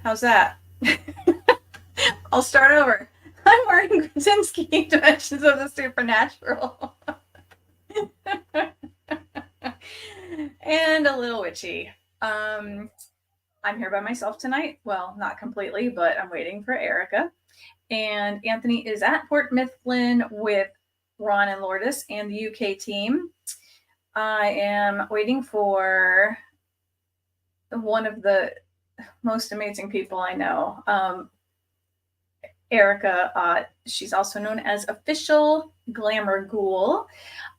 How's that? I'll start over. I'm Maureen Grudzinski, Dimensions of the Supernatural. And a little witchy. I'm here by myself tonight. Well, not completely, but I'm waiting for Erika. And Anthony is at Port Mifflin with Ron and Lourdes and the UK team. I am waiting for one of the most amazing people I know, Erika Otte. She's also known as Official Glamour Ghoul.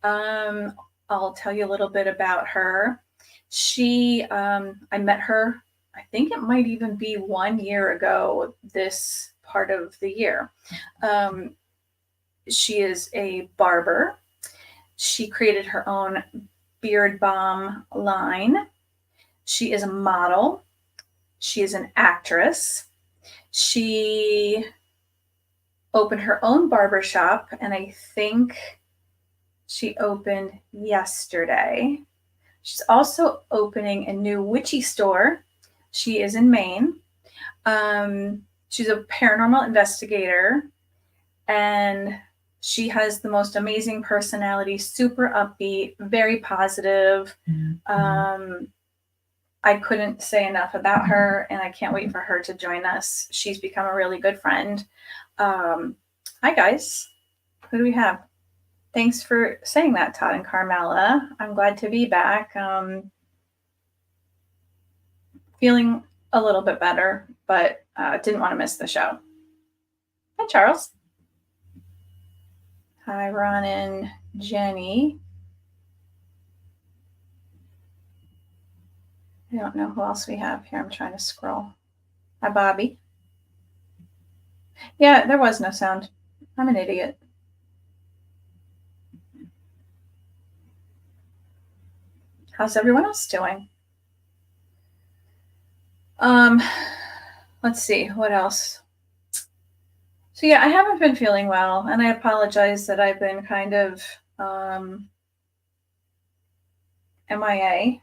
I'll tell you a little bit about her. I met her, I think it might even be 1 year ago this part of the year. She is a barber. She created her own beard balm line. She is a model. She is an actress. She opened her own barber shop, and I think she opened yesterday. She's also opening a new Witchy store. She is in Maine. She's a paranormal investigator, and she has the most amazing personality, super upbeat, very positive. I couldn't say enough about her, and I can't wait for her to join us. She's become a really good friend. Hi, guys. Who do we have? Thanks for saying that, Todd and Carmela. I'm glad to be back. Feeling a little bit better, but didn't want to miss the show. Hi, Charles. Hi, Ron and Jenny. I don't know who else we have here. I'm trying to scroll. Hi, Bobby. Yeah, there was no sound. I'm an idiot. How's everyone else doing? Let's see, what else? So yeah, I haven't been feeling well, and I apologize that I've been kind of MIA.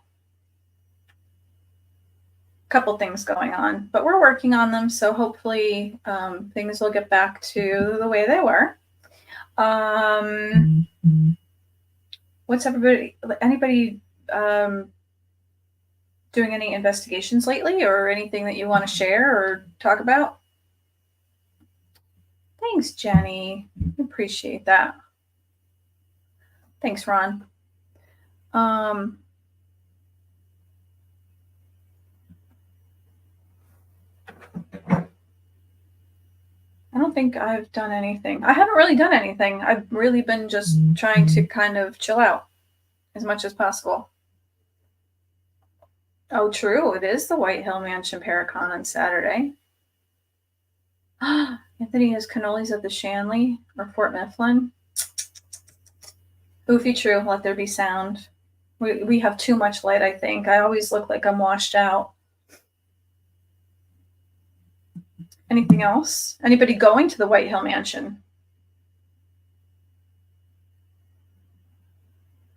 Couple things going on, but we're working on them, so hopefully things will get back to the way they were. What's anybody doing any investigations lately, or anything that you want to share or talk about? Thanks, Jenny. Appreciate that. Thanks, Ron. I don't think I've done anything. I haven't really done anything. I've really been just trying to kind of chill out as much as possible. Oh, true. It is the White Hill Mansion Paracon on Saturday. Anthony has cannolis at the Shanley or Fort Mifflin. Boofy true. Let there be sound. We have too much light, I think. I always look like I'm washed out. Anything else? Anybody going to the White Hill Mansion?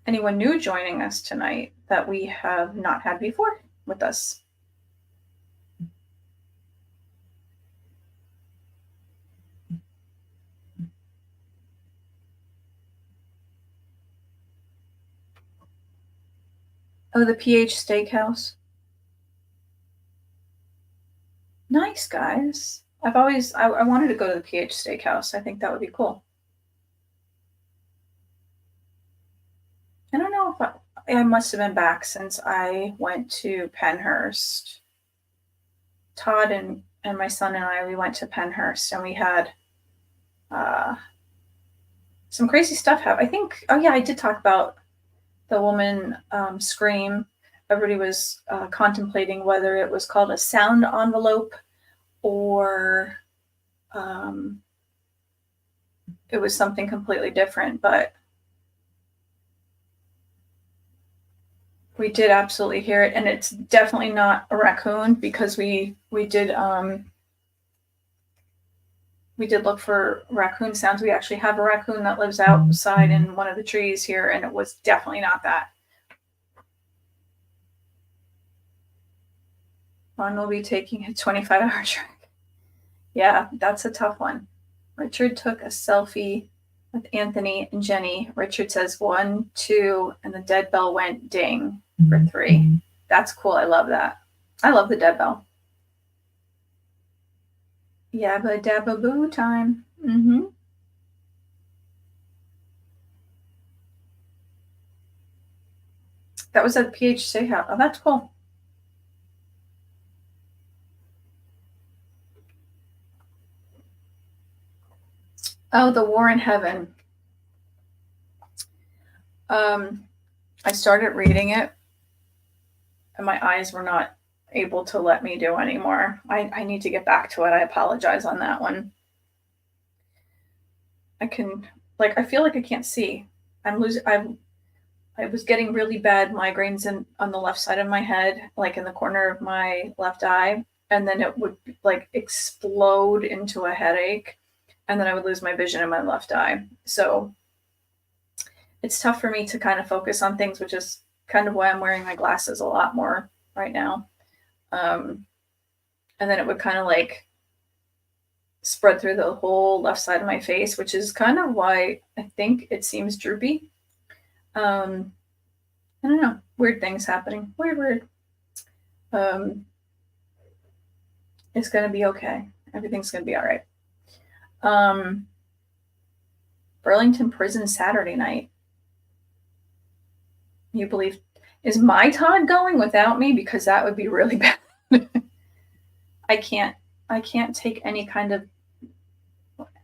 Anyone new joining us tonight that we have not had before with us? Oh, the PH Steakhouse. Nice, guys. I wanted to go to the PH Steakhouse. I think that would be cool. I don't know if I must have been back since I went to Pennhurst. Todd and my son and I, we went to Pennhurst, and we had some crazy stuff happen. I think, oh yeah, I did talk about the woman scream. Everybody was contemplating whether it was called a sound envelope or it was something completely different, but we did absolutely hear it, and it's definitely not a raccoon, because we did look for raccoon sounds. We actually have a raccoon that lives outside in one of the trees here, and it was definitely not that. Ron will be taking a 25-hour trek. Yeah, that's a tough one. Richard took a selfie with Anthony and Jenny. Richard says 1, 2, and the dead bell went ding for 3. That's cool. I love that. I love the dead bell. Yabba dabba boo time. Mm-hmm. That was at PHC house. Oh, that's cool. Oh, The War in Heaven. I started reading it, and my eyes were not able to let me do anymore. I need to get back to it. I apologize on that one. I feel like I can't see. I was getting really bad migraines on the left side of my head, like in the corner of my left eye, and then it would like explode into a headache, and then I would lose my vision in my left eye. So it's tough for me to kind of focus on things, which is kind of why I'm wearing my glasses a lot more right now. And then it would kind of like spread through the whole left side of my face, which is kind of why I think it seems droopy. I don't know. Weird things happening. Weird. It's going to be okay. Everything's going to be all right. Burlington Prison Saturday night. You believe, is my Todd going without me? Because that would be really bad. I can't take any kind of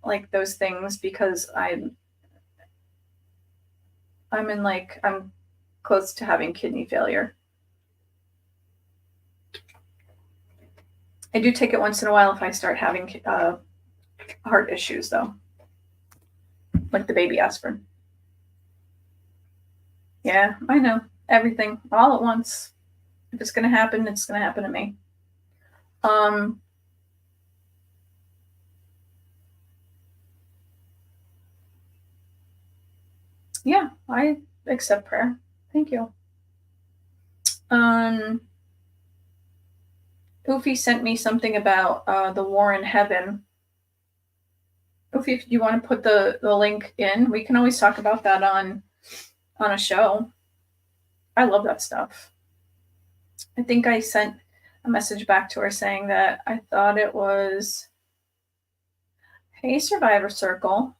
like those things because I'm close to having kidney failure. I do take it once in a while if I start having heart issues, though, like the baby aspirin. Yeah, I know. Everything all at once. If it's going to happen, it's going to happen to me. Yeah, I accept prayer. Thank you. Oofy sent me something about the War in Heaven. Oofy, if you want to put the link in, we can always talk about that on a show. I love that stuff. I think I sent a message back to her saying that I thought it was, hey, Survivor Circle.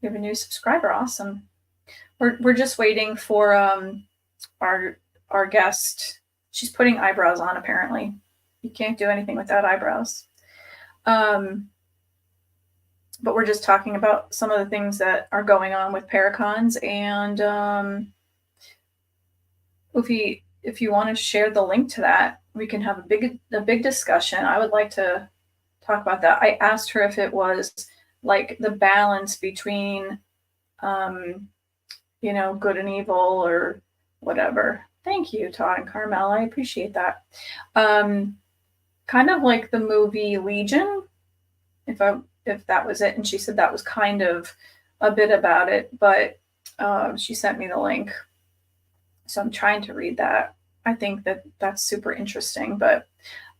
We have a new subscriber. Awesome. We're just waiting for our guest. She's putting eyebrows on, apparently. You can't do anything without eyebrows. But we're just talking about some of the things that are going on with Paracons. And if you want to share the link to that, we can have a big discussion. I would like to talk about that. I asked her if it was like the balance between, good and evil or whatever. Thank you, Todd and Carmel. I appreciate that. Kind of like the movie Legion, if that was it. And she said that was kind of a bit about it, but she sent me the link. So I'm trying to read that. I think that's super interesting, but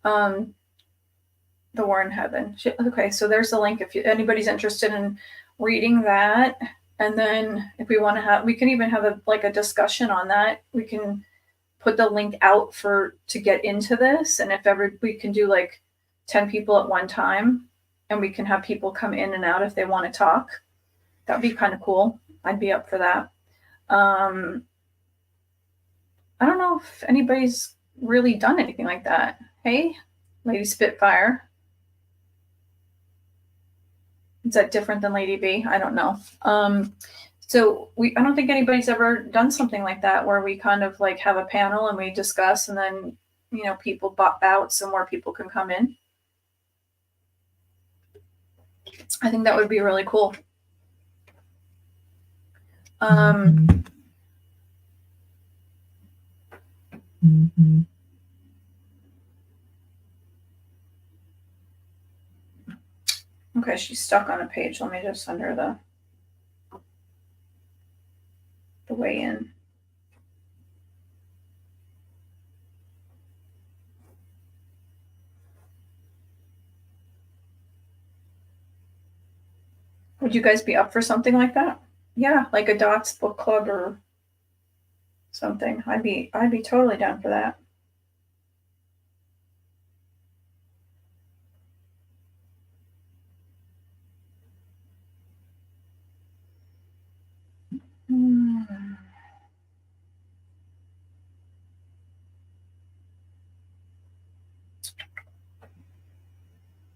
the War in Heaven. Okay, so there's the link if anybody's interested in reading that. And then if we want to we can even have a discussion on that. We can put the link out to get into this. And if ever we can do like 10 people at one time and we can have people come in and out if they want to talk, that'd be kind of cool. I'd be up for that. I don't know if anybody's really done anything like that. Hey, Lady Spitfire. Is that different than Lady B? I don't know. So I don't think anybody's ever done something like that where we kind of like have a panel and we discuss and then, people bop out so more people can come in. I think that would be really cool. Okay, she's stuck on a page. Let me just send her the way in. Would you guys be up for something like that? Yeah, like a Dots book club or something. I'd be totally down for that.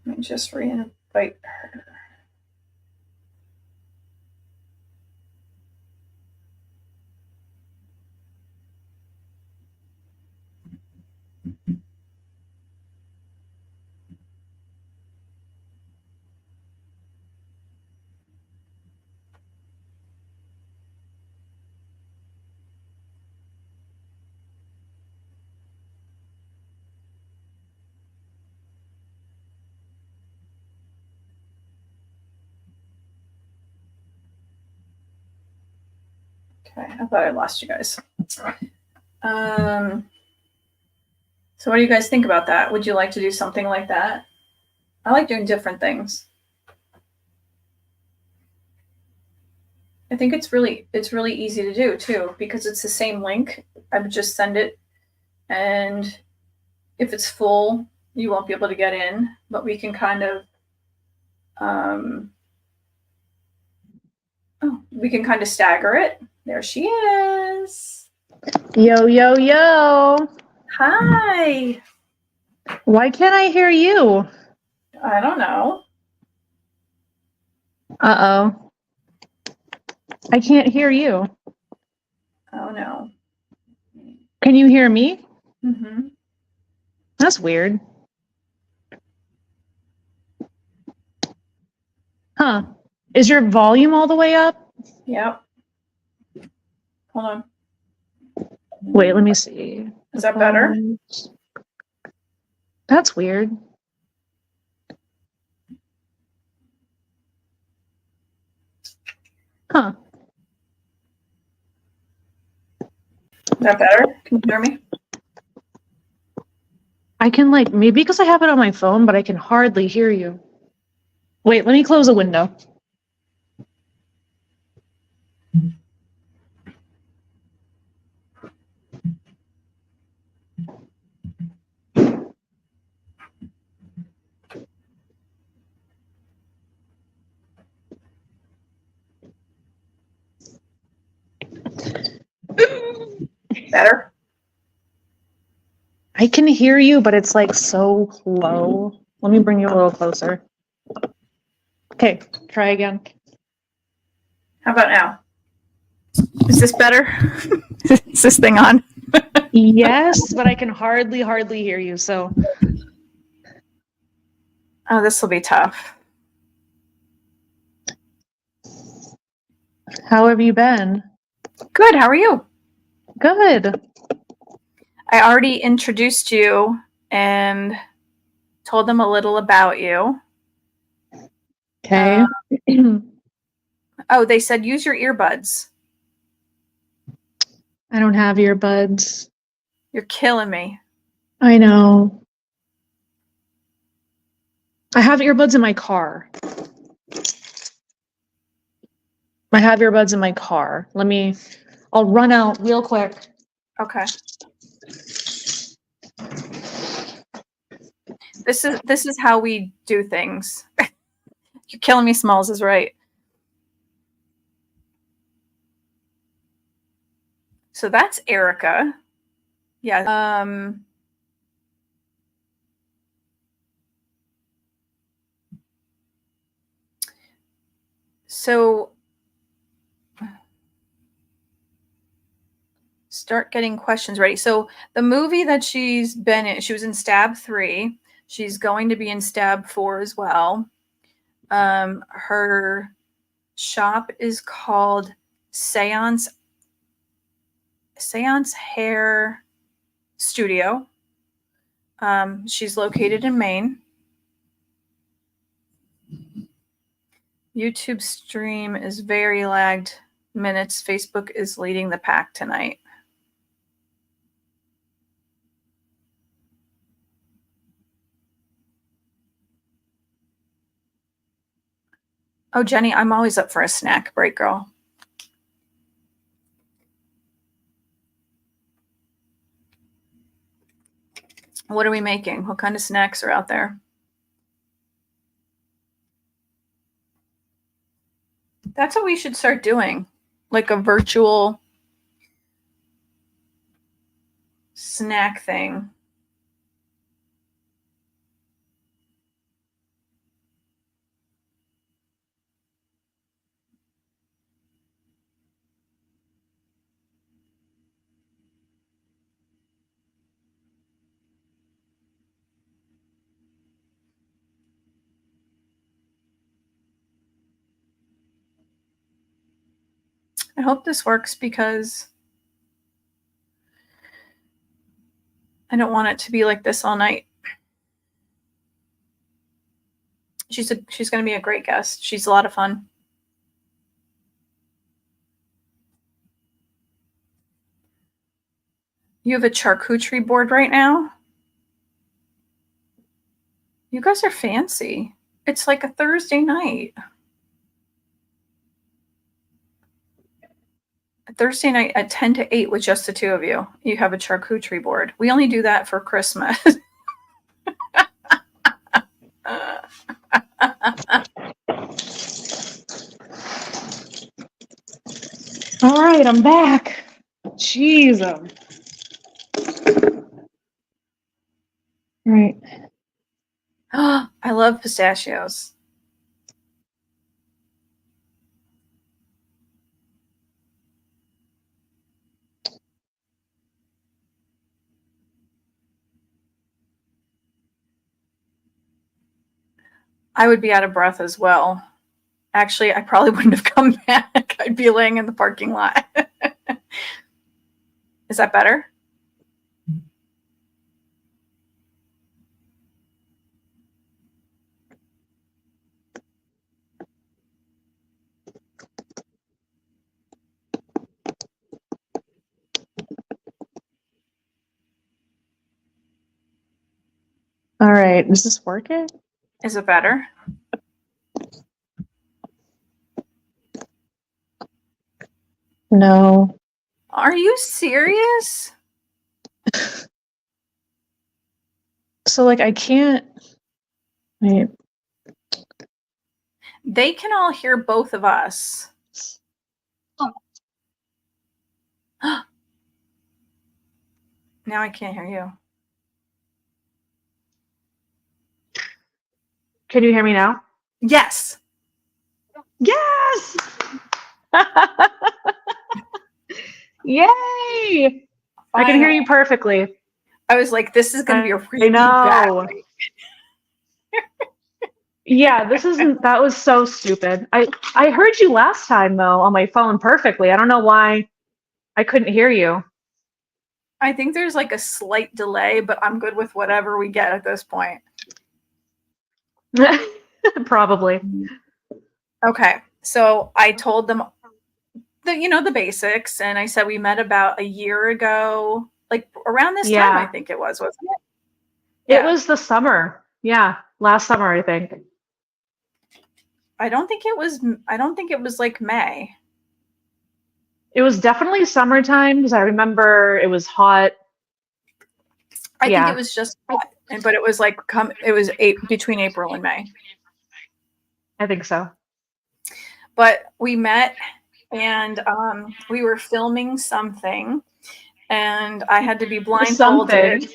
Let me just re-invite her. Okay, I thought I lost you guys. So what do you guys think about that? Would you like to do something like that? I like doing different things. I think it's really easy to do too, because it's the same link. I would just send it, and if it's full, you won't be able to get in, but we can kind of we can kind of stagger it. There she is. Yo, yo, yo. Hi. Why can't I hear you? I don't know. Uh-oh. I can't hear you. Oh no. Can you hear me? Mm-hmm. That's weird. Huh. Is your volume all the way up? Yep. Hold on. Wait, let me see. Is that better? That's weird. Huh. Is that better? Can you hear me? I can maybe because I have it on my phone, but I can hardly hear you. Wait, let me close a window. Better? I can hear you, but it's so low. Let me bring you a little closer. Okay, try again. How about now? Is this better? Is this thing on? Yes, but I can hardly hear you, so. Oh, this will be tough. How have you been? Good. How are you? Good. I already introduced you and told them a little about you. Okay. Oh, they said use your earbuds. I don't have earbuds. You're killing me. I know. I have earbuds in my car. I have earbuds in my car. I'll run out real quick. Okay. This is how we do things. You're killing me, Smalls is right. So that's Erika. Yeah. So start getting questions ready. So the movie that she's been in, she was in Stab 3. She's going to be in Stab 4 as well. Her shop is called Seance Hair Studio. She's located in Maine. YouTube stream is very lagged minutes. Facebook is leading the pack tonight. Oh, Jenny, I'm always up for a snack break, girl. What are we making? What kind of snacks are out there? That's what we should start doing. Like a virtual snack thing. I hope this works because I don't want it to be like this all night. She's going to be a great guest. She's a lot of fun. You have a charcuterie board right now? You guys are fancy. It's like a Thursday night. A Thursday night at 10 to 8 with just the two of you. You have a charcuterie board. We only do that for Christmas. All right, I'm back. Jeez. Right. I love pistachios. I would be out of breath as well. Actually, I probably wouldn't have come back. I'd be laying in the parking lot. Is that better? All right, is this working? Is it better? No. Are you serious? So, like, I can't. Wait. They can all hear both of us. Now I can't hear you. Can you hear me now? Yes. Yes! Yay! I can hear you perfectly. I was like, this is going to be a really bad week. Yeah, that was so stupid. I heard you last time, though, on my phone perfectly. I don't know why I couldn't hear you. I think there's like a slight delay, but I'm good with whatever we get at this point. Probably. Okay. So I told them the basics, and I said we met about a year ago, like around this time, I think it was, wasn't it? Yeah. It was the summer. Yeah. Last summer, I think. I don't think it was like May. It was definitely summertime because I remember it was hot. I think it was just hot, but it was like between April and May. I think so. But we met and we were filming something, and I had to be blindfolded.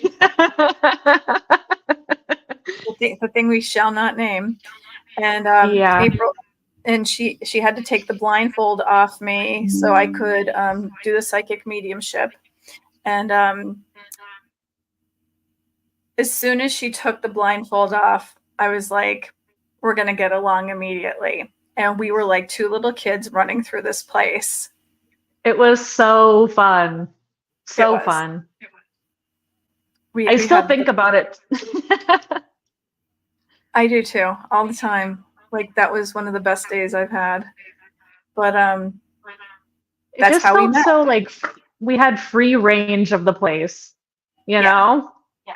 The thing we shall not name. And April, and she had to take the blindfold off me so I could do the psychic mediumship. And as soon as she took the blindfold off, I was like, we're going to get along immediately. And we were like two little kids running through this place. It was so fun. So fun. I still think about it. I do too, all the time. Like, that was one of the best days I've had. But that's how we met. So like we had free range of the place, you know? Yeah.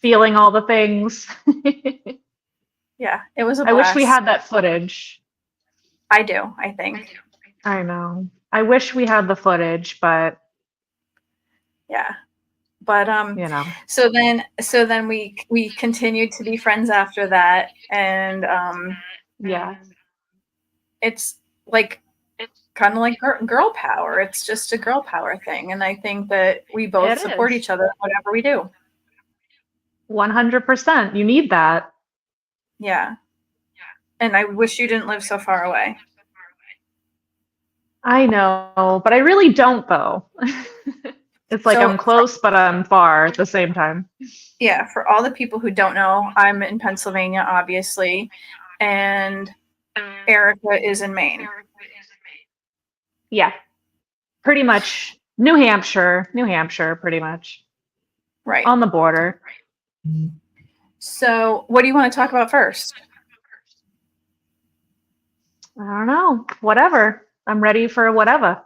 Feeling all the things. Yeah, it was a blast. I wish we had that footage. I do, I think. I know. I wish we had the footage, but Yeah. But you know. so then we continued to be friends after that, and Yeah. it's like kind of like girl power. It's just a girl power thing, and I think that we both It support is. each other in whatever we do. 100%. You need that. Yeah. And I wish you didn't live so far away. I know, but I really don't though. It's like I'm So close, but I'm far at the same time. yeah, for all the people who don't know, I'm in Pennsylvania, obviously, and Erika is in Maine. Yeah, pretty much New Hampshire, pretty much Right. on the border. So what do you want to talk about first? I don't know, whatever. I'm ready for whatever.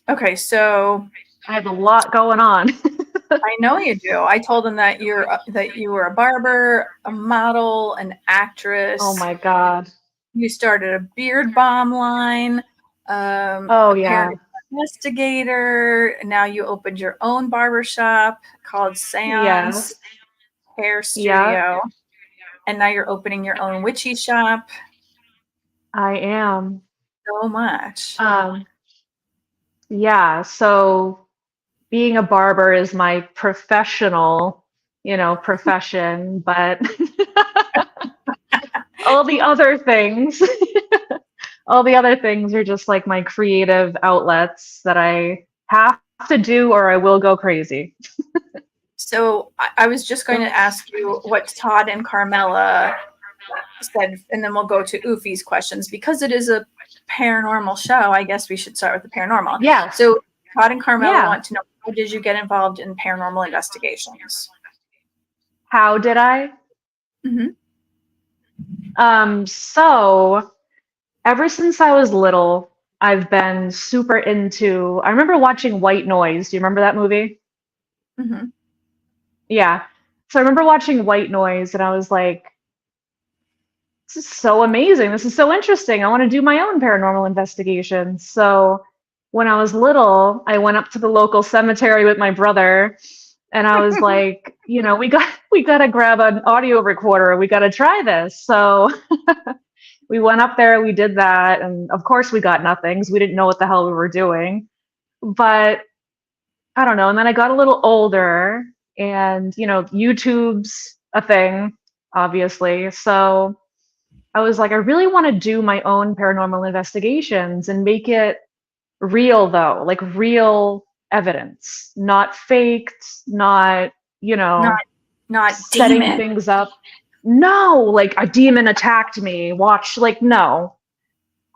Okay, so I have a lot going on. I know you do. I told them that you were a barber, a model, an actress. Oh my God. You started a beard balm line, Oh a yeah. paranormal investigator. Now you opened your own barbershop called Seance Yes. Hair Yeah, Studio. And now you're opening your own witchy shop. I am. So much. Yeah, so being a barber is my professional, profession, but all the other things, all the other things are just like my creative outlets that I have to do or I will go crazy. So I was just going to ask you what Todd and Carmela said, and then we'll go to Oofy's questions. Because it is a paranormal show, I guess we should start with the paranormal. Yes. So Todd and Carmela Yeah. want to know, how did you get involved in paranormal investigations? How did I? Mm-hmm. So ever since I was little, I've been super into, I remember watching White Noise. Do you remember that movie? Mm-hmm. Yeah. So I remember watching White Noise and I was like, this is so amazing. This is so interesting. I want to do my own paranormal investigation. So when I was little, I went up to the local cemetery with my brother and I was like, we got to grab an audio recorder. We got to try this. So we went up there, we did that, and of course we got nothing 'cause we didn't know what the hell we were doing. But I don't know. And then I got a little older and, YouTube's a thing, obviously. So I was like, I really want to do my own paranormal investigations and make it real, though, like real evidence, not faked, not, Not setting demon. things up. No, like a demon attacked me. Watch, like, no.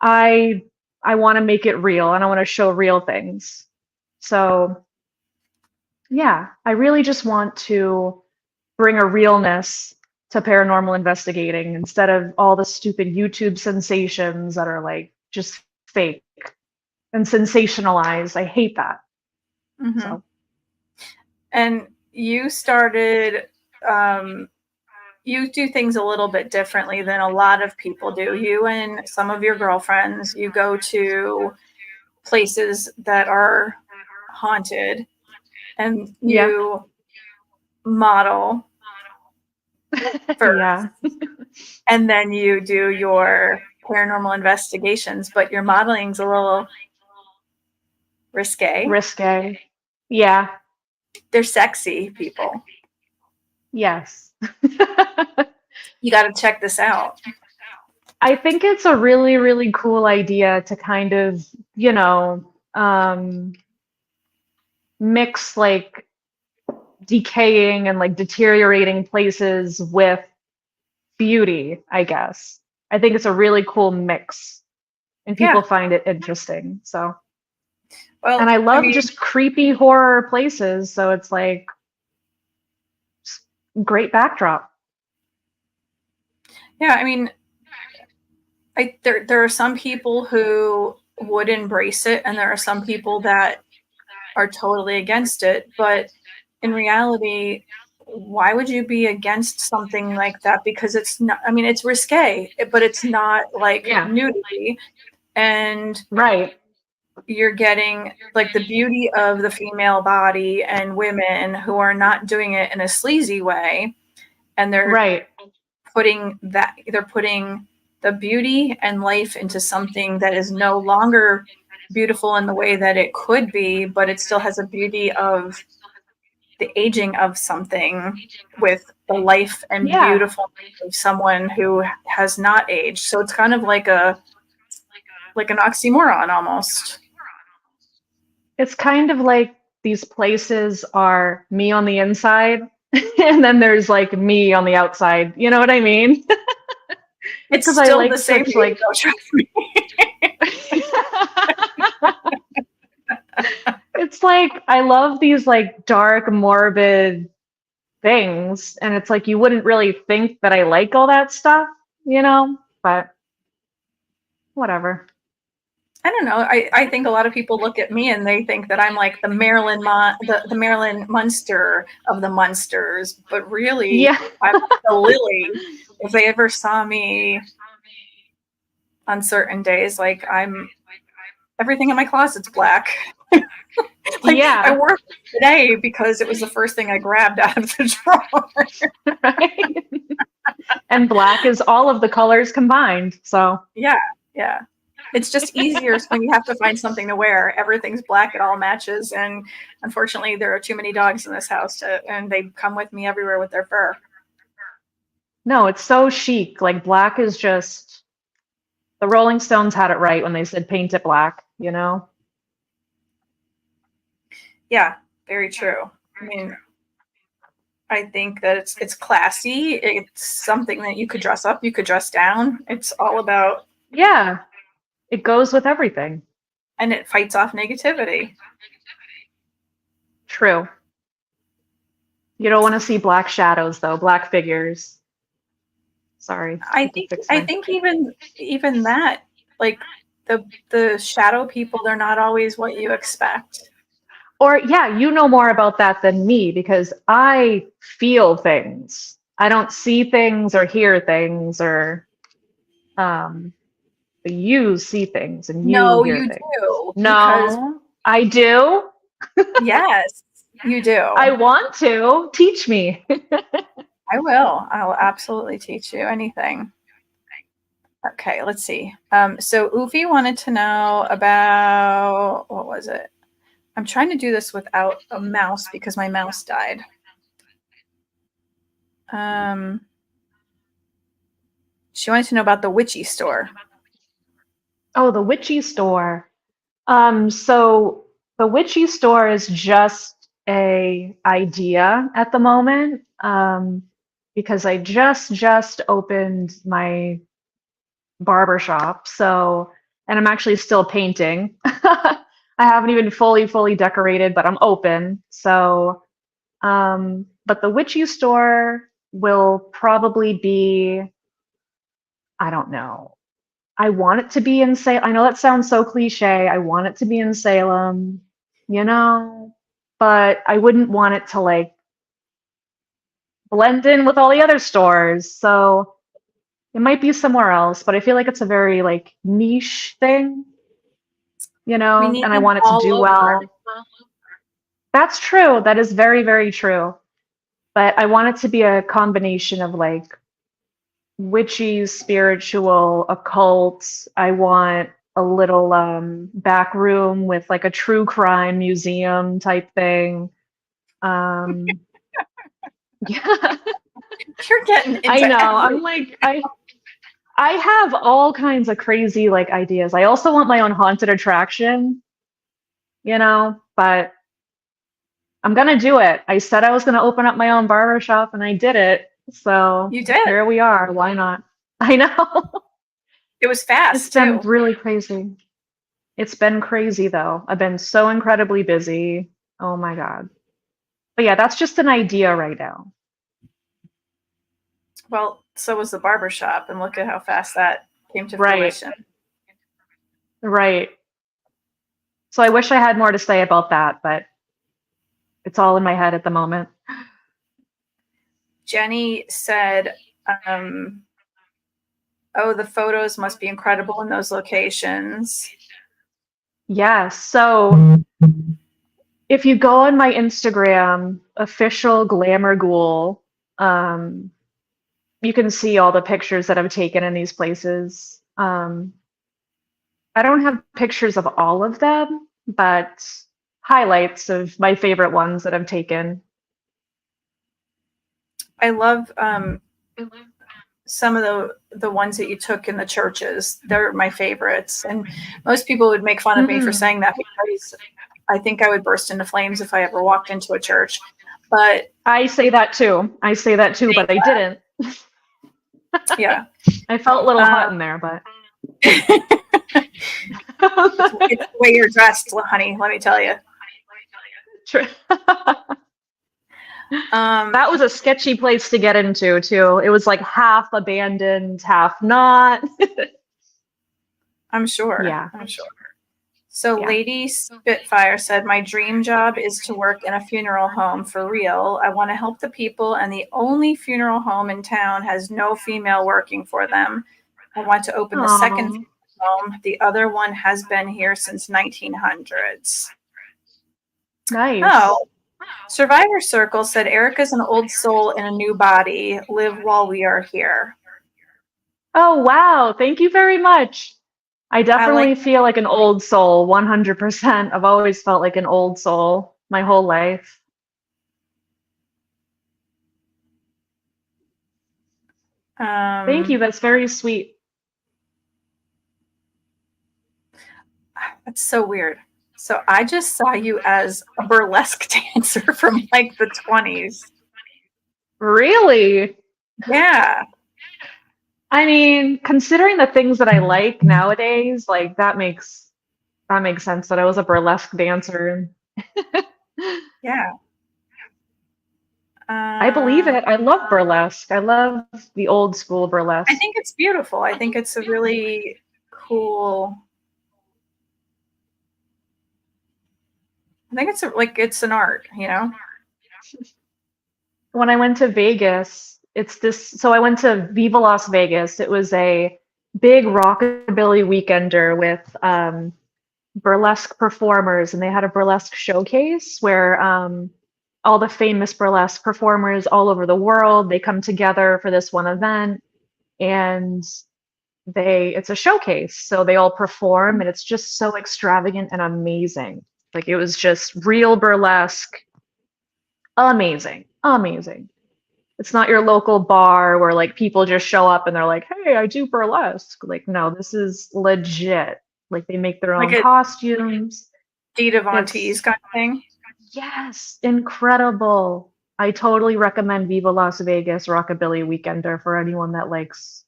I I want to make it real and I want to show real things. So, yeah, I really just want to bring a realness to paranormal investigating instead of all the stupid YouTube sensations that are like just fake and sensationalized. I hate that. Mm-hmm. So, And you started, you do things a little bit differently than a lot of people do. You and some of your girlfriends, you go to places that are haunted and yeah. you model first, Yeah. and then you do your paranormal investigations, but your modeling's a little risque. Risque. Yeah. They're sexy people. Yes. You got to check this out. I think it's a really, really cool idea to kind of, mix like decaying and like deteriorating places with beauty, I guess. I think it's a really cool mix and people Yeah. find it interesting. So, Well, and I I love mean, just creepy horror places. So it's like great backdrop. yeah, I mean, there are some people who would embrace it, and there are some people that are totally against it. But in reality, why would you be against something like that? Because it's not, I mean, it's risque, but it's not like Yeah. nudity. And Right. you're getting like the beauty of the female body and women who are not doing it in a sleazy way. And Right. they're putting the beauty and life into something that is no longer beautiful in the way that it could be, but it still has a beauty of the aging of something with the life and Yeah. beautiful of someone who has not aged. So it's kind of like an oxymoron almost. It's kind of like these places are me on the inside, and then there's like me on the outside. You know what I mean? It's Because I still the like same such thing, like though, trust me. it's like I love these like dark, morbid things, and it's like you wouldn't really think that I like all that stuff, you know? But whatever. I don't know. I think a lot of people look at me and they think that I'm like the Marilyn Munster of the Munsters, but really Yeah. I'm like the Lily. If they ever saw me on certain days, like I'm everything in my closet's black. Like I Yeah. wore it today because it was the first thing I grabbed out of the drawer. Right. And black is all of the colors combined. So Yeah, yeah. It's just easier when you have to find something to wear. Everything's black, it all matches, and unfortunately, there are too many dogs in this house, and they come with me everywhere with their fur. no, it's so chic. Like black is just the Rolling Stones had it right when they said paint it black, you know? Yeah, very true. I mean, I think that it's classy. It's something that you could dress up, you could dress down. It's all about, Yeah. It goes with everything. and it fights off negativity. True. You don't want to see black shadows though, black figures. Sorry, I I have to think fix I my think even that, like the shadow people, they're not always what you expect. Or yeah, you know more about that than me because I feel things. I don't see things or hear things or um but you see things and you No, hear you things. do, because No, I do. yes, you I do. want to. Teach me. I will. I'll absolutely teach you anything. Okay, let's see. So Ufi wanted to know about what was it? I'm trying to do this without a mouse because my mouse died. Um, she wanted to know about the Witchy store. Oh, the Witchy store. So the Witchy store is just a idea at the moment, because I just opened my barber shop. So, and I'm actually still painting. I haven't even fully decorated, but I'm open. So, but the Witchy store will probably be, I don't know. I want it to be in Salem. I know that sounds so cliche. I want it to be in Salem, you know, but I wouldn't want it to like blend in with all the other stores. So it might be somewhere else, but I feel like it's a very like niche thing, you We know, need and I them want it to all do over. well. That's true. That is very true. But I want it to be a combination of like witchy, spiritual, occult. I want a little back room with like a true crime museum type thing. Um, yeah, You're getting I into know. everything. I'm like I have all kinds of crazy like ideas. I also want my own haunted attraction, you know, but I'm gonna do it. I said I was gonna open up my own barber shop and I did it. So You did. here we are. Why not? I know. It was It's fast been too. really crazy. It's been crazy though. I've been so incredibly busy. Oh my God. But yeah, that's just an idea right now. Well, so was the barber shop, and look at how fast that came to Right. fruition. Right. So I wish I had more to say about that, but it's all in my head at the moment. Jenny said, oh, the photos must be incredible in those locations. Yes. So if you go on my Instagram, official Glamour Ghoul, you can see all the pictures that I've taken in these places. I don't have pictures of all of them, but highlights of my favorite ones that I've taken. I love some of the ones that you took in the churches. They're my favorites. And most people would make fun of me for saying that because I think I would burst into flames if I ever walked into a church. But I say that too. But I didn't. Yeah. I felt a little hot in there, but it's the way you're dressed, honey, let me tell you. That was a sketchy place to get into too. It was like half abandoned, half not. I'm sure. Yeah. I'm sure. So Lady Spitfire said, my dream job is to work in a funeral home for real. I want to help the people, and the only funeral home in town has no female working for them. I want to open the second funeral home. The other one has been here since 1900s. Nice. Oh, Survivor Circle said, Erika's an old soul in a new body. Live while we are here. Oh, wow. Thank you very much. I definitely feel like an old soul, 100%. I've always felt like an old soul my whole life. Thank you. That's very sweet. That's so weird. So I just saw you as a burlesque dancer from like the 20s. Really? Yeah. I mean, considering the things that I like nowadays, like that makes sense that I was a burlesque dancer. Yeah. I believe it. I love burlesque. I love the old school burlesque. I think it's beautiful. I think it's a really cool. I think it's an art, you know? When I went to Vegas, so I went to Viva Las Vegas. It was a big rockabilly weekender with burlesque performers, and they had a burlesque showcase where all the famous burlesque performers all over the world, they come together for this one event, and it's a showcase. So they all perform, and it's just so extravagant and amazing. Like it was just real burlesque. Amazing. It's not your local bar where like people just show up and they're like, hey, I do burlesque. Like, no, this is legit. Like they make their own costumes. Dita Von Teese kind of thing. Yes, incredible. I totally recommend Viva Las Vegas Rockabilly Weekender for anyone that likes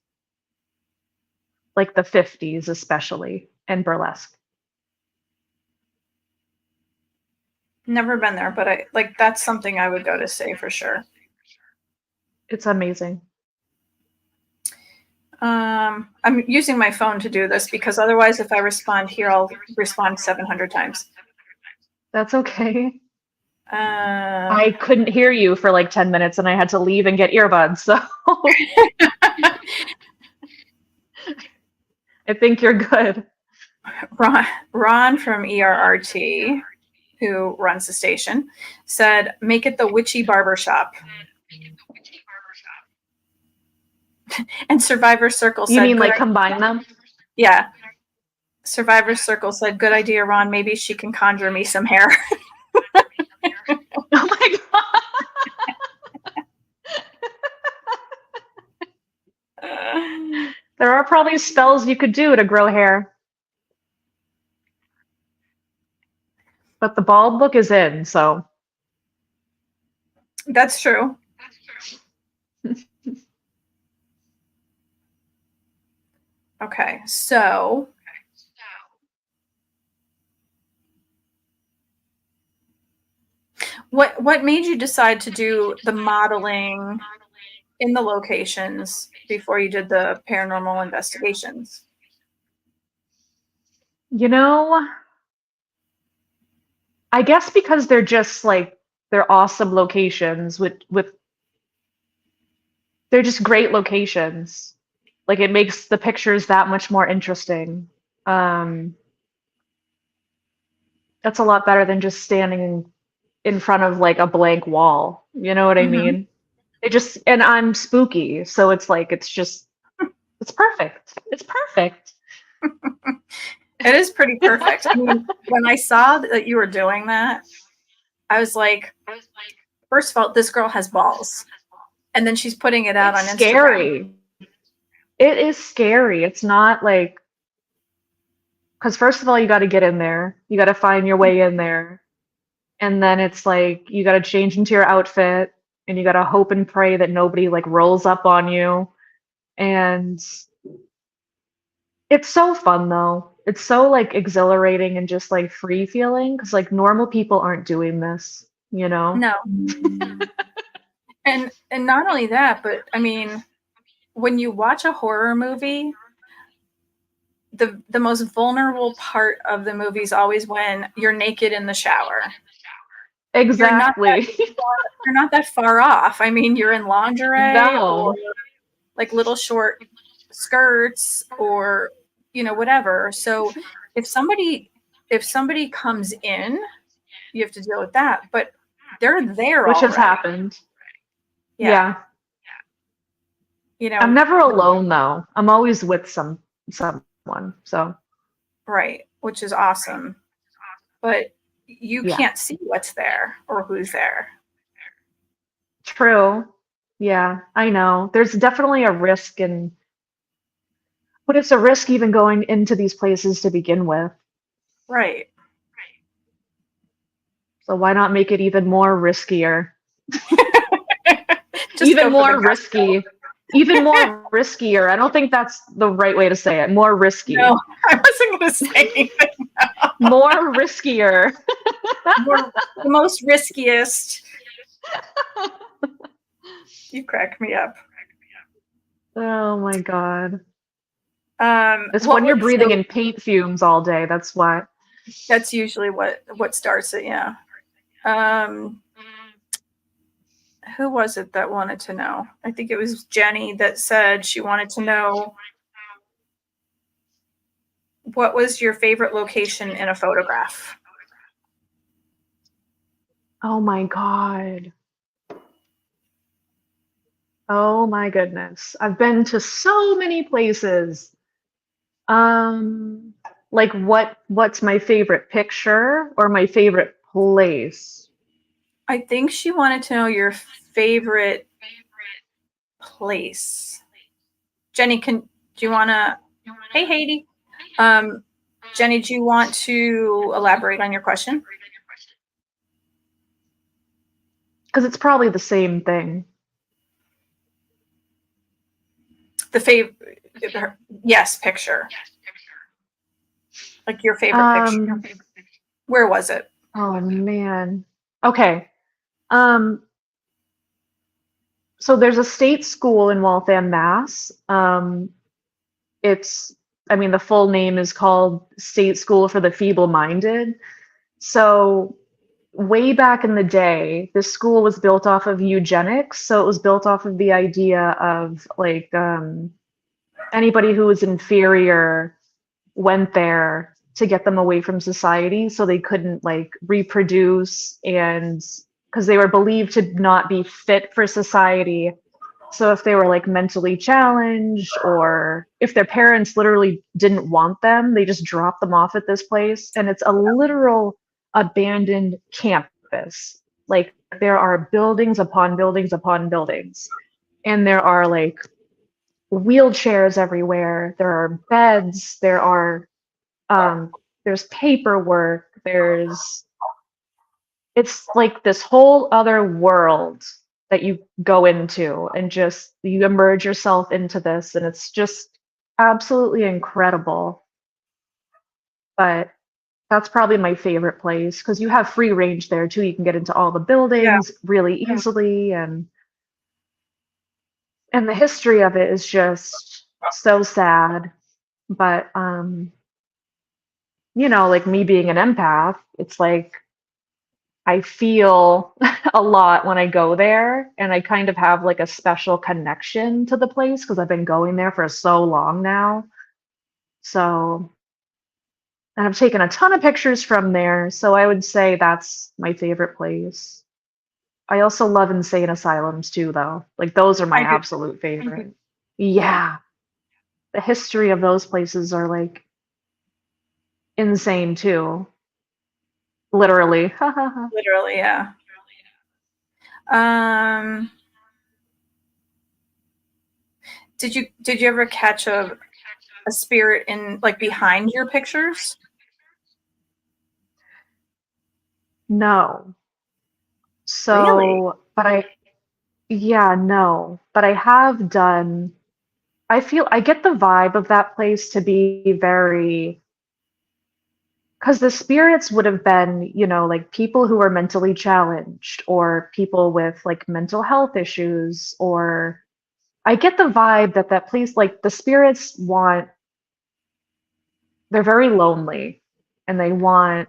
like the 50s especially, and burlesque. Never been there, but that's something I would go to see for sure. It's amazing. I'm using my phone to do this because otherwise if I respond here, I'll respond 700 times. That's okay. I couldn't hear you for like 10 minutes and I had to leave and get earbuds, so I think you're good. Ron from ERRT, who runs the station, said, make it the Witchy Barbershop. And Survivor Circle said, you mean like combine them? Yeah. Survivor Circle said, good idea, Ron. Maybe she can conjure me some hair. Oh my God. There are probably spells you could do to grow hair. But the bald look is in, so. That's true. Okay, so what made you decide to do the modeling in the locations before you did the paranormal investigations? You know, I guess because they're just like they're awesome locations with they're just great locations. Like it makes the pictures that much more interesting. Um, that's a lot better than just standing in front of like a blank wall. You know what I Hmm. mean? It just, and I'm spooky, so it's like it's perfect. It's perfect. It is pretty perfect. I mean, when I saw that you were doing that, I was like, first of all, this girl has balls. And then she's putting it out It's on Instagram. scary. It is scary. It's not like, because first of all, you got to get in there. You got to find your way in there. And then it's like you got to change into your outfit and you got to hope and pray that nobody like rolls up on you. And it's so fun though. It's so like exhilarating and just like free feeling because like normal people aren't doing this, you know? No. And not only that, but I mean, when you watch a horror movie, the most vulnerable part of the movie is always when you're naked in the shower. You're not that Exactly. you're not that far off. I mean, you're in lingerie or No. like little short skirts or whatever. So if somebody if somebody comes in, you have to deal with that. But they're there Which has already. happened. Yeah. Yeah. You I'm know, never alone though. I'm always with someone. So, right, which is awesome. But you yeah. can't see what's there or who's there. True. Yeah, I know. There's definitely a risk in, but it's a risk even going into these places to begin with. Right. So why not make it even more riskier? Just Even go for the more gusto. risky. Even more riskier. I don't think that's the right way to say it. More risky. No, I wasn't going to say anything. More riskier. More, the most riskiest. You crack me up. Oh my God. It's What when you're was breathing so in paint fumes all day. That's why. that's usually what starts it, yeah. Um, who was it that wanted to know? I think it was Jenny that said she wanted to know what was your favorite location in a photograph? Oh my God. Oh my goodness. I've been to so many places. Um, like what's my favorite picture or my favorite place? I think she wanted to know your favorite place. Jenny, do you want to? Hey, Haiti. Um, Jenny, do you want to elaborate on your question? Because it's probably the same thing. The favorite, yes, picture. Like your favorite picture. Um, Where was it? oh man. Okay. Um, so there's a state school in Waltham, Mass. It's, I mean, the full name is called State School for the Feeble-Minded. So way back in the day, this school was built off of eugenics. So it was built off of the idea of like anybody who was inferior went there to get them away from society so they couldn't like reproduce and because they were believed to not be fit for society. So if they were like mentally challenged or if their parents literally didn't want them, they just dropped them off at this place. And it's a literal abandoned campus. Like there are buildings upon buildings upon buildings. And there are like wheelchairs everywhere. There are beds. Um, there's paperwork. It's like this whole other world that you go into and just you immerse yourself into this and it's just absolutely incredible. But that's probably my favorite place because you have free range there too. You can get into all the Yeah. buildings really easily and the history of it is just so sad. But you know, like me being an empath, it's like I feel a lot when I go there, and I kind of have like a special connection to the place because I've been going there for so long now. So, and I've taken a ton of pictures from there, so I would say that's my favorite place. I also love insane asylums too, though. Like those are my I do. absolute favorite. Yeah, Yeah, the history of those places are like insane too. Literally. literally, yeah. Um, did you ever catch a spirit in like behind your pictures? No. Really? So, but yeah, no. But I have done, I get the vibe of that place to be very, because the spirits would have been, like people who are mentally challenged or people with like mental health issues, or I get the vibe that that place, like the spirits want, they're very lonely and they want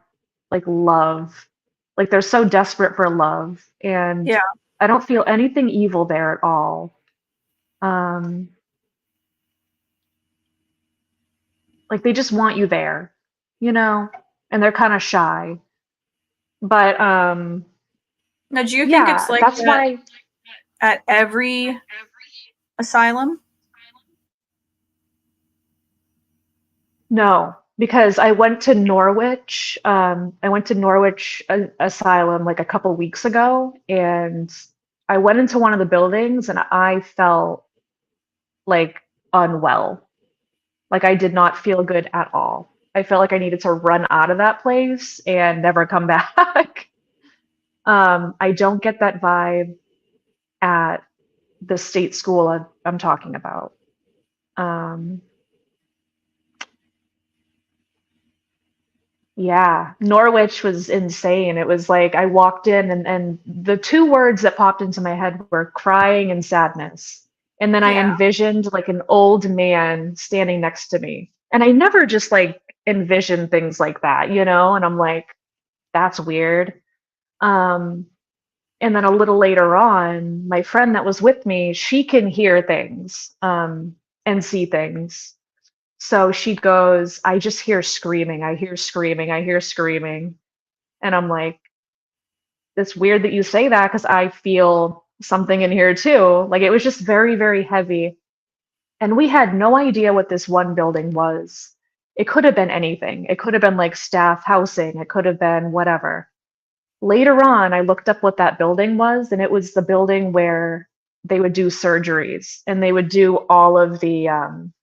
like love. Like they're so desperate for love. And Yeah. I don't feel anything evil there at all. Um, like they just want you there, you know, and they're kind of shy. But Now, do you think it's yeah, like that's that why at every asylum? no, because I went to Norwich. I went to Norwich Asylum like a couple weeks ago, and I went into one of the buildings and I felt like unwell. Like I did not feel good at all. I felt like I needed to run out of that place and never come back. I don't get that vibe at the state school I'm talking about. Um, yeah, Norwich was insane. It was like I walked in and the two words that popped into my head were crying and sadness. And then I Yeah. envisioned like an old man standing next to me. And I never just like envision things like that, And I'm like, that's weird. Um, and then a little later on, my friend that was with me, she can hear things, and see things. So she goes, I just hear screaming. I hear screaming. I hear screaming. And I'm like, it's weird that you say that because I feel something in here too. Like it was just very, very heavy. And we had no idea what this one building was. It could have been anything. It could have been like staff housing. It could have been whatever. Later on, I looked up what that building was, and it was the building where they would do surgeries and they would do all of the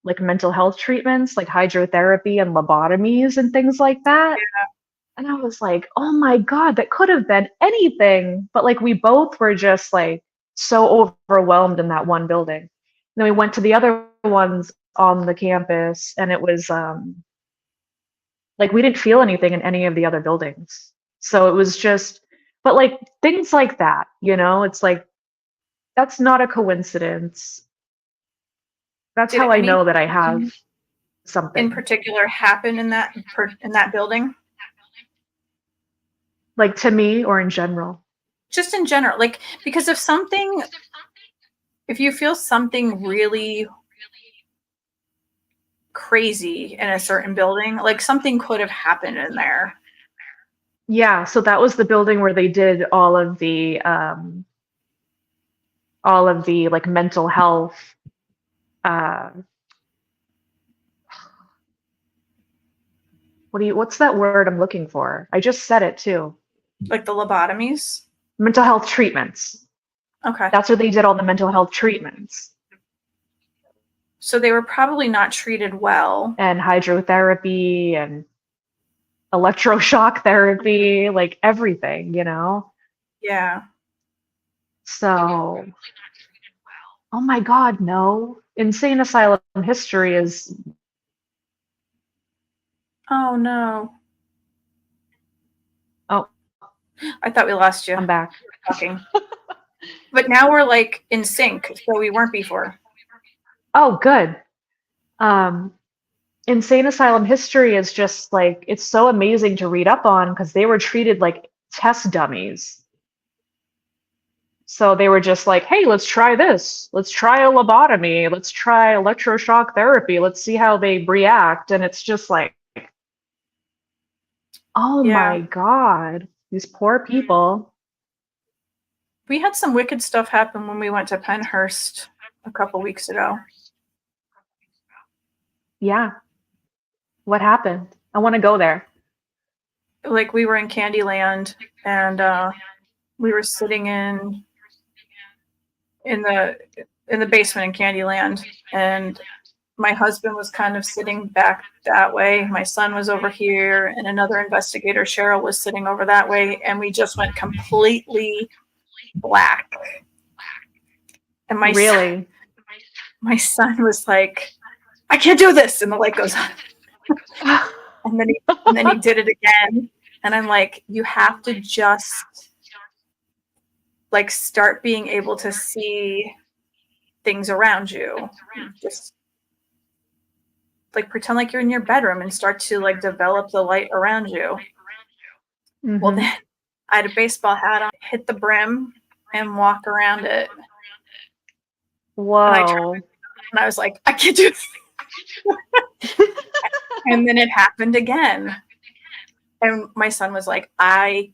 like mental health treatments, like hydrotherapy and lobotomies and things like that. And I was like, oh my God, that could have been anything. But like we both were just like so overwhelmed in that one building. And then we went to the other ones on the campus, and it was like we didn't feel anything in any of the other buildings. So it was just, but like things like that, it's like that's not a coincidence. That's Did how I know that I have anything in something. particular happen in that building? Like to me or in general. Just in general, like because if you feel something really crazy in a certain building, like something could have happened in there. Yeah, so that was the building where they did all of the like mental health uh what's that word I'm looking for? I just said it too. Like the lobotomies. Mental health treatments. Okay. That's where they did all the mental health treatments So they were probably not treated well. and hydrotherapy and electroshock therapy, like everything. Yeah. So, oh my God, no. Insane asylum history is, Oh no. oh, I thought we lost you I'm back. talking. But now we're like in sync, so we weren't before. Oh, good. Um, insane asylum history is just like, it's so amazing to read up on because they were treated like test dummies. So they were just like, hey, let's try this. Let's try a lobotomy. Let's try electroshock therapy. Let's see how they react. And it's just like, oh Yeah. my God, these poor people. We had some wicked stuff happen when we went to Penhurst a couple weeks ago. Yeah. What happened? I want to go there. Like, we were in Candyland, and we were sitting in the basement in Candyland, and my husband was kind of sitting back that way. My son was over here, and another investigator, Cheryl, was sitting over that way, and we just went completely black. And my son was like, I can't do this, and the light goes on. and then he did it again, and I'm like, you have to just like start being able to see things around you. Just like pretend like you're in your bedroom and start to like develop the light around you. Mm-hmm. Well, then I had a baseball hat on, hit the brim, and walk around it. Whoa. And I was like, I can't do this. And then it happened again. And my son was like, I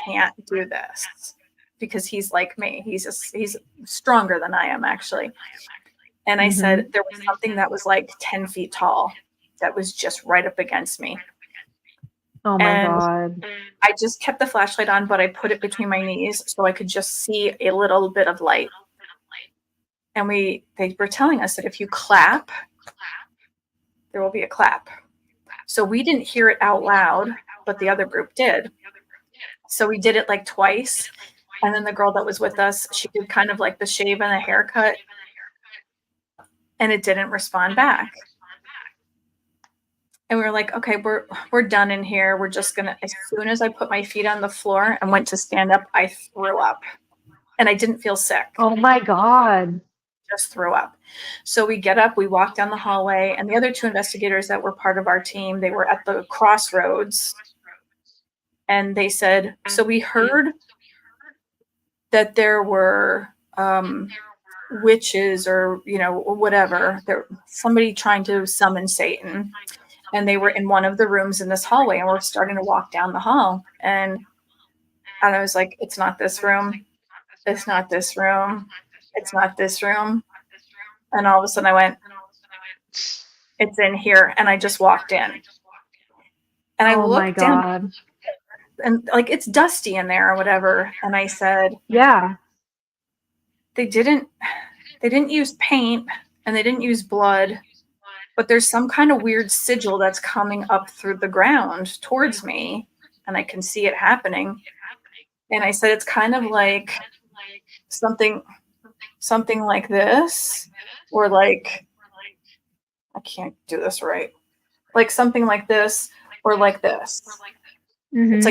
can't do this, because he's like me. He's stronger than I am, actually. And I said, there was something that was like 10 feet tall that was just right up against me. Oh my God. I just kept the flashlight on, but I put it between my knees so I could just see a little bit of light. And they were telling us that if you clap, there will be a clap. So we didn't hear it out loud, but the other group did. So we did it like twice. And then the girl that was with us, she did kind of like the shave and the haircut, and it didn't respond back. And we were like, okay, we're done in here. We're just gonna, as soon as I put my feet on the floor and went to stand up, I threw up. And I didn't feel sick. Oh my God. Just threw up. So we get up, we walk down the hallway, and the other two investigators that were part of our team, they were at the crossroads. And they said, so we heard that there were witches or, whatever. There, somebody trying to summon Satan. And they were in one of the rooms in this hallway, and we're starting to walk down the hall. And I was like, it's not this room. It's not this room. It's not this room. And all of a sudden I went, it's in here. And I just walked in. And I looked in, and like, it's dusty in there or whatever. And I said, yeah, they didn't use paint and they didn't use blood, but there's some kind of weird sigil that's coming up through the ground towards me, and I can see it happening. And I said, it's kind of like something like this, or like, I can't do this right. Like something like this, or like this. Mm-hmm. It's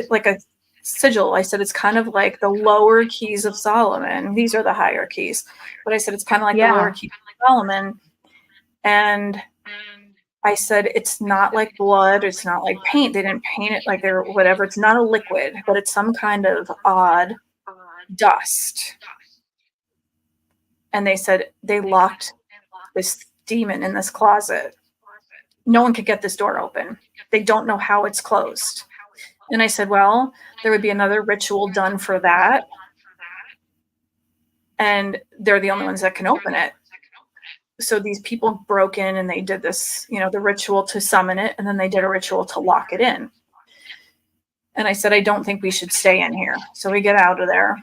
like a sigil. I said, it's kind of like the lower keys of Solomon. These are the higher keys. But I said, it's kind of like the lower keys of Solomon. And I said, it's not like blood. It's not like paint. They didn't paint it like they're whatever. It's not a liquid, but it's some kind of odd dust. And they said they locked this demon in this closet. No one could get this door open. They don't know how it's closed. And I said, well, there would be another ritual done for that. And they're the only ones that can open it. So these people broke in and they did this, the ritual to summon it. And then they did a ritual to lock it in. And I said, I don't think we should stay in here. So we get out of there.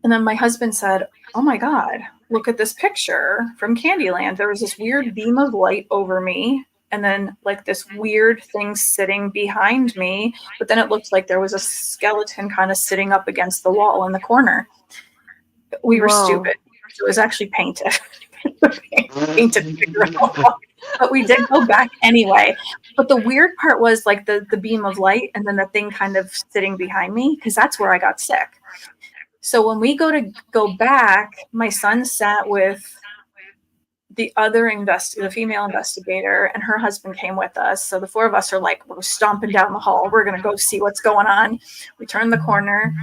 And then my husband said, oh my God, look at this picture from Candyland. There was this weird beam of light over me. And then like this weird thing sitting behind me. But then it looked like there was a skeleton kind of sitting up against the wall in the corner. We were stupid. It was actually painted. But we did go back anyway. But the weird part was like the beam of light and then the thing kind of sitting behind me, because that's where I got sick. So when we go back, my son sat with the female investigator and her husband came with us. So the four of us are like, we're stomping down the hall. We're going to go see what's going on. We turn the corner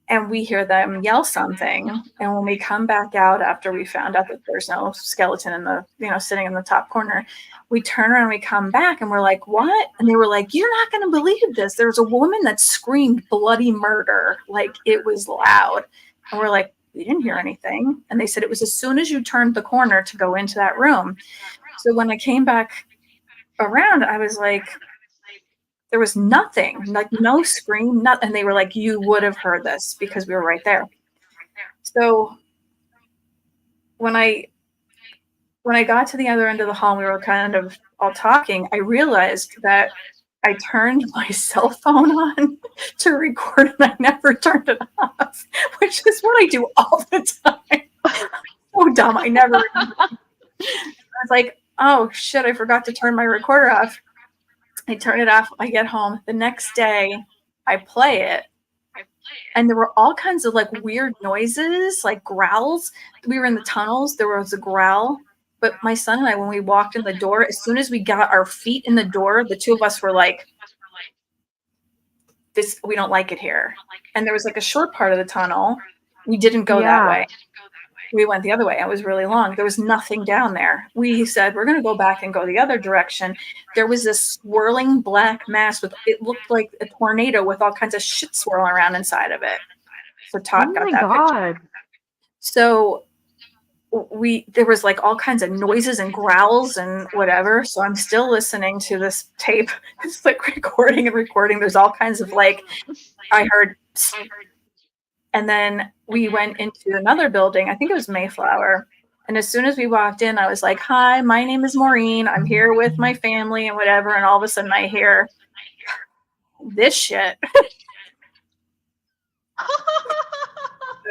and we hear them yell something. And when we come back out after we found out that there's no skeleton in the, sitting in the top corner, we turn around and we come back and we're like, what? And they were like, you're not going to believe this. There was a woman that screamed bloody murder. Like, it was loud. And we're like, we didn't hear anything. And they said it was as soon as you turned the corner to go into that room. So when I came back around, I was like, there was nothing, like no scream, nothing. And they were like, you would have heard this because we were right there. So when I got to the other end of the hall, we were kind of all talking, I realized that I turned my cell phone on to record and I never turned it off, which is what I do all the time. So dumb. I never. I was like, oh shit, I forgot to turn my recorder off. I turn it off. I get home. The next day, I play it. And there were all kinds of like weird noises, like growls. We were in the tunnels. There was a growl. But my son and I, when we walked in the door, as soon as we got our feet in the door, the two of us were like, this, we don't like it here. And there was like a short part of the tunnel. We didn't go that way. We went the other way. It was really long. There was nothing down there. We said, we're going to go back and go the other direction. There was this swirling black mass with, it looked like a tornado with all kinds of shit swirling around inside of it. So Todd got that picture. So there was like all kinds of noises and growls and whatever. So I'm still listening to this tape. It's like recording and recording. There's all kinds of like, I heard. And then we went into another building. I think it was Mayflower. And as soon as we walked in, I was like, hi, my name is Maureen. I'm here with my family and whatever. And all of a sudden I hear this shit.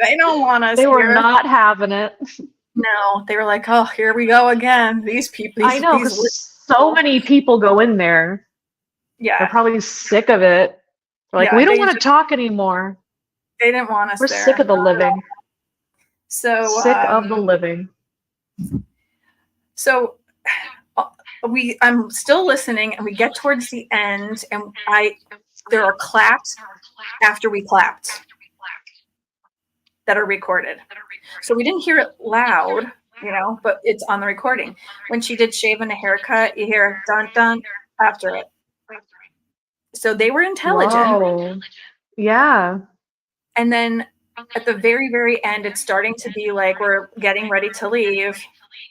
They don't want us. They were here. Not having it. No, they were like, oh, here we go again. These people. I know, because so many people go in there. Yeah. They're probably sick of it. They're like, we don't want to talk anymore. They didn't want us We're there. sick of the living. So sick of the living. So I'm still listening, and we get towards the end, and there are claps after we clapped that are recorded. So we didn't hear it loud, but it's on the recording. When she did shave and a haircut, you hear dun dun after it. So they were intelligent. Whoa. Yeah. And then at the very, very end, it's starting to be like we're getting ready to leave.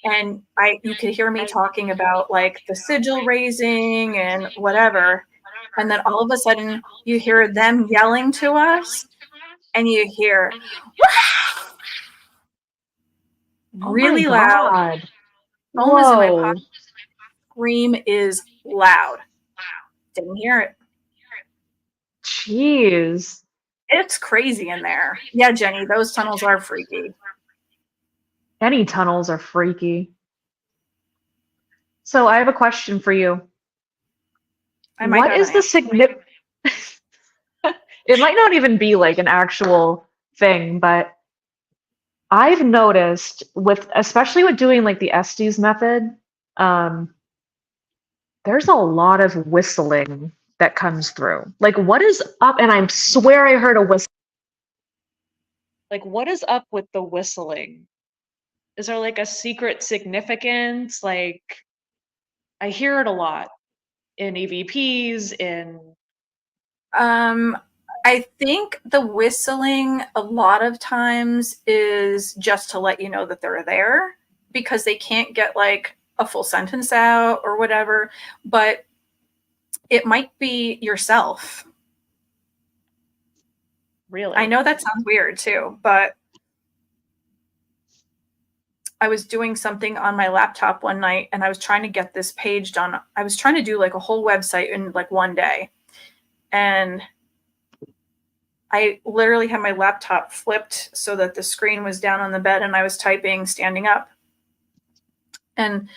And you could hear me talking about like the sigil raising and whatever. And then all of a sudden you hear them yelling to us and you hear really loud. Almost in my pocket. Scream is loud. Didn't hear it. Jeez. It's crazy in there. Yeah, Jenny, those tunnels are freaky. Any tunnels are freaky. So I have a question for you. What is the significance? It might not even be like an actual thing, but I've noticed especially with doing like the Estes method, there's a lot of whistling that comes through. Like, what is up? And I swear I heard a whistle. Like, what is up with the whistling? Is there like a secret significance? Like, I hear it a lot in EVPs, I think the whistling a lot of times is just to let you know that they're there because they can't get like a full sentence out or whatever, but it might be yourself. Really? I know that sounds weird too, but I was doing something on my laptop one night and I was trying to get this page done. I was trying to do like a whole website in like one day. And I literally had my laptop flipped so that the screen was down on the bed and I was typing standing up. And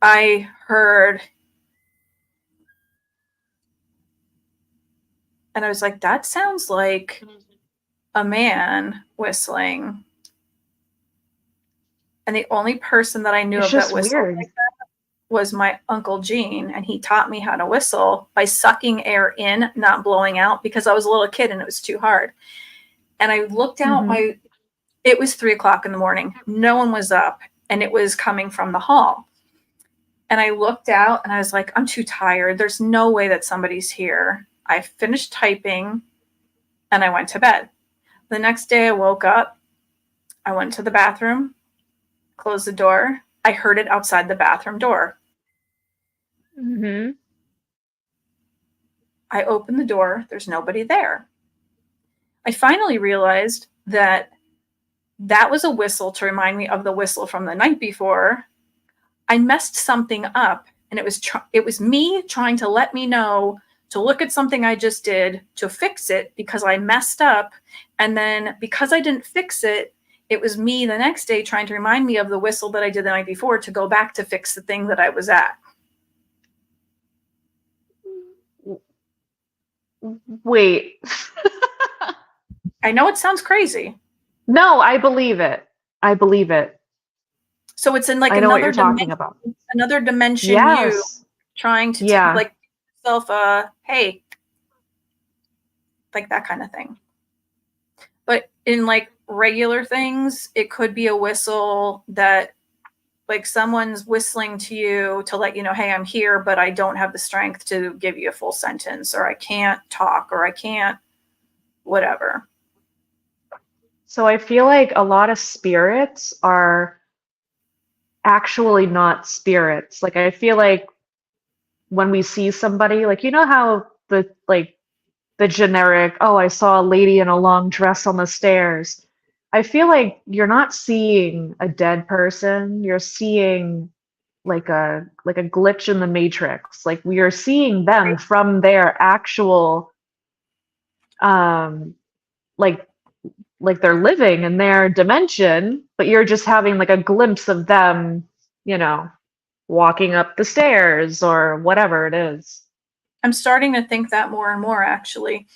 I heard, and I was like, that sounds like a man whistling. And the only person that I knew It's of that just whistled weird. like that was my Uncle Gene, and he taught me how to whistle by sucking air in, not blowing out, because I was a little kid and it was too hard. And I looked out it was 3:00 in the morning. No one was up, and it was coming from the hall. And I looked out and I was like, I'm too tired. There's no way that somebody's here. I finished typing and I went to bed. The next day I woke up, I went to the bathroom, closed the door. I heard it outside the bathroom door. Mm-hmm. I opened the door. There's nobody there. I finally realized that that was a whistle to remind me of the whistle from the night before. I messed something up, and it was me trying to let me know to look at something I just did to fix it because I messed up. And then because I didn't fix it, it was me the next day trying to remind me of the whistle that I did the night before to go back to fix the thing that I was at. Wait. I know it sounds crazy. No, I believe it. I believe it. So it's in like I know what you're talking about. another dimension you Yes. trying to Yeah. like yourself hey, like that kind of thing. But in like regular things, it could be a whistle that like someone's whistling to you to let you know, hey, I'm here, but I don't have the strength to give you a full sentence, or I can't talk, or I can't whatever. So I feel like a lot of spirits are actually not spirits. Like I feel like when we see somebody, like you know how the generic, oh, I saw a lady in a long dress on the stairs. I feel like you're not seeing a dead person. You're seeing like a glitch in the matrix. Like we are seeing them from their actual um like like they're living in their dimension, but you're just having like a glimpse of them, you know, walking up the stairs or whatever it is. I'm starting to think that more and more actually.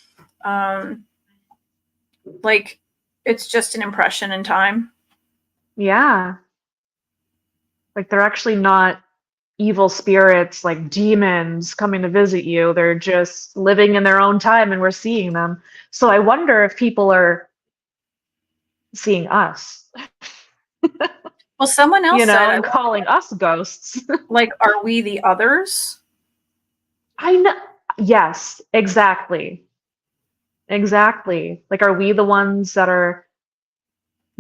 Um, like it's just an impression in time. Yeah. Like they're actually not evil spirits like demons coming to visit you. They're just living in their own time and we're seeing them. So I wonder if people are seeing us, Well, someone you else know, said, and calling us ghosts. like, are we the others? I know. Yes, exactly. Exactly. Like, are we the ones that are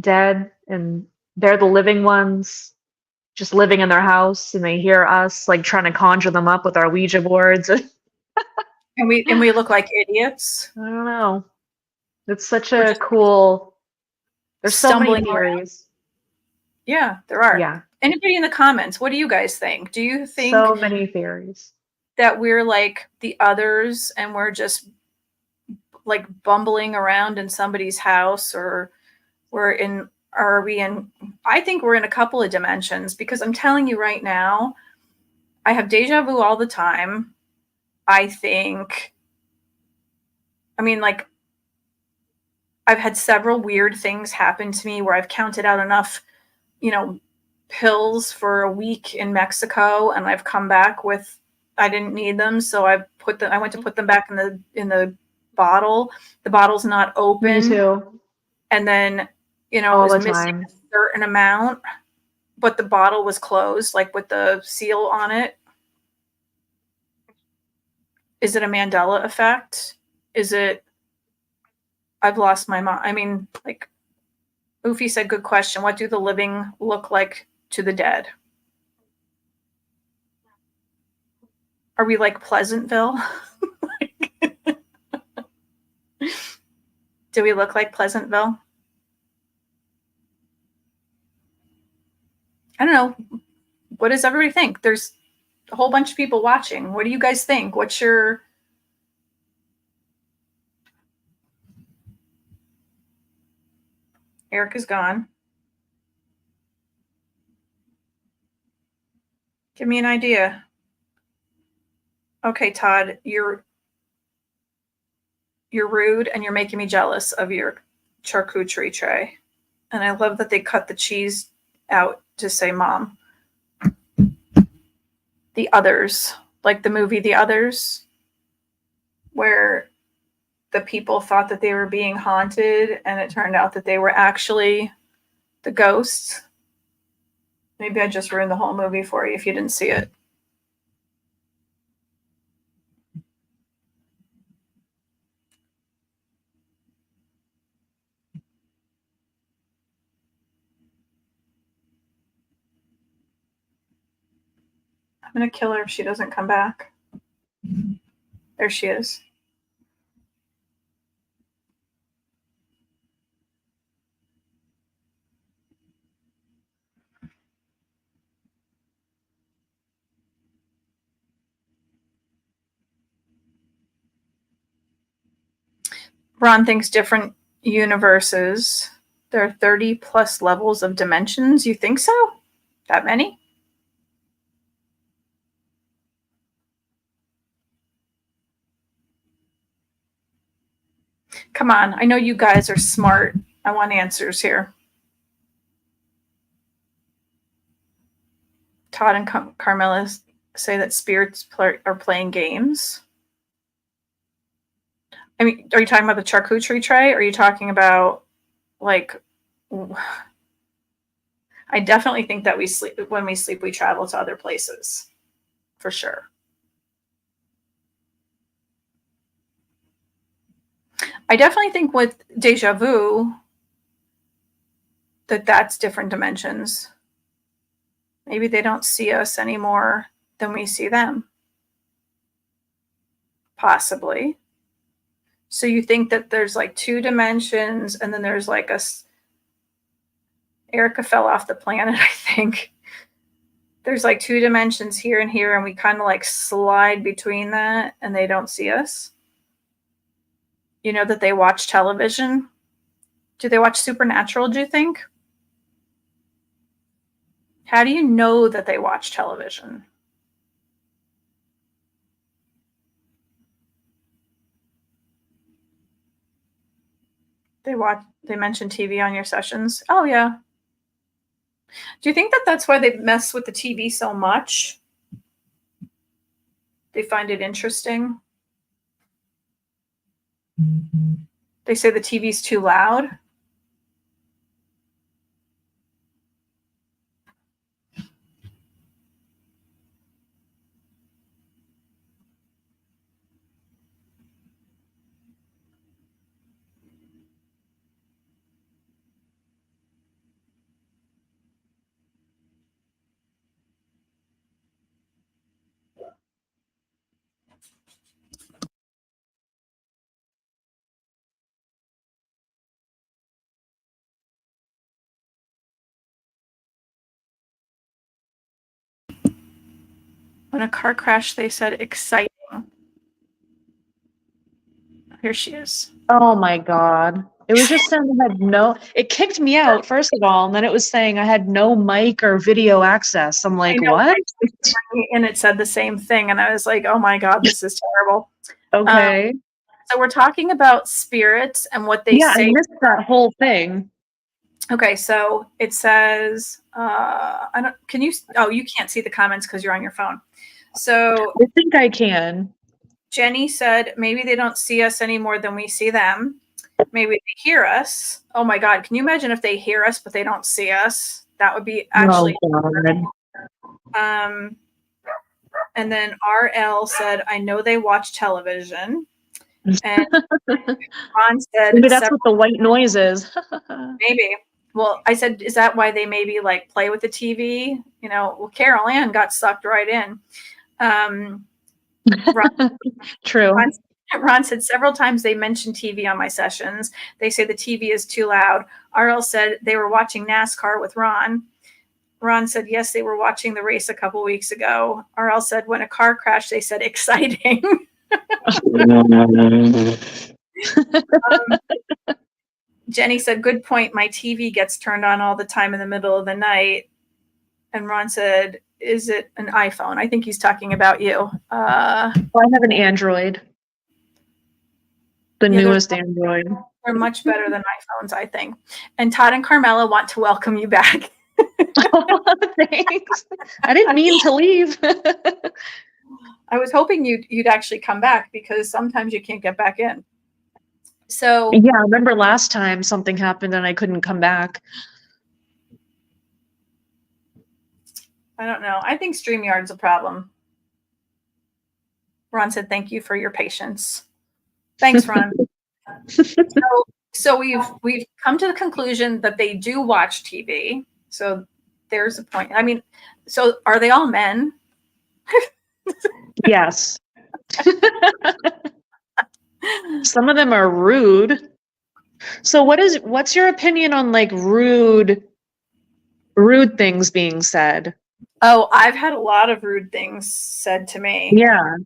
dead and they're the living ones just living in their house and they hear us like trying to conjure them up with our Ouija boards? I And we look like idiots. don't know. It's such We're a just cool, there's so many stumbling around. theories. Yeah, there are. Yeah, Anybody in the comments, what do you guys think? Do you think so many theories. that we're like the others and we're just like bumbling around in somebody's house, or are we in, I think we're in a couple of dimensions, because I'm telling you right now, I have deja vu all the time. I think, I mean, like, I've had several weird things happen to me where I've counted out enough, you know, pills for a week in Mexico, and I've come back with, I didn't need them, so I went to put them back in the bottle. The bottle's not Me open, too, and then, you know, it all was the missing time. a certain amount, but the bottle was closed, like with the seal on it. Is it a Mandela effect? Is it, I've lost my mind. I mean, like, Oofy said, good question. What do the living look like to the dead? Are we like Pleasantville? Do we look like Pleasantville? I don't know. What does everybody think? There's a whole bunch of people watching. What do you guys think? What's your... Erika's gone. Give me an idea. Okay, Todd, you're rude and you're making me jealous of your charcuterie tray. And I love that they cut the cheese out just say mom. The Others, like the movie The Others, where the people thought that they were being haunted and it turned out that they were actually the ghosts. Maybe I just ruined the whole movie for you if you didn't see it. I'm going to kill her if she doesn't come back. There she is. Ron thinks different universes. There are 30 plus levels of dimensions. You think so? That many? Come on. I know you guys are smart. I want answers here. Todd and Carmela say that spirits are playing games. I mean, are you talking about the charcuterie tray? Or are you talking about, like, I definitely think that when we sleep, we travel to other places. For sure. I definitely think with deja vu that's different dimensions. Maybe they don't see us anymore than we see them. Possibly. So you think that there's like 2 dimensions and then there's like Erika fell off the planet, I think. There's like 2 dimensions here and here, and we kind of like slide between that and they don't see us. You know that they watch television? Do they watch Supernatural, do you think? How do you know that they watch television? They mention TV on your sessions? Oh, yeah. Do you think that that's why they mess with the TV so much? They find it interesting? They say the TV's too loud? When a car crash, they said exciting. Here she is. Oh my God. It was just saying I had it kicked me out, first of all, and then it was saying I had no mic or video access. I'm like, what? And it said the same thing. And I was like, oh my God, this is terrible. Okay. So we're talking about spirits and what they say. I missed that whole thing. Okay, so it says, you can't see the comments because you're on your phone. So I think I can. Jenny said, maybe they don't see us any more than we see them. Maybe they hear us. Oh my God, can you imagine if they hear us but they don't see us? That would be actually. And then RL said, I know they watch television. And Ron said, maybe that's what the white noise is. Maybe. Well, I said, is that why they maybe like play with the TV? You know, well, Carol Ann got sucked right in. True. Ron said several times they mentioned TV on my sessions. They say the TV is too loud. RL said they were watching NASCAR with Ron. Ron said, yes, they were watching the race a couple weeks ago. RL said, when a car crashed, they said exciting. Jenny said, good point. My TV gets turned on all the time in the middle of the night. And Ron said, is it an iPhone? I think he's talking about you. I have an Android. The newest Android. They're much better than iPhones, I think. And Todd and Carmela want to welcome you back. Thanks. I didn't mean to leave. I was hoping you'd actually come back, because sometimes you can't get back in. So Yeah, I remember last time something happened and I couldn't come back. I don't know. I think StreamYard's a problem. Ron said, "Thank you for your patience." Thanks, Ron. So we've come to the conclusion that they do watch TV. So there's a point. I mean, so are they all men? Yes. Some of them are rude. So what's your opinion on like rude things being said? Oh, I've had a lot of rude things said to me. Yeah.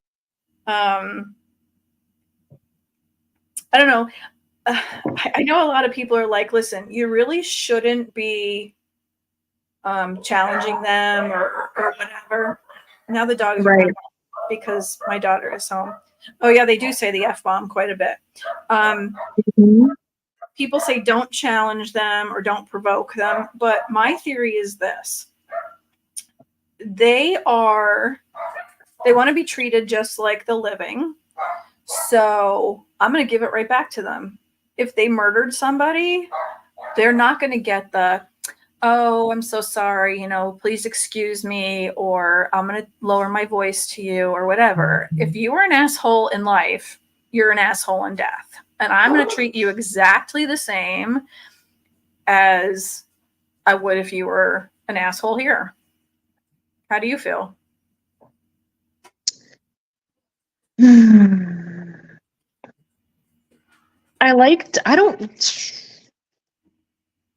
I don't know. I know a lot of people are like, listen, you really shouldn't be challenging them or whatever. Now the dogs are Right. because my daughter is home. Oh yeah, they do say the F-bomb quite a bit. Mhm. People say don't challenge them or don't provoke them, but my theory is this: they want to be treated just like the living. So I'm going to give it right back to them. If they murdered somebody, they're not going to get the, "Oh, I'm so sorry, please excuse me," or "I'm going to lower my voice to you," or whatever. If you were an asshole in life, you're an asshole in death. And I'm going to treat you exactly the same as I would if you were an asshole here. How do you feel?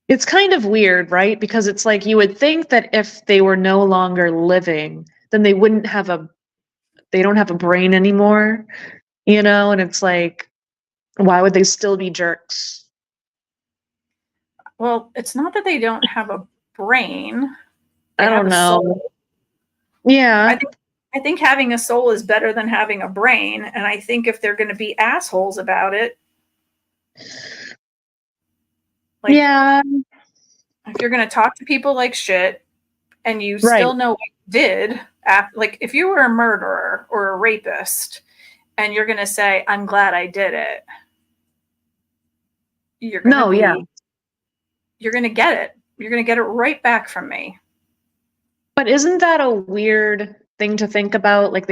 It's kind of weird, right? Because it's like you would think that if they were no longer living, then they don't have a brain anymore, and it's like, why would they still be jerks? Well, it's not that they don't have a brain. They I have don't a know. soul. Yeah. I think having a soul is better than having a brain. And I think if they're going to be assholes about it, like, Yeah. if you're going to talk to people like shit and you Right. still know what you did, like if you were a murderer or a rapist and you're going to say, "I'm glad I did it," you're going to No, yeah. you're going to get it. You're going to get it right back from me. But isn't that a weird thing to think about? Like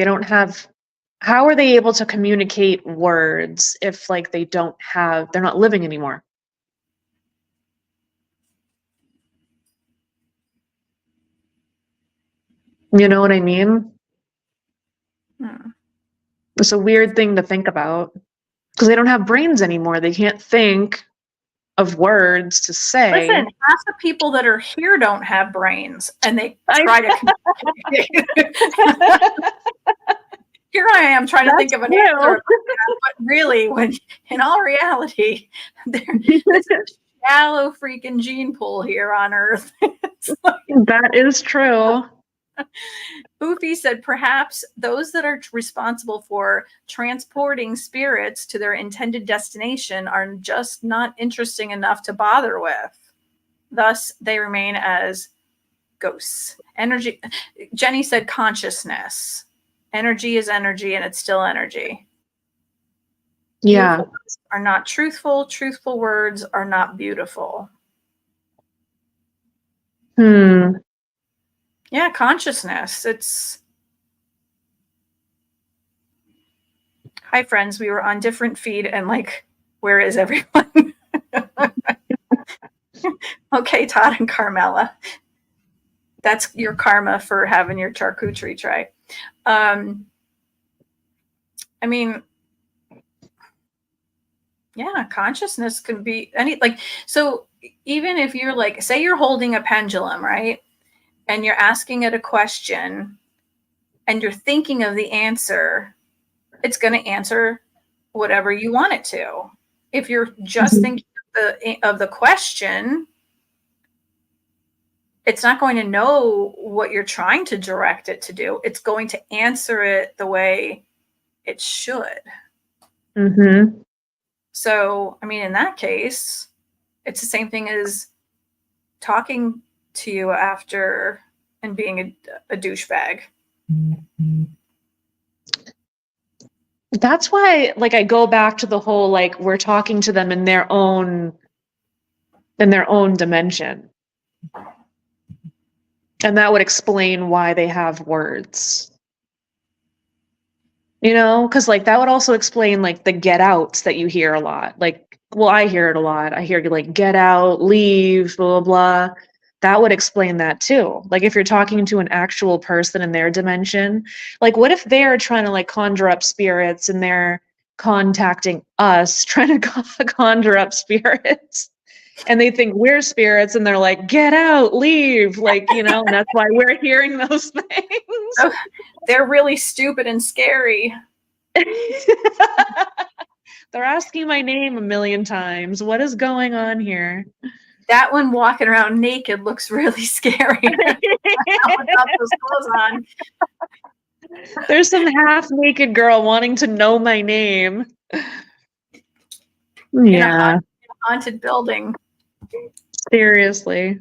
how are they able to communicate words if like they're not living anymore? You know what I mean? Hmm. It's a weird thing to think about because they don't have brains anymore. They can't think of words to Listen, say. half the people that are here don't have brains, and they I, try to communicate. Here I am trying to think of an answer, but really, when in all reality, this is a shallow freaking gene pool here on Earth. That is true. Boofy said, perhaps those that are responsible for transporting spirits to their intended destination are just not interesting enough to bother with. Thus, they remain as ghosts. Energy. Jenny said consciousness. Energy is energy, and it's still energy. Yeah. Beautiful words are not truthful. Truthful words are not beautiful. Yeah, consciousness. It's. Hi, friends. We were on different feed, and like, where is everyone? Okay, Todd and Carmela. That's your karma for having your charcuterie tray. I mean, yeah, consciousness can be so even if you're like, say you're holding a pendulum, right? And you're asking it a question and you're thinking of the answer, it's going to answer whatever you want it to. If you're just thinking of the question, it's not going to know what you're trying to direct it to do. It's going to answer it the way it should. Mm-hmm. So, I mean, in that case, it's the same thing as talking to you after and being a douchebag. That's why, like, I go back to the whole, like, we're talking to them in their own dimension. And that would explain why they have words. You know, because like that would also explain like the get outs that you hear a lot. Like, well, I hear it a lot. I hear like get out, leave, blah, blah, blah. That would explain that too. Like if you're talking to an actual person in their dimension, like what if they're trying to like conjure up spirits and they're contacting us trying to conjure up spirits? And they think we're spirits and they're like, get out, leave, like, you know, and that's why we're hearing those things. Oh, they're really stupid and scary. They're asking my name a million times. What is going on here? That one walking around naked looks really scary. Without those clothes on. There's some half-naked girl wanting to know my name. Yeah. In a haunted building. Seriously.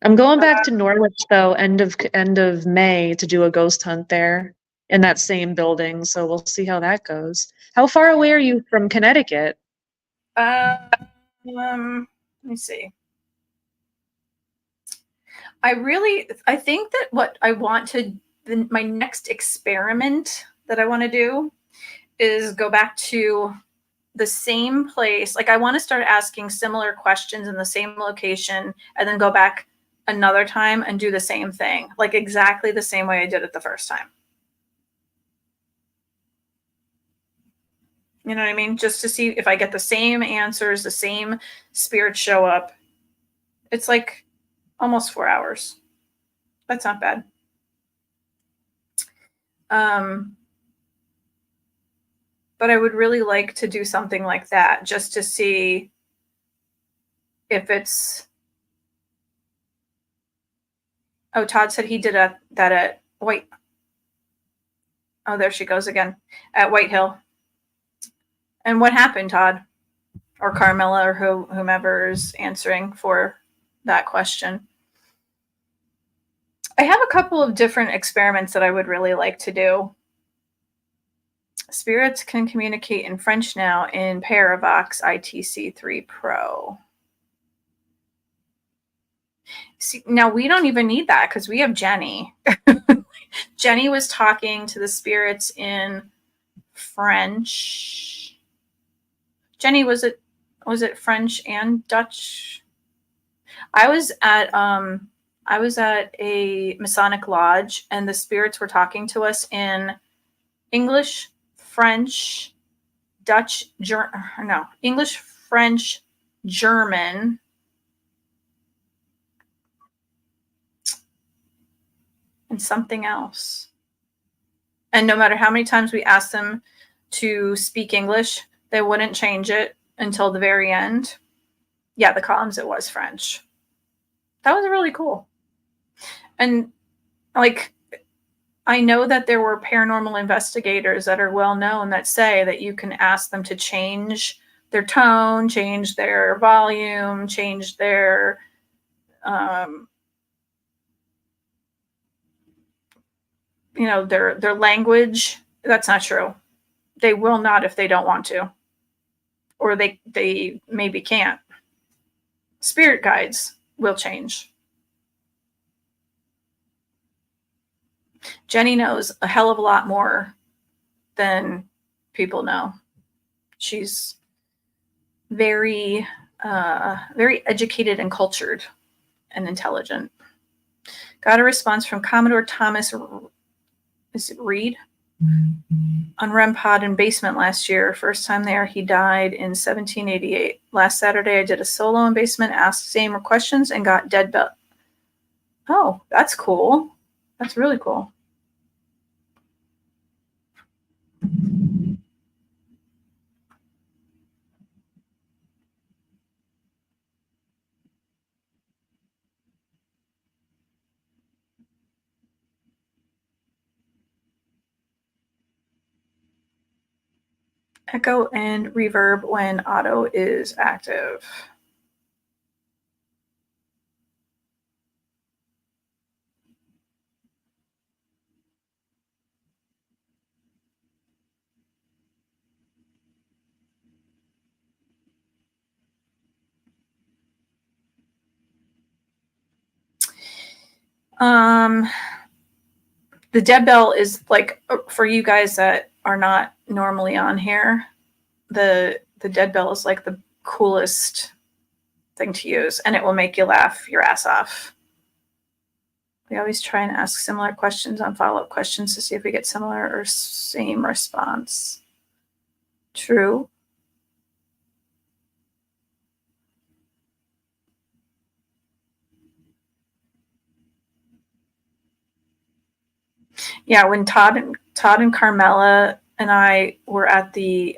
I'm going back to Norwich though, end of May to do a ghost hunt there in that same building. So we'll see how that goes. How far away are you from Connecticut? Let me see. I think that what I want to, my next experiment that I want to do is go back to the same place. Like I want to start asking similar questions in the same location and then go back another time and do the same thing, like exactly the same way I did it the first time. You know what I mean? Just to see if I get the same answers, the same spirits show up. It's like almost 4 hours. That's not bad. But I would really like to do something like that just to see if it's. Oh, Todd said he did that at White. Oh, there she goes again at White Hill. And what happened, Todd? Or Carmela or whomever's answering for that question. I have a couple of different experiments that I would really like to do. Spirits can communicate in French now in Paravox ITC3 Pro. See, now we don't even need that because we have Jenny. Jenny was talking to the spirits in French. Jenny, was it French and Dutch? I was at a Masonic lodge and the spirits were talking to us in English, French, Dutch, English, French, German, and something else. And no matter how many times we asked them to speak English, they wouldn't change it until the very end. Yeah, the columns, it was French. That was really cool. And like, I know that there were paranormal investigators that are well known that say that you can ask them to change their tone, change their volume, change their their language. That's not true. They will not if they don't want to, or they maybe can't. Spirit guides will change. Jenny knows a hell of a lot more than people know. She's very, very educated and cultured and intelligent. Got a response from Commodore Thomas, is it Reed? On REM Pod in Basement last year. First time there, he died in 1788. Last Saturday, I did a solo in Basement, asked same questions, and got dead belt. Oh, that's cool. That's really cool. Echo and reverb when auto is active. Um, the dead bell is like, for you guys that are not normally on here, the dead bell is like the coolest thing to use, and it will make you laugh your ass off. We always try and ask similar questions on follow-up questions to see if we get similar or same response. True. Yeah, when Todd and Carmela and I were at the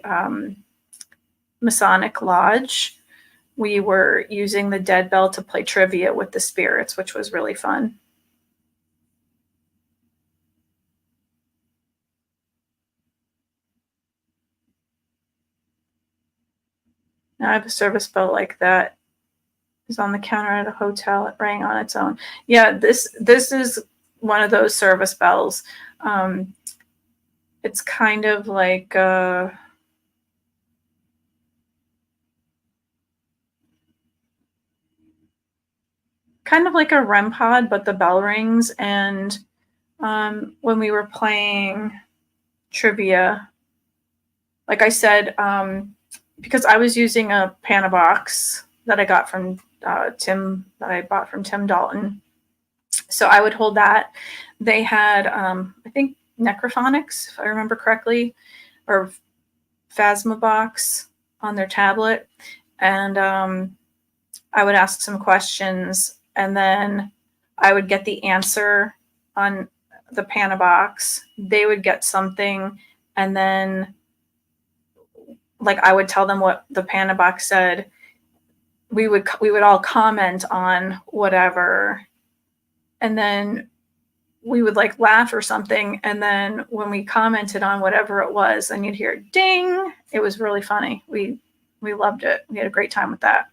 Masonic Lodge, we were using the dead bell to play trivia with the spirits, which was really fun. Now I have a service bell like that. It's on the counter at a hotel. It rang on its own. Yeah, this is one of those service bells. It's kind of like a REM pod, but the bell rings. And when we were playing trivia, like I said, because I was using a Panabox that I got from Tim, that I bought from Tim Dalton. So I would hold that. They had, I think, Necrophonics, if I remember correctly, or Phasmabox on their tablet. And I would ask some questions, and then I would get the answer on the Panabox. They would get something, and then like I would tell them what the Panabox said. We would all comment on whatever, and then we would like laugh or something. And then when we commented on whatever it was, then you'd hear ding. It was really funny. We loved it. We had a great time with that.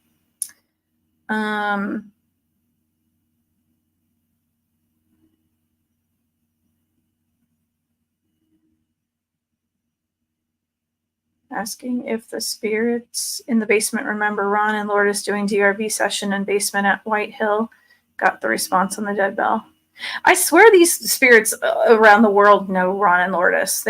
Asking if the spirits in the basement remember Ron and Lourdes doing DRV session in basement at White Hill. Got the response on the dead bell. I swear these spirits around the world know Ron and Lourdes.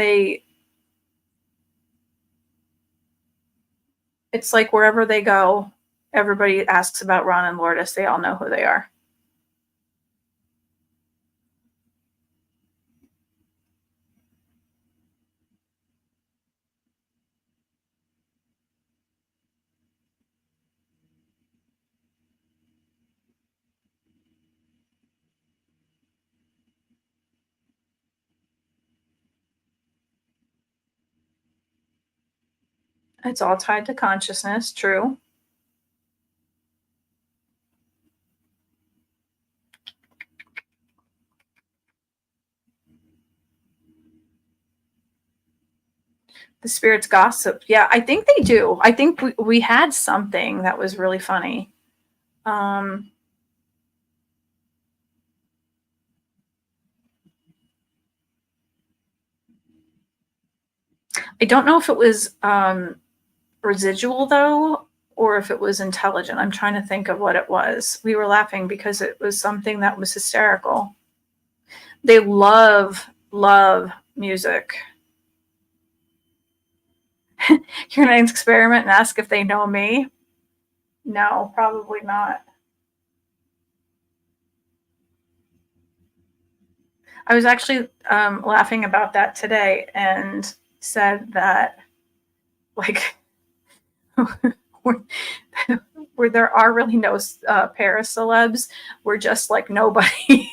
It's like wherever they go, everybody asks about Ron and Lourdes. They all know who they are. It's all tied to consciousness, true. The spirits gossip. Yeah, I think they do. I think we had something that was really funny. I don't know if it was residual though, or if it was intelligent. I'm trying to think of what it was. We were laughing because it was something that was hysterical. They love music. You're going to experiment and ask if they know me? No, probably not. I was actually laughing about that today and said that, like, where there are really no paracelebs, we're just like nobody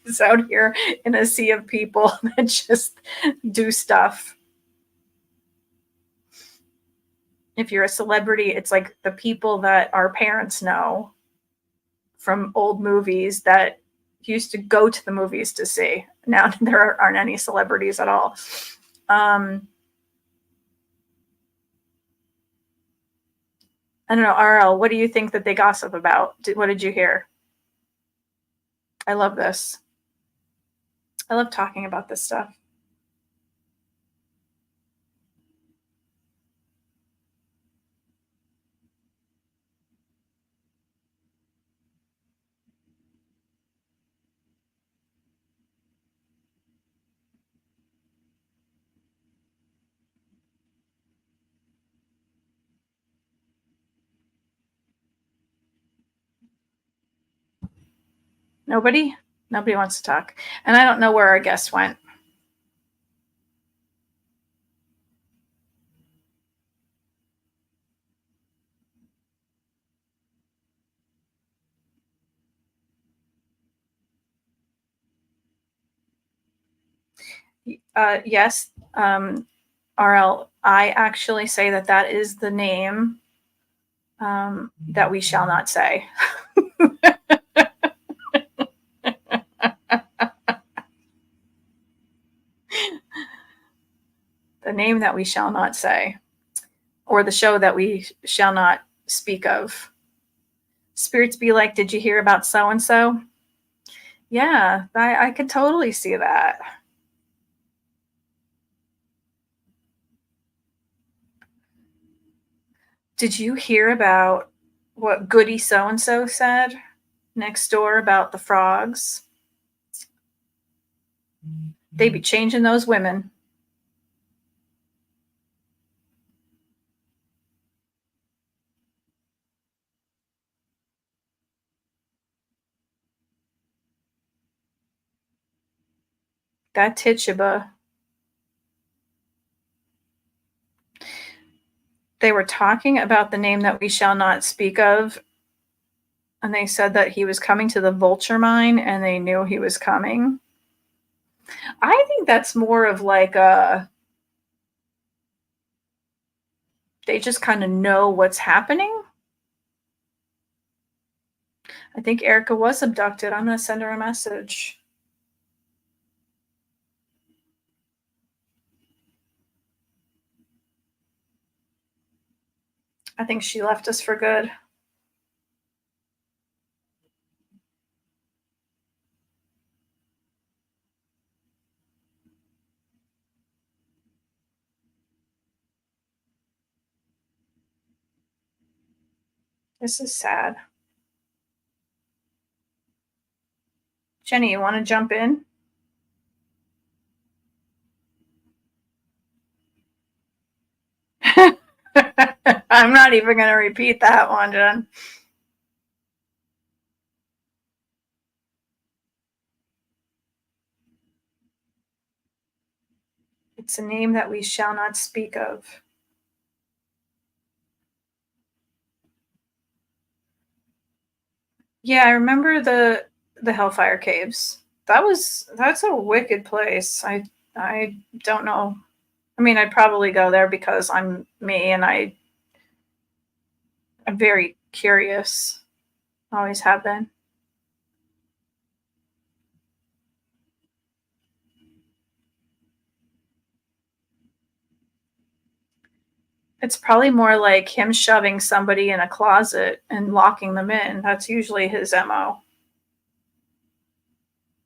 is out here in a sea of people that just do stuff. If you're a celebrity, it's like the people that our parents know from old movies that used to go to the movies to see. Now there aren't any celebrities at all. I don't know, RL, what do you think that they gossip about? What did you hear? I love this. I love talking about this stuff. Nobody? Nobody wants to talk. And I don't know where our guest went. Yes, RL, I actually say that is the name that we shall not say. The name that we shall not say, or the show that we shall not speak of. Spirits be like, did you hear about so and so? Yeah, I could totally see that. Did you hear about what Goody so and so said next door about the frogs? They be changing those women. That Tituba. They were talking about the name that we shall not speak of, and they said that he was coming to the vulture mine, and they knew he was coming. I think that's more of like they just kind of know what's happening. I think Erika was abducted. I'm going to send her a message. I think she left us for good. This is sad. Jenny, you want to jump in? I'm not even going to repeat that one, Jen. It's a name that we shall not speak of. Yeah, I remember the Hellfire Caves. That's a wicked place. I don't know. I mean, I'd probably go there because I'm me and I'm very curious. Always have been. It's probably more like him shoving somebody in a closet and locking them in. That's usually his MO.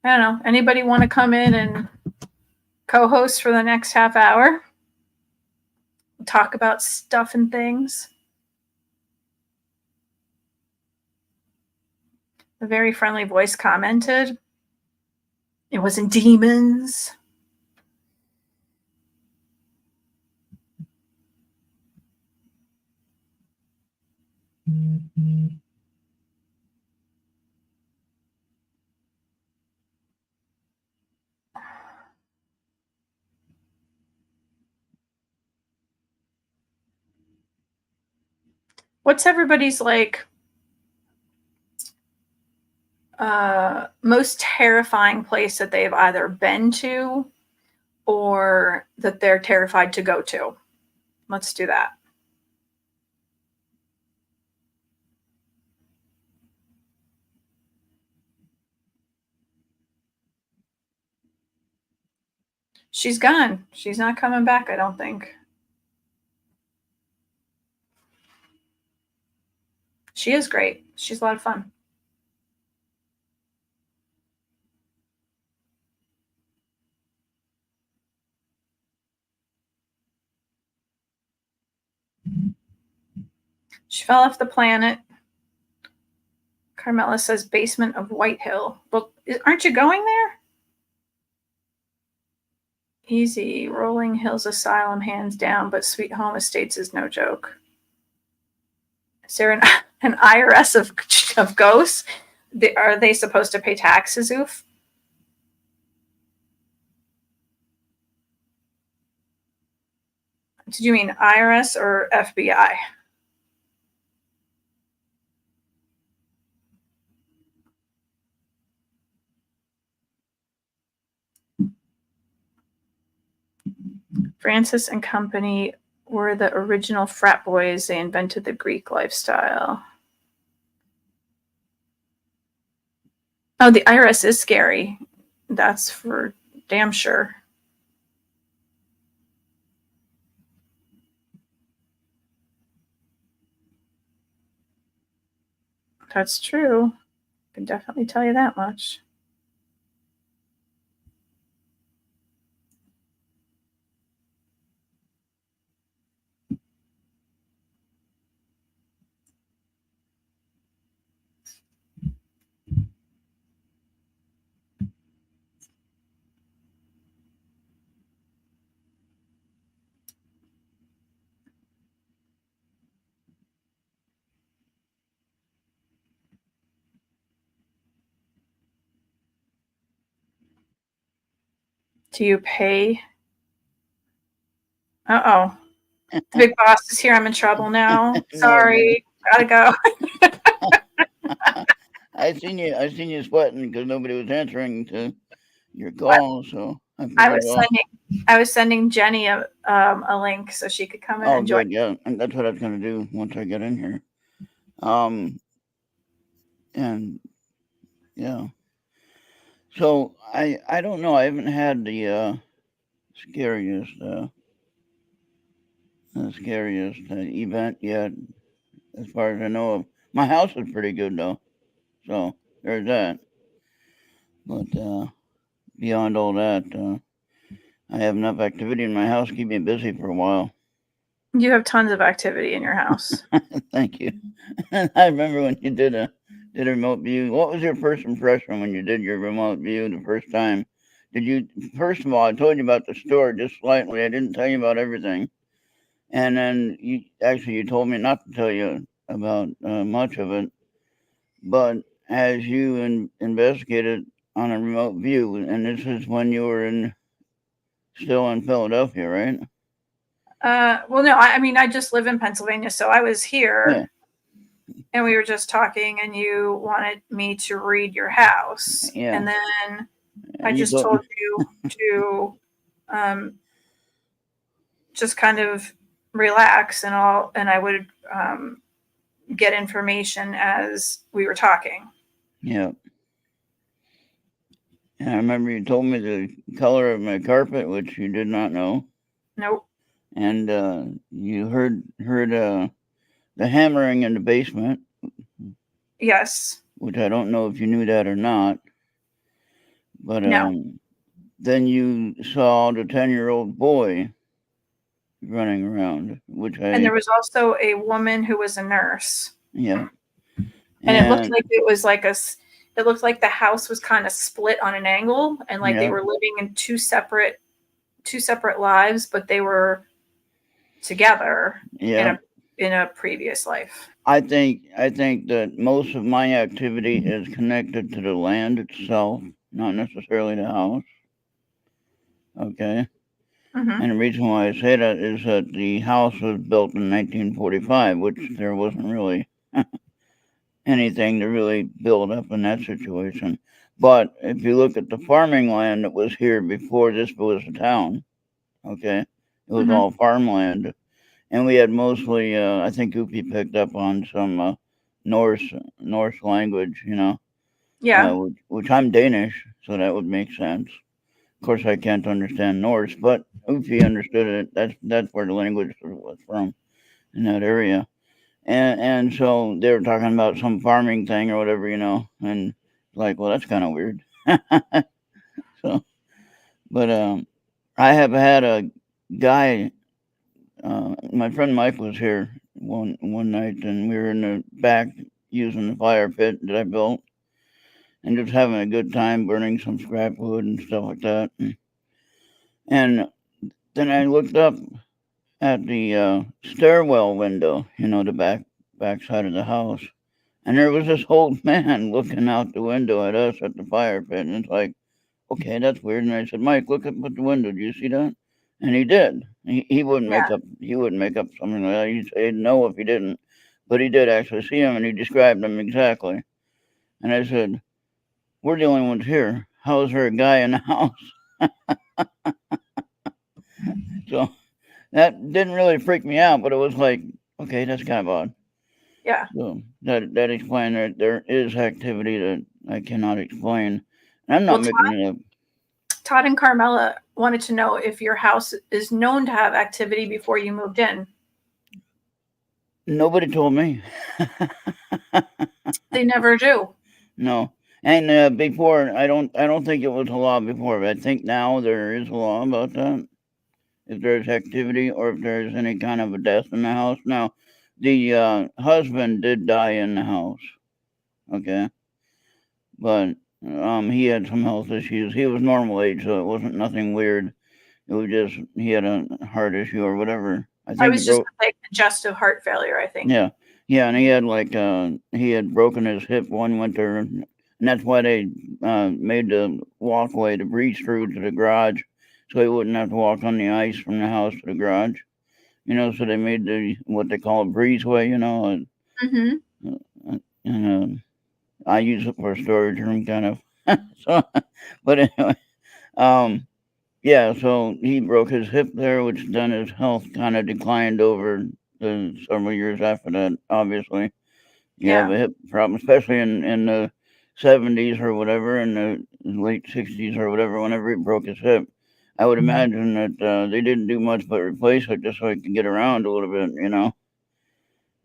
I don't know. Anybody want to come in and co-host for the next half hour? Talk about stuff and things. A very friendly voice commented, it wasn't demons. What's everybody's like most terrifying place that they've either been to or that they're terrified to go to? Let's do that. She's gone. She's not coming back, I don't think. She is great. She's a lot of fun. She fell off the planet. Carmela says basement of White Hill. Well, aren't you going there? Easy. Rolling Hills Asylum, hands down, but Sweet Home Estates is no joke. Is there an IRS of ghosts? Are they supposed to pay taxes, Oof? Did you mean IRS or FBI? Francis and company were the original frat boys. They invented the Greek lifestyle. Oh, the IRS is scary. That's for damn sure. That's true. I can definitely tell you that much. Do you pay? Uh-oh. The big boss is here. I'm in trouble now. Sorry. Gotta go. I seen you sweating because nobody was answering to your call, so I figured, I was sending Jenny a link so she could come in and join. Good, yeah, and that's what I was gonna do once I get in here. And yeah, so I don't know. I haven't had the scariest event yet, as far as I know of. My house is pretty good though, so there's that. But beyond all that, I have enough activity in my house to keep me busy for a while. You have tons of activity in your house. Thank you. I remember when you did a remote view. What was your first impression when you did your remote view the first time? First of all, I told you about the store just slightly. I didn't tell you about everything. And then you told me not to tell you about much of it. But as you investigated on a remote view, and this is when you were still in Philadelphia, right? Well, no, I mean, I just live in Pennsylvania, so I was here. Yeah. And we were just talking, and you wanted me to read your house. Yeah. And then I just told you to just kind of relax, and I would get information as we were talking. Yeah. And I remember you told me the color of my carpet, which you did not know. Nope. And you heard the hammering in the basement. Yes. Which I don't know if you knew that or not. But no. Then you saw the 10-year-old boy running around, and there was also a woman who was a nurse. Yeah. And it looked like it was like it looked like the house was kind of split on an angle, and like they were living in two separate lives, but they were together in a previous life. I think that most of my activity is connected to the land itself, not necessarily the house. Okay. Mm-hmm. And the reason why I say that is that the house was built in 1945, which there wasn't really anything to really build up in that situation. But if you look at the farming land that was here before this was a town, okay, it was all farmland. And we had mostly, I think Goopy picked up on some Norse language, Yeah. Which I'm Danish, so that would make sense. Of course, I can't understand Norse, but Goopy understood it. That's where the language was from in that area. And so they were talking about some farming thing or whatever, and like, well, that's kind of weird. So, but I have had a guy. My friend Mike was here one night, and we were in the back using the fire pit that I built, and just having a good time burning some scrap wood and stuff like that. And then I looked up at the stairwell window, the back side of the house, And there was this old man looking out the window at us at the fire pit, and it's like, okay, that's weird. And I said, Mike, look up at the window. Do you see that? And he did. He wouldn't Yeah. make up something like that. He'd say no if he didn't, but he did actually see him, and he described him exactly. And I said, we're the only ones here. How is there a guy in the house? So that didn't really freak me out, but it was like, okay, that's kind of odd. Yeah. So that explains that there is activity that I cannot explain. And I'm not Well, making it up. Todd and Carmela wanted to know if your house is known to have activity before you moved in. Nobody told me. They never do. No. And before, I don't think it was a law before, but I think now there is a law about that. If there's activity or if there's any kind of a death in the house. Now, the husband did die in the house. Okay. But he had some health issues. He was normal age, so it wasn't nothing weird. It was just he had a heart issue or whatever. I was just like congestive heart failure, I think. Yeah, yeah, and he had he had broken his hip one winter, and that's why they made the walkway to breeze through to the garage, so he wouldn't have to walk on the ice from the house to the garage. You know, so they made the what they call a breezeway. You know, and I use it for a storage room, kind of. So, but anyway, yeah. So he broke his hip there, which then his health kind of declined over the several years after that. Obviously, you have a hip problem, especially in the 70s or whatever, in the late 60s or whatever. Whenever he broke his hip, I would imagine that they didn't do much but replace it just so he could get around a little bit, you know.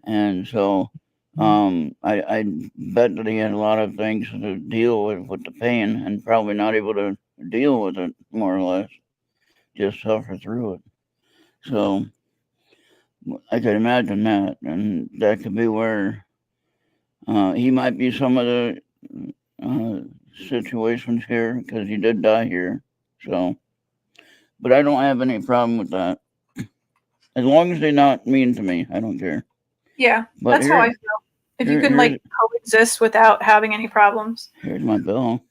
And so I bet that he had a lot of things to deal with the pain and probably not able to deal with it, more or less, just suffer through it. So I could imagine that, and that could be where he might be some of the uh, situations here because he did die here. So, but I don't have any problem with that. As long as they're not mean to me, I don't care. Yeah, but that's how I feel. If you can like coexist without having any problems. Here's my bell.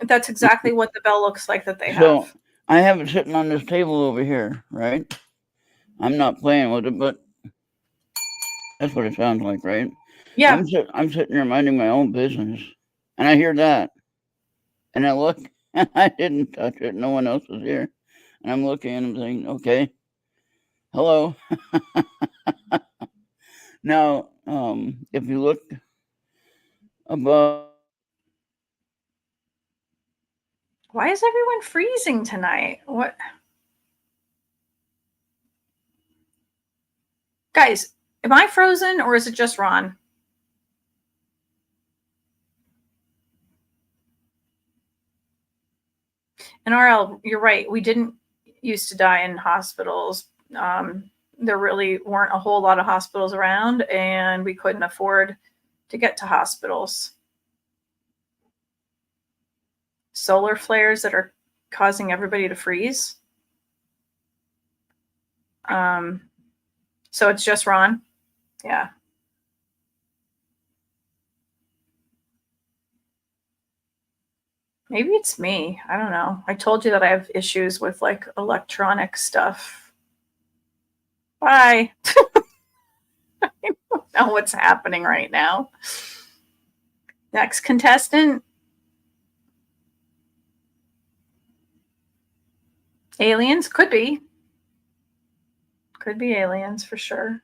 That's exactly what the bell looks like that they have. So I have it sitting on this table over here, right? I'm not playing with it, but that's what it sounds like, right? Yeah. I'm sitting here minding my own business, and I hear that, and I look, and I didn't touch it. No one else was here, and I'm looking and I'm saying, okay, hello. Now, if you look above. Why is everyone freezing tonight? What? Guys, am I frozen or is it just Ron? And RL, you're right. We didn't used to die in hospitals. There really weren't a whole lot of hospitals around, and we couldn't afford to get to hospitals. Solar flares that are causing everybody to freeze. So it's just Ron. Yeah. Maybe it's me. I don't know. I told you that I have issues with like electronic stuff. Bye. I don't know what's happening right now. Next contestant. Aliens? Could be. Could be aliens for sure.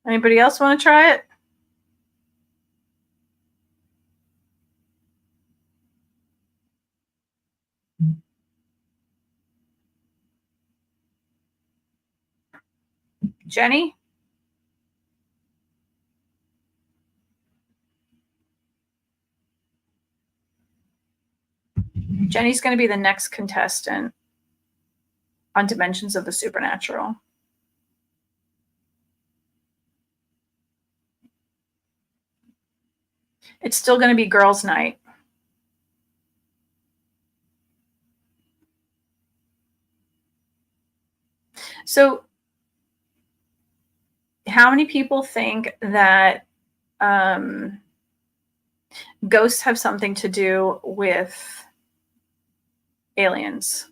Anybody else want to try it? Jenny? Jenny's going to be the next contestant on Dimensions of the Supernatural. It's still going to be girls' night. So, how many people think that ghosts have something to do with aliens.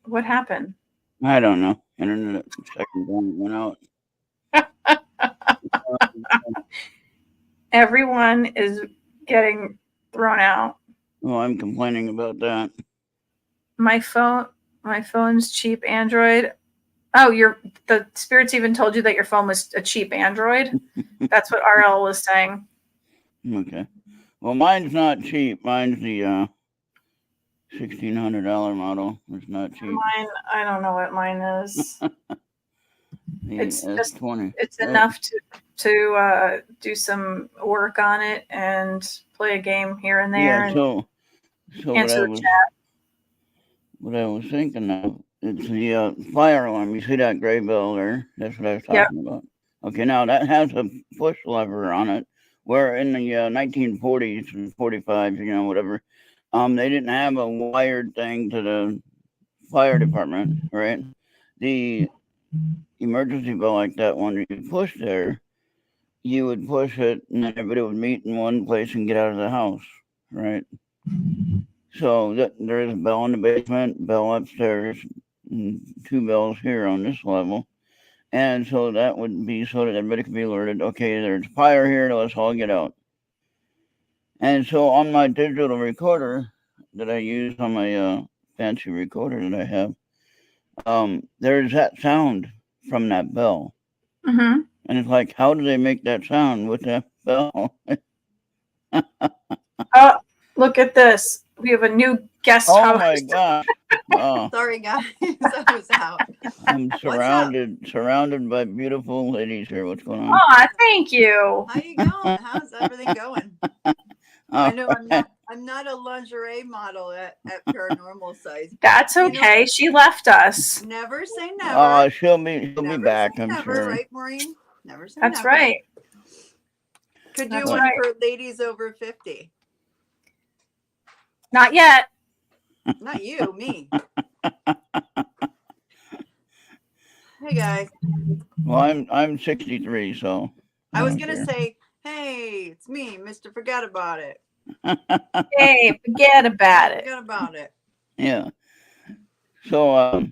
What happened? I don't know. Internet second one went out. Everyone is getting thrown out. Well, I'm complaining about that. My phone's cheap Android. Oh, the spirits even told you that your phone was a cheap Android? That's what RL was saying. Okay. Well, mine's not cheap. Mine's the $1,600 model. It's not cheap. Mine, I don't know what mine is. It's S20. It's enough to do some work on it and play a game here and there. Yeah. So answer the chat. What I was thinking of, it's the fire alarm. You see that gray bell there? That's what I was talking about. Okay, now that has a push lever on it, where in the 1940s and 45s, whatever, they didn't have a wired thing to the fire department, right? The emergency bell like that one, you push there, you would push it, and then everybody would meet in one place and get out of the house, right? So there is a bell in the basement, bell upstairs, and 2 bells here on this level. And so that would be so that everybody could be alerted, okay, there's fire here, let's all get out. And so on my digital recorder that I use on my fancy recorder that I have, there's that sound from that bell. Mm-hmm. And it's like, how do they make that sound with that bell? Oh, look at this. We have a new guest Oh host. my gosh. Oh. Sorry, guys. I was out. I'm surrounded by beautiful ladies here. What's going on? Aw, thank you. How you going? How's everything going? I know I'm not a lingerie model at Paranormal sites. That's okay. She left us. Never say never. Oh, she'll be back, I'm never, sure. right, Maureen? Never say That's never. right. Could do That's one right. for ladies over 50. Not yet. Not you, me. Hey guys. Well, I'm 63, so I was gonna say, hey, it's me, Mr. Fuhgeddaboudit. Hey, forget about it. Forget about it. Yeah. So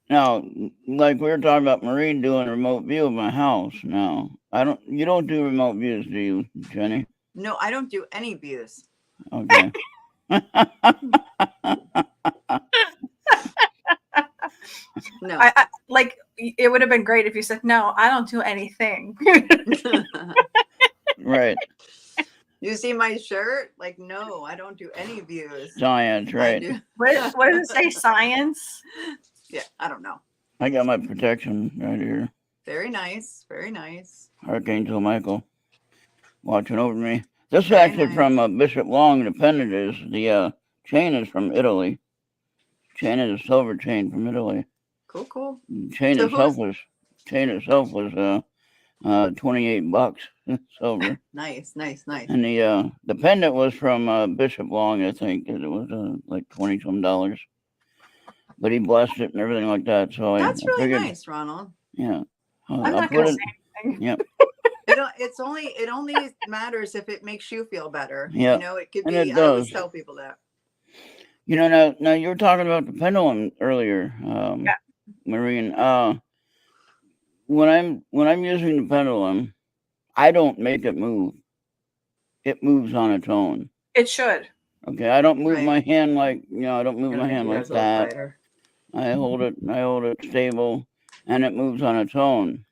now, like we were talking about Maureen doing a remote view of my house. Now, you don't do remote views, do you, Jenny? No, I don't do any views. Okay. No. I like it would have been great if you said, no, I don't do anything. Right. You see my shirt? Like, no, I don't do any views. Science, right. What does it say? Science? Yeah, I don't know. I got my protection right here. Very nice. Very nice. Archangel Michael watching over me. This is Very actually nice. from Bishop Long. The pendant is, the chain is from Italy. Chain is a silver chain from Italy. Cool. Chain So itself was $28 silver. Nice. And the pendant was from Bishop Long, I think. It was like $20-some. But he blessed it and everything like that. So That's I really figured, nice, Ronald. Yeah. I'm not going to say anything. Yep. It only matters if it makes you feel better. Yeah. It could And be. it I always does. tell people that. Now you were talking about the pendulum earlier, Yeah. Maureen. When I'm using the pendulum, I don't make it move. It moves on its own. It should. Okay, I don't move Right. my hand like I don't move my hand like that. Brighter. I hold it stable, and it moves on its own.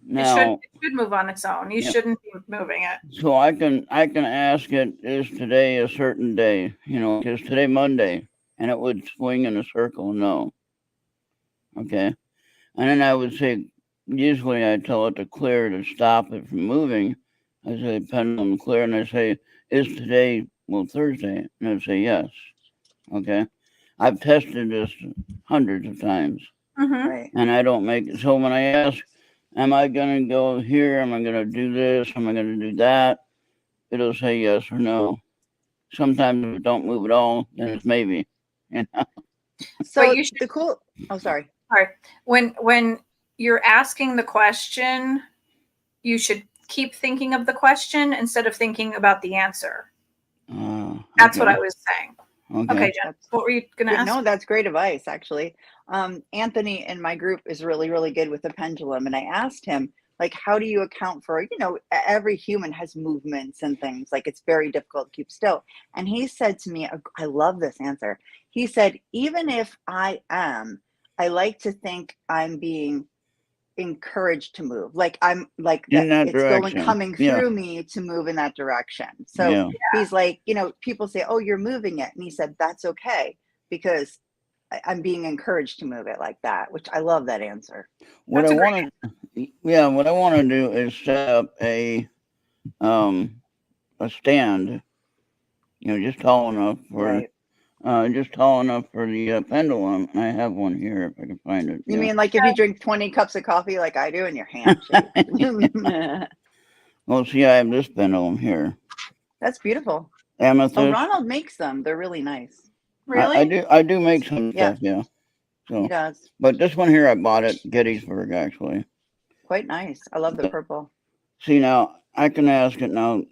Now, It should move on its own. You Yep. shouldn't be moving it. so I can ask it, is today a certain day? Is today Monday? And it would swing in a circle. No. Okay. And then I would say, usually I tell it to clear to stop it from moving. I say pendulum clear, and I say, is today Thursday? And I say yes. Okay. I've tested this hundreds of times, Mm-hmm. Right. and I don't make it. So when I ask, am I going to go here? Am I going to do this? Am I going to do that? it'll say yes or no. Sometimes if it don't move at all, then it's maybe. You know? So you should- the cool. Oh, sorry. All right. When you're asking the question, you should keep thinking of the question instead of thinking about the answer. That's what Okay. I was saying. Okay. Okay, Jen, what were you going to ask? No, that's great advice, actually. Anthony in my group is really, really good with the pendulum. And I asked him, like, how do you account for, every human has movements and things. Like, it's very difficult to keep still. And he said to me, I love this answer. He said, even if I like to think I'm being encouraged to move, like I'm like In that it's direction. coming Yeah. through me to move in that direction. So Yeah. he's like, people say, oh, you're moving it, and he said that's okay because I'm being encouraged to move it like that, which I love that answer. What That's I a great want to do is set up a stand, just tall enough for Right. just tall enough for the pendulum. And I have one here if I can find it. You mean like if you drink 20 cups of coffee like I do and your hand shakes? Well, see, I have this pendulum here. That's beautiful. Amethyst. Oh, Ronald makes them. They're really nice. Really? I do make some Yeah. stuff, yeah. So, He does. but this one here I bought at Gettysburg, actually. Quite nice. I love the purple. See, now, I can ask it now.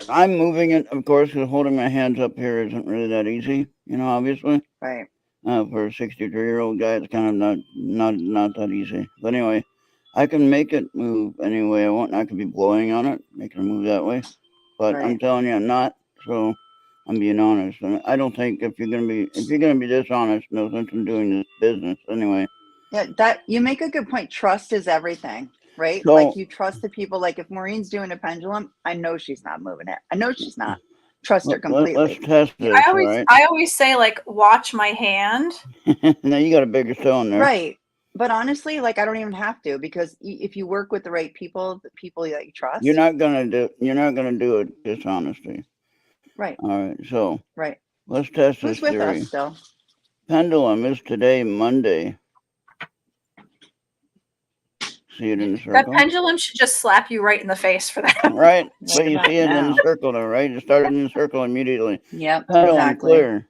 I'm moving it, of course, because holding my hands up here isn't really that easy, obviously. Right. For a 63-year-old guy, it's kind of not that easy. But anyway, I can make it move any way I want. And I could be blowing on it, making it move that way. But I'm Right. telling you, I'm not. So I'm being honest. And I don't think if you're gonna be dishonest, no sense in doing this business anyway. Yeah, that you make a good point. Trust is everything, right? So- Like you trust the people. Like if Maureen's doing a pendulum, I know she's not moving it. I know she's not. Trust her completely. Let's test this, right? I always say, like, watch my hand. Now you got a bigger stone there. Right. But honestly, like I don't even have to because if you work with the right people, the people that you trust. You're not gonna do it dishonesty. Right. All right. So Right. let's test Who's this with theory. us still? Pendulum is today Monday. See it in the That circle? pendulum should just slap you right in the face for that. Right? Right But you about see it in now. the circle though, right? It started in the circle immediately. Yep. Pendulum Exactly. clear.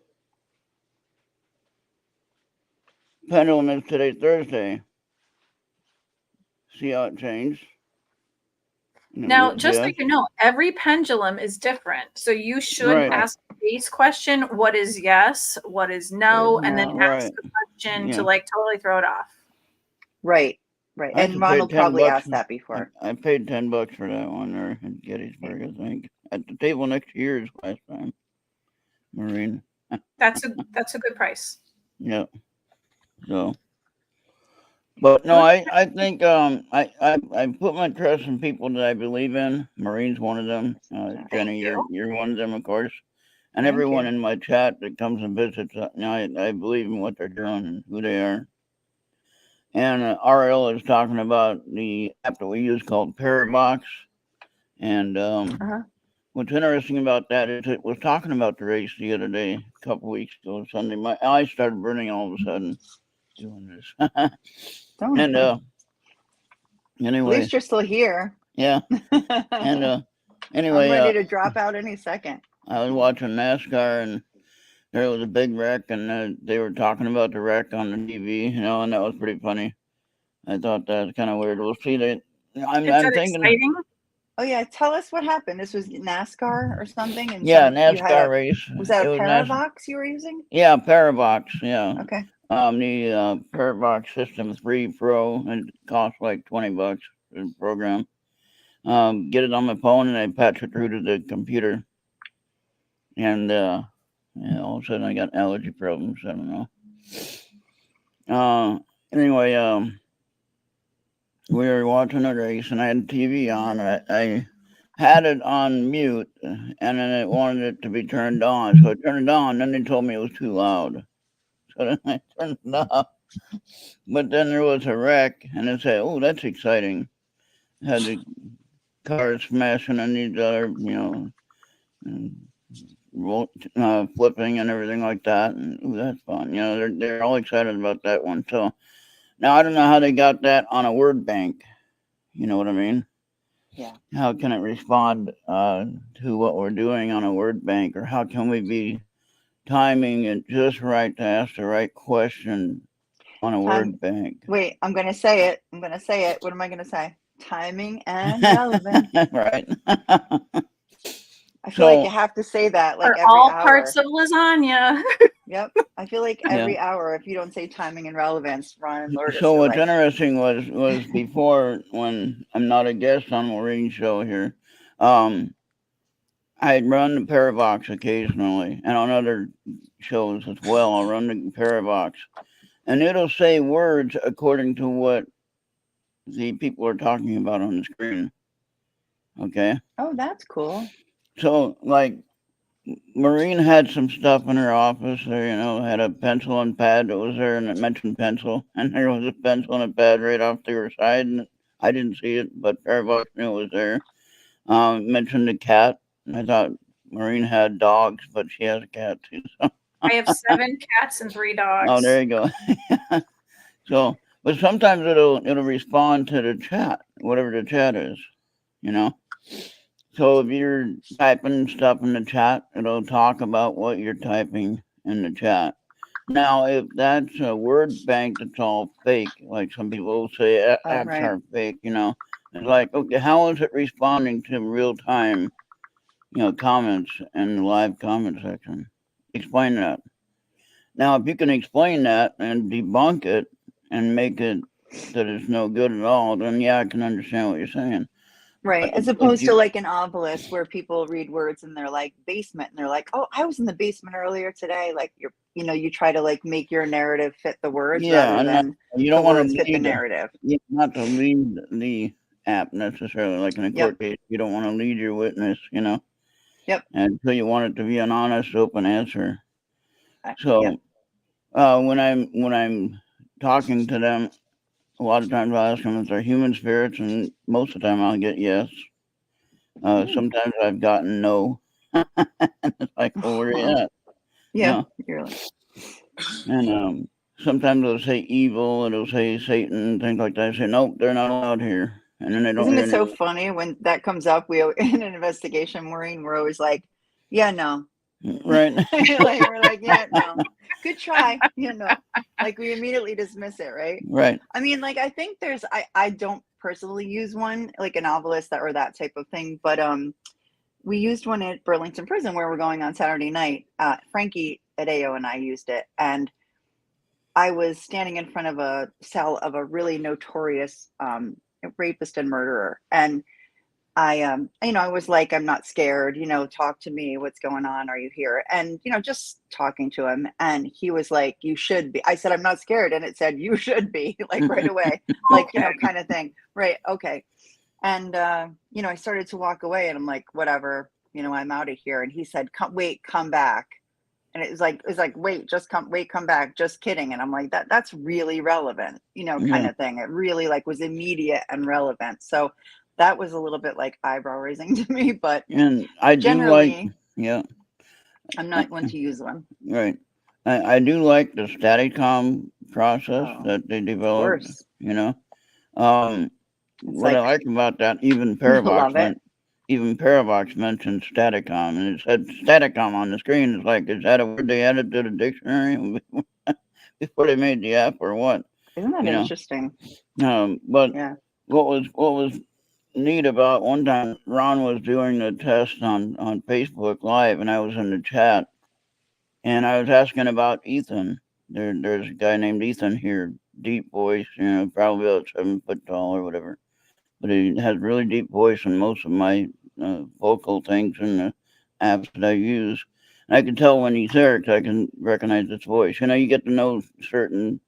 Pendulum is today Thursday. See how it changed? Now, just so Yes. you know, every pendulum is different. So you should Right. ask the base question, what is yes, what is no, What is and then no? ask Right. the question Yeah. to like totally throw it off. Right. Right. I And should Ronald pay 10 probably bucks asked that before. I paid $10 for that one there at Gettysburg, I think. At the table next to yours last time. Maureen. That's a good price. Yeah. So, but no, I think I put my trust in people that I believe in. Maureen's one of them. Jenny, you're one of them, of course. And Thank everyone you. in my chat that comes and visits, I believe in what they're doing and who they are. And RL is talking about the app that we use called Parabox. And what's interesting about that is it was talking about the race the other day, a couple weeks ago, Sunday. My eyes started burning all of a sudden doing this. Don't. And At anyway, least you're still here. yeah. And anyway, I'm ready to drop out any second. I was watching NASCAR and there was a big wreck, and they were talking about the wreck on the TV, and that was pretty funny. I thought that was kind of weird. We'll see that. I'm thinking. Exciting. Oh yeah, tell us what happened. This was NASCAR or something, and Yeah, you had NASCAR race. Was that a It was Parabox you were using? Yeah, Parabox. Yeah. Okay. The Parabox System 3 Pro. It costs like $20 for the program. Get it on my phone and I patch it through to the computer. And all of a sudden I got allergy problems. I don't know. Anyway, we were watching a race and I had the TV on. I had it on mute and then it wanted it to be turned on. So I turned it on. Then they told me it was too loud. So then I turned it off. But then there was a wreck and it said, oh, that's exciting. Had the cars smashing on each other, flipping and everything like that. And ooh, that's fun. They're all excited about that one. So now I don't know how they got that on a word bank. You know what I mean? Yeah. how can it respond to what we're doing on a word bank, or how can we be timing it just right to ask the right question on a word bank? Wait, I'm going to say it. I'm going to say it. What am I going to say? Timing and relevant. Right. I feel like you So, have to say that like Are every all hour. parts of lasagna. Yep. I feel like yeah. every hour, if you don't say timing and relevance, Ron and Lourdes So are what's like, interesting was before, when I'm not a guest on Maureen's show here, I'd run the Paravox occasionally, and on other shows as well. I'll run the Paravox, and it'll say words according to what the people are talking about on the screen. Okay, oh, that's cool. so like Maureen had some stuff in her office there, had a pencil and pad that was there, and it mentioned pencil, and there was a pencil and a pad right off to her side, and I didn't see it, but Paravox knew it was there. Mentioned a cat. I thought Maureen had dogs, but she has a cat too. So. I have 7 cats and 3 dogs. Oh, there you go. So, but sometimes it'll respond to the chat, whatever the chat is, you know. So if you're typing stuff in the chat, it'll talk about what you're typing in the chat. Now, if that's a word bank that's all fake, like some people will say apps Right. are fake, it's like, okay, how is it responding to real time, comments in the live comment section? Explain that. Now, if you can explain that and debunk it and make it that it's no good at all, then yeah, I can understand what you're saying. Right. But As opposed to like an obelisk where people read words and they're like basement and they're like, oh, I was in the basement earlier today. Like you try to like make your narrative fit the words rather than you don't the want words to fit the lead, narrative. not to lead the app necessarily, like in a court case. You don't want to lead your witness, Yep. And so you want it to be an honest, open answer. So Yep. when I'm talking to them, a lot of times I'll ask them if they're human spirits, and most of the time I'll get yes. Sometimes I've gotten no. It's like, well, where are you at? Yeah. You're like, And sometimes it'll say evil, it'll say Satan, things like that. I say, nope, they're not allowed here. And then they don't isn't hear it so anything. funny when that comes up? We in an investigation, Maureen, we're always like, yeah, no. Right. Like, we're like, yeah, no. Good try. Like we immediately dismiss it, right? Right. I mean, like I think I don't personally use one like a novelist or that type of thing, but we used one at Burlington Prison where we're going on Saturday night. Frankie at AO and I used it, and I was standing in front of a cell of a really notorious rapist and murderer, and I was like, I'm not scared, talk to me. What's going on? Are you here? And, just talking to him. And he was like, you should be. I said, I'm not scared. And it said, you should be, like right away, like, kind of thing. Right. Okay. And, I started to walk away and I'm like, whatever, I'm out of here. And he said, come back. And it was like, wait, come back. Just kidding. And I'm like, that's really relevant, kind of thing. It really like was immediate and relevant. So that was a little bit like eyebrow raising to me, but And I generally, I'm not one to use one. Right. I do like the Staticom process that they developed, Of course. What I like about that, even Paravox mentioned Staticom, and it said Staticom on the screen. It's like, is that a word they added to the dictionary before they made the app, or what? Isn't that interesting? But what was neat about one time, Ron was doing the test on Facebook Live, and I was in the chat, and I was asking about Ethan. There's a guy named Ethan here, deep voice, probably about 7 foot tall or whatever. But he has really deep voice in most of my vocal things and the apps that I use. And I can tell when he's there because I can recognize his voice. You get to know certain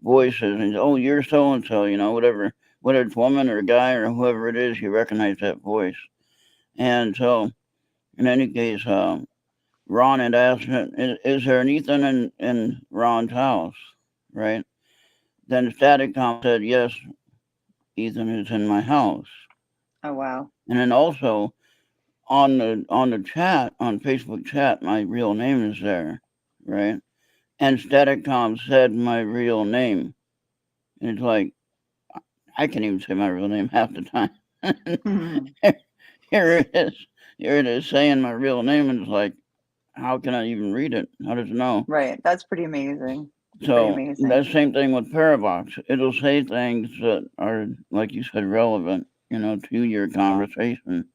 voices, and oh, you're so and so, whatever, whether it's woman or guy or whoever it is, you recognize that voice. And so, in any case, Ron had asked, is there an Ethan in Ron's house? Right? Then Staticom said, yes, Ethan is in my house. Oh, wow. And then also on the chat, on Facebook chat, my real name is there, right? And Staticom said my real name. And it's like, I can't even say my real name half the time. Here it is. Here it is saying my real name, and it's like, how can I even read it? How does it know? Right. That's pretty amazing. So Pretty amazing. that same thing with Parabox. It'll say things that are, like you said, relevant, to your conversation.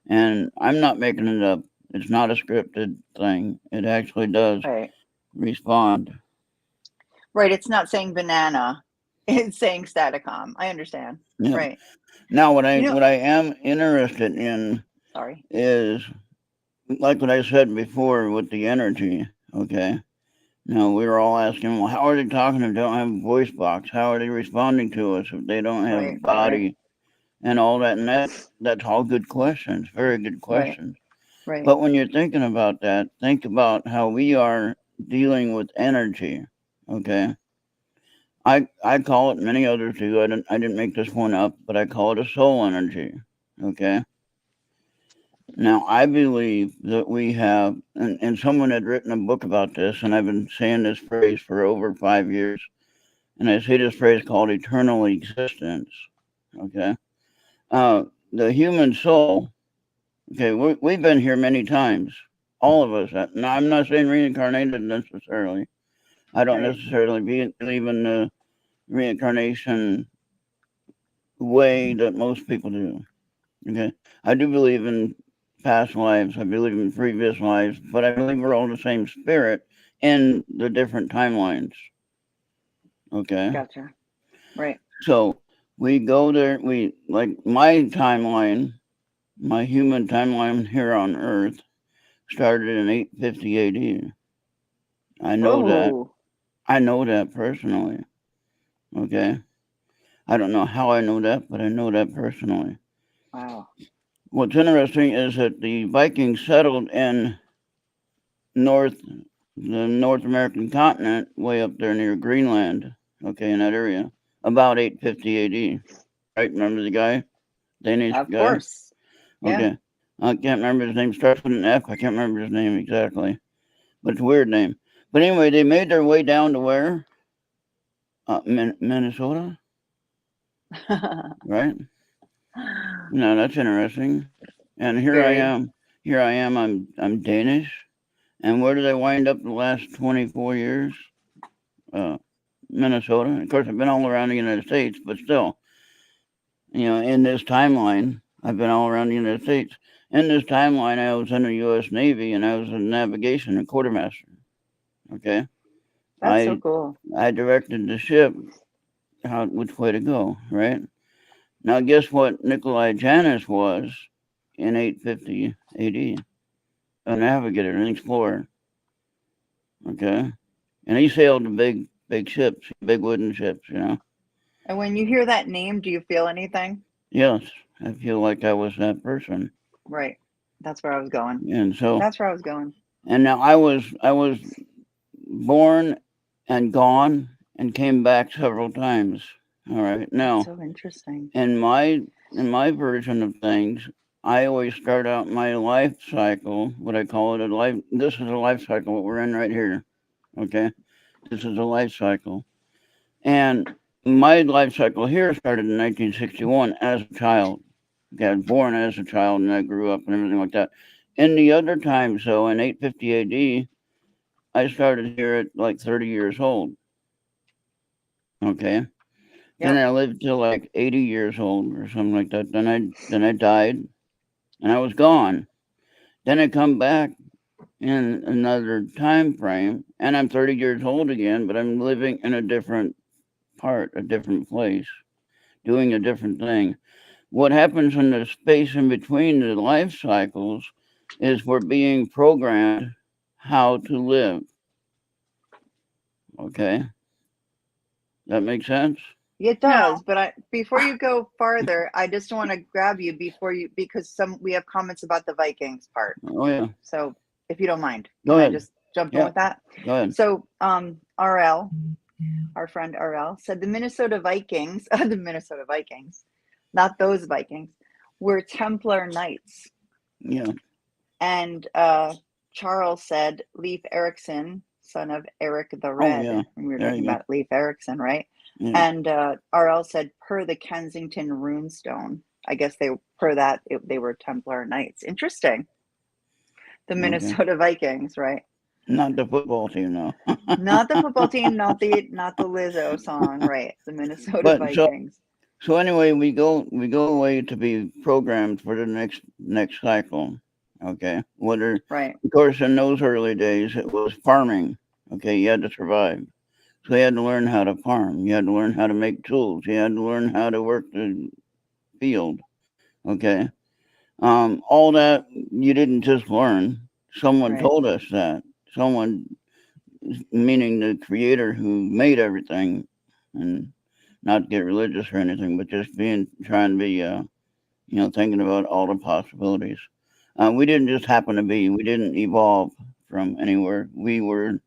And I'm not making it up. It's not a scripted thing. It actually does Right. respond. Right. It's not saying banana. It's saying Staticom. I understand. Yeah. Right. Now, what I am interested in Sorry. is, like what I said before with the energy. Okay. Now we were all asking, well, how are they talking if they don't have a voice box? How are they responding to us if they don't have a body and all that? And that's all good questions, very good questions. Right. But when you're thinking about that, think about how we are dealing with energy. Okay. I call it, many others do. I didn't make this one up, but I call it a soul energy. Okay. Now, I believe that we have, and someone had written a book about this, and I've been saying this phrase for over 5 years, and I say this phrase called eternal existence. Okay. The human soul, okay, we've been here many times, all of us. Now, I'm not saying reincarnated necessarily. I don't necessarily believe in the reincarnation way that most people do. Okay. I do believe in past lives. I believe in previous lives, but I believe we're all the same spirit in the different timelines. Okay. Gotcha. Right. So we go there. Like my timeline, my human timeline here on Earth started in 850 AD. I know that. I know that personally. Okay. I don't know how I know that, but I know that personally. Wow. What's interesting is that the Vikings settled in the North American continent, way up there near Greenland, okay, in that area, about 850 AD. Right? Remember the guy? Danish guy? Of course. Okay. Yeah. I can't remember his name. Starts with an F. I can't remember his name exactly. But it's a weird name. But anyway, they made their way down to where? Minnesota? Right? No, that's interesting. And here I am. I'm Danish. And where did I wind up the last 24 years? Minnesota. Of course, I've been all around the United States, but still, in this timeline, I've been all around the United States. In this timeline, I was in the U.S. Navy, and I was in navigation and quartermaster. Okay. That's so cool. I directed the ship which way to go, right? Now, guess what Nikolai Janis was in 850 AD? A navigator, an explorer. Okay. And he sailed the big ships, big wooden ships, And when you hear that name, do you feel anything? Yes. I feel like I was that person. Right. That's where I was going. And so that's where I was going. And now I was born and gone and came back several times. All right. Now, so interesting. In my version of things, I always start out my life cycle, what I call it, this is a life cycle, what we're in right here. Okay. This is a life cycle. And my life cycle here started in 1961 as a child. Okay, I was born as a child and I grew up and everything like that. In the other times, though, in 850 AD, I started here at like 30 years old. Okay. Yep. Then I lived till like 80 years old or something like that. Then I died and I was gone. Then I come back in another time frame and I'm 30 years old again, but I'm living in a different part, a different place, doing a different thing. What happens in the space in between the life cycles is we're being programmed how to live. Okay. That makes sense? It does, but before you go farther, I just want to grab you because we have comments about the Vikings part. Oh yeah. So if you don't mind, go ahead. I just jump in with that? Go ahead. So RL, our friend RL, said the Minnesota Vikings, not those Vikings, were Templar Knights. Yeah. And Charles said Leif Erikson, son of Eric the Red. Oh, yeah. We were talking about Leif Erikson, right? Yeah. And RL said per the Kensington runestone. I guess they were Templar Knights. Interesting. The Okay. Minnesota Vikings, right? Not the football team, no. Not the football team, not the Lizzo song, right? The Minnesota But Vikings. so anyway, we go away to be programmed for the next cycle. Okay. Right. Of course, in those early days, it was farming. Okay, you had to survive. So you had to learn how to farm. You had to learn how to make tools. You had to learn how to work the field. Okay. All that you didn't just learn. Someone Right. told us that. Someone, meaning the creator who made everything, and not to get religious or anything, but just trying to be, thinking about all the possibilities. We didn't just happen to be. We didn't evolve from anywhere. We were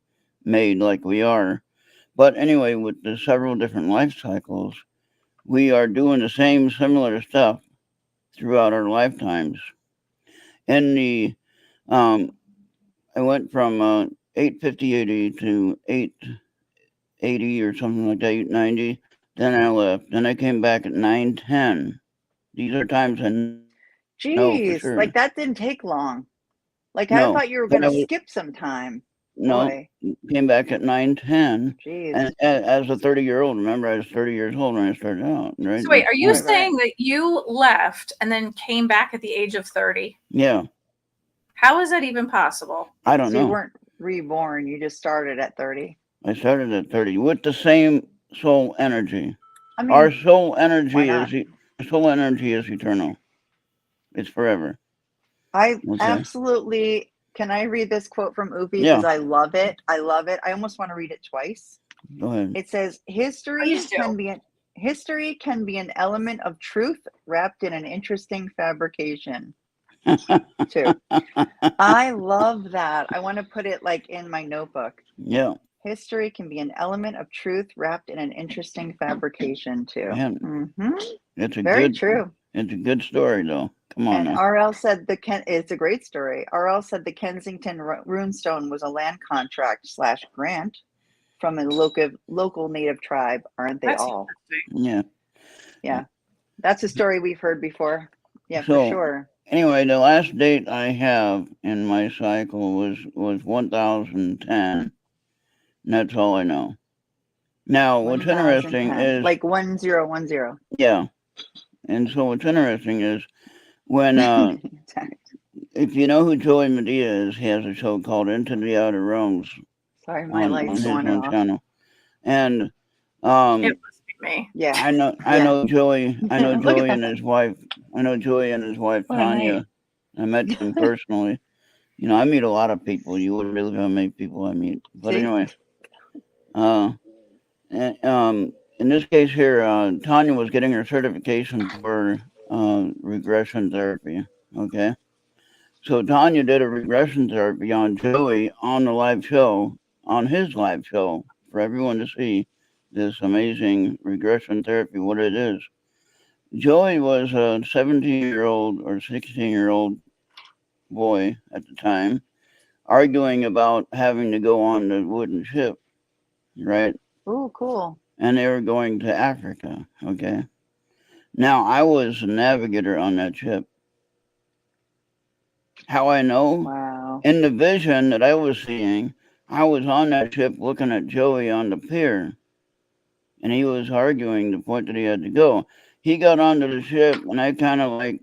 made like we are. But anyway, with the several different life cycles, we are doing the same similar stuff throughout our lifetimes. In the, I went from 850 to 880 or something like that, 890. Then I left. Then I came back at 910. These are times I know for Jeez, sure. like that didn't take long. Like I No, thought you were but going to skip some time. no, Boy, came back at 910. jeez. And as a 30-year-old, remember I was 30 years old when I started out, right? So wait, are you Right, saying that you left and then came back at the age of 30? Yeah, How is that even possible? I don't So you know. weren't reborn. You just started at 30. I started at 30 with the same soul energy. I mean, Our soul why energy not? is eternal. It's forever. I Okay. absolutely. Can I read this quote from Upi? Yeah. Because I love it. I love it. I almost want to read it twice. Go ahead. It says, "History Please do. can be an element of truth wrapped in an interesting fabrication." Too. I love that. I want to put it like in my notebook. Yeah. History can be an element of truth wrapped in an interesting fabrication too. Man, Mm-hmm. it's Very true. It's a good story, though. Come on And now. RL said it's a great story. RL said the Kensington runestone was a land contract / grant from a local native tribe. Aren't they That's all? interesting. Yeah. Yeah. That's a story we've heard before. Yeah, So, for sure. Anyway, the last date I have in my cycle was 1010. And that's all I know. Now, what's interesting 1010. is Like 1010. yeah. And so what's interesting is when if you know who Joey Medea is, he has a show called Into the Outer Realms Sorry, my on light's his going own off. channel. And It must be me. Yeah. I know Joey. I know Look at Joey and that. his wife. I know Joey and his wife What a night. Tanya. I met them personally. You know, I meet a lot of people. You wouldn't believe how many people I meet. But See? anyway, in this case here, Tanya was getting her certification for regression therapy. Okay, so Tanya did a regression therapy on Joey on the live show, on his live show, for everyone to see this amazing regression therapy, what it is. Joey was a 17-year-old or 16-year-old boy at the time, arguing about having to go on the wooden ship, right? Oh, cool. And they were going to Africa, okay? Now, I was a navigator on that ship. How I know? Wow. In the vision that I was seeing, I was on that ship looking at Joey on the pier, and he was arguing the point that he had to go. He got onto the ship, and I kind of like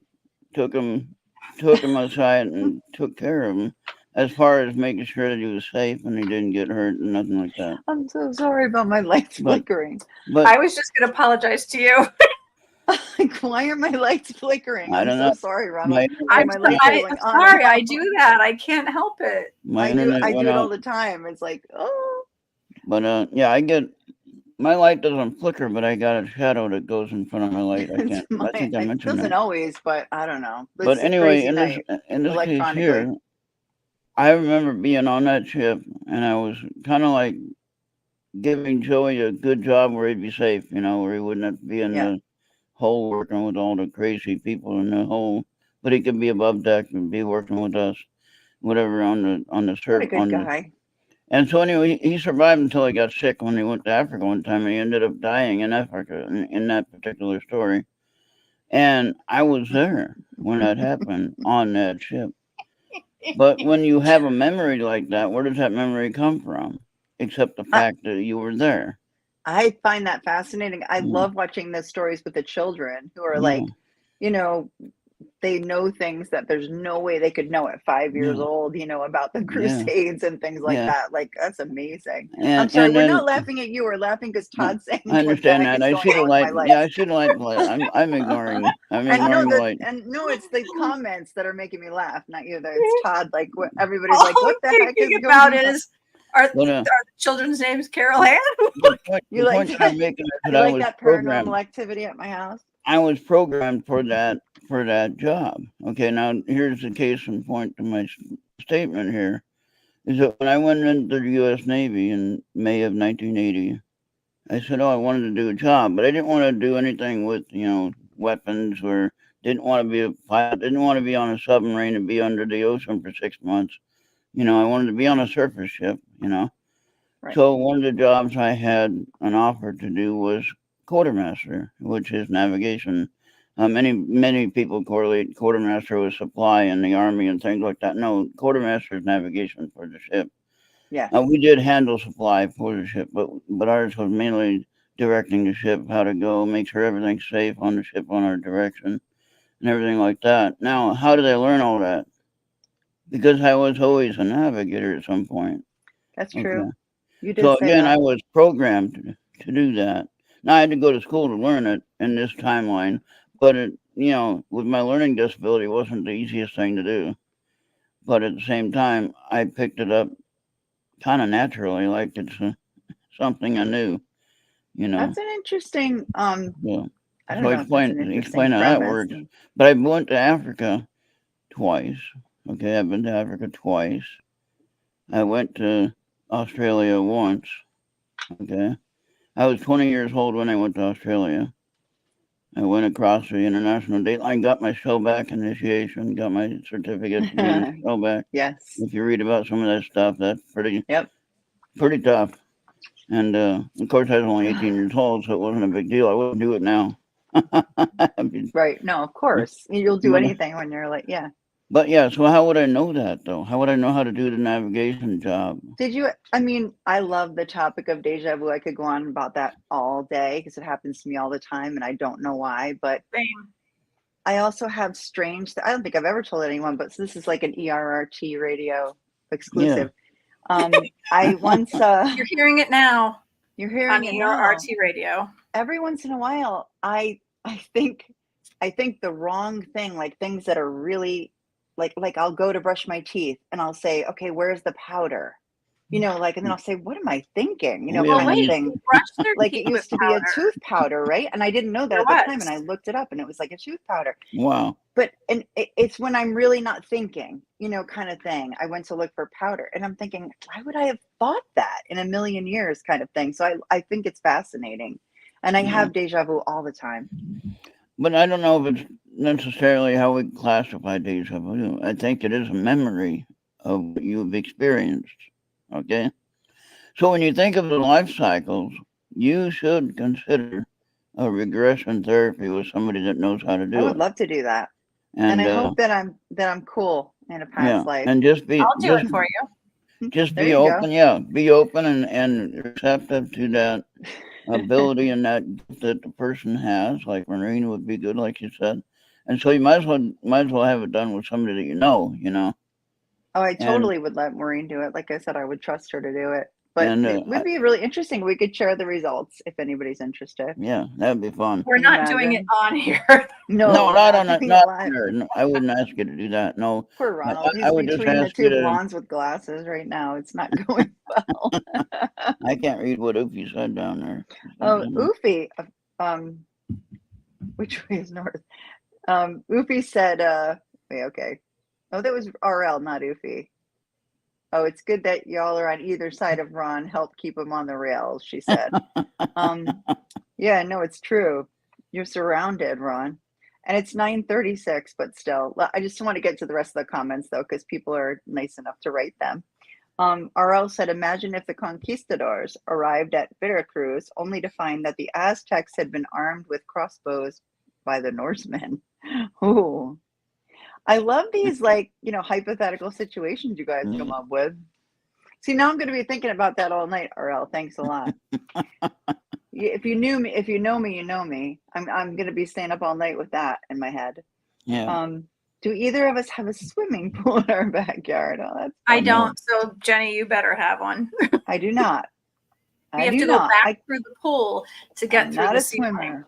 took him aside and took care of him, as far as making sure that he was safe and he didn't get hurt and nothing like that. I'm so sorry about my lights flickering. But I was just going to apologize to you. Like, why are my lights flickering? I don't know. So sorry, Ronald. My I'm lights are going on and sorry. I off. do that. I can't help it. my I do internet went it all out. the time. It's like, oh. But yeah, I get my light doesn't flicker, but I got a shadow that goes in front of my light. I can't. I think I It mentioned doesn't that. always, but I don't know. It's But a anyway, crazy in night, this case electronically. here, I remember being on that ship, and I was kind of like giving Joey a good job where he'd be safe, you know, where he wouldn't have to be in the hole working with all the crazy people in the hole, but he could be above deck and be working with us, whatever on the What a surf. good guy. And so anyway, he survived until he got sick when he went to Africa one time, and he ended up dying in Africa in that particular story. And I was there when that happened on that ship. But when you have a memory like that, where does that memory come from? Except the fact that you were there. I find that fascinating. I Yeah. love watching the stories with the children who are Yeah. like, you know, they know things that there's no way they could know at 5 years Yeah. old, you know, about the Yeah. Crusades and things like Yeah. that. Like, that's amazing. I'm And sorry, and we're then not laughing at you. We're laughing because Todd's saying, I what the understand heck that. is I going see the on with light. my life? Yeah, I see the light. I'm ignoring. I'm And no, ignoring the light. and no, it's the comments that are making me laugh, not you. It's Todd. Like, what, everybody's like, All what the I'm heck is thinking going about on? is, are But the children's names Carol Ann? the You like point that I'm making is you that I like was that programmed. paranormal activity at my house? I was programmed for that job. Okay, now here's the case in point to my statement here. Is that when I went into the U.S. Navy in May of 1980, I said, "Oh, I wanted to do a job, but I didn't want to do anything with weapons, or didn't want to be a pilot, didn't want to be on a submarine and be under the ocean for 6 months. I wanted to be on a surface ship. Right. So one of the jobs I had an offer to do was quartermaster, which is navigation. Many people correlate quartermaster with supply in the army and things like that. No, quartermaster is navigation for the ship. Yeah. We did handle supply for the ship, but ours was mainly directing the ship, how to go, make sure everything's safe on the ship, on our direction, and everything like that. Now, how did I learn all that? Because I was always a navigator at some point. That's Okay. true. You did So say again, that. I was programmed to do that. Now I had to go to school to learn it in this timeline, but with my learning disability, it wasn't the easiest thing to do. But at the same time, I picked it up kind of naturally, like it's something I knew. That's an interesting Yeah. I don't So know if that's an explain interesting how that premise. works. But I went to Africa twice. Okay, I've been to Africa twice. I went to Australia once. Okay. I was 20 years old when I went to Australia. I went across the international date line, got my shellback initiation, got my certificate to be a shellback. Yes. If you read about some of that stuff, that's pretty tough. And of course, I was only 18 years old, so it wasn't a big deal. I wouldn't do it now. Right. No, of course. You'll do anything when you're like, yeah. But yeah, so how would I know that though? How would I know how to do the navigation job? I love the topic of deja vu. I could go on about that all day because it happens to me all the time and I don't know why. But Same. I also have I don't think I've ever told anyone, but this is like an ERRT radio exclusive. I once You're hearing it now. You're hearing on it ERRT now. radio. Every once in a while, I think the wrong thing, like things that are really like I'll go to brush my teeth and I'll say, okay, where's the powder? And then I'll say, what am I thinking? Kind of thing. Like it used to be a tooth powder, right? And I didn't know that at the time, and I looked it up, and it was like a tooth powder. Wow. But it's when I'm really not thinking, kind of thing. I went to look for powder, and I'm thinking, why would I have thought that in a million years, kind of thing. So I think it's fascinating, and I have deja vu all the time. But I don't know if it's necessarily how we classify deja vu. I think it is a memory of what you've experienced. Okay? So when you think of the life cycles, you should consider a regression therapy with somebody that knows how to do it. I would love to do that. And I hope that I'm cool in a past life. And just be I'll do it for you. Just be open, be open and receptive to that ability and that the person has. Like Maureen would be good, like you said. And so you might as well have it done with somebody that you know. Oh, I totally would let Maureen do it. Like I said, I would trust her to do it. But it would be really interesting. We could share the results if anybody's interested. Yeah, that'd be fun. We're not doing it on here. No, not on it. Not here. No, I wouldn't ask you to do that. No. Poor Ronald. He's between the two blondes with glasses right now. It's not going well. I can't read what Oofy said down there. Oh, Oofy. Which way is north? Oofy said, okay. Oh, that was RL, not Oofy. Oh, it's good that y'all are on either side of Ron. Help keep him on the rails, she said. Yeah, no, it's true. You're surrounded, Ron. And it's 9:36, but still. I just want to get to the rest of the comments, though, because people are nice enough to write them. RL said, imagine if the conquistadors arrived at Veracruz only to find that the Aztecs had been armed with crossbows by the Norsemen. Ooh. I love these, like, hypothetical situations you guys come up with. See, now I'm going to be thinking about that all night, RL. Thanks a lot. If you know me, you know me. I'm going to be staying up all night with that in my head. Yeah. Do either of us have a swimming pool in our backyard? Oh, that's I fun. don't. So Jenny, you better have one. I do not. We have to go back through the pool to get I'm through not the a swimmer.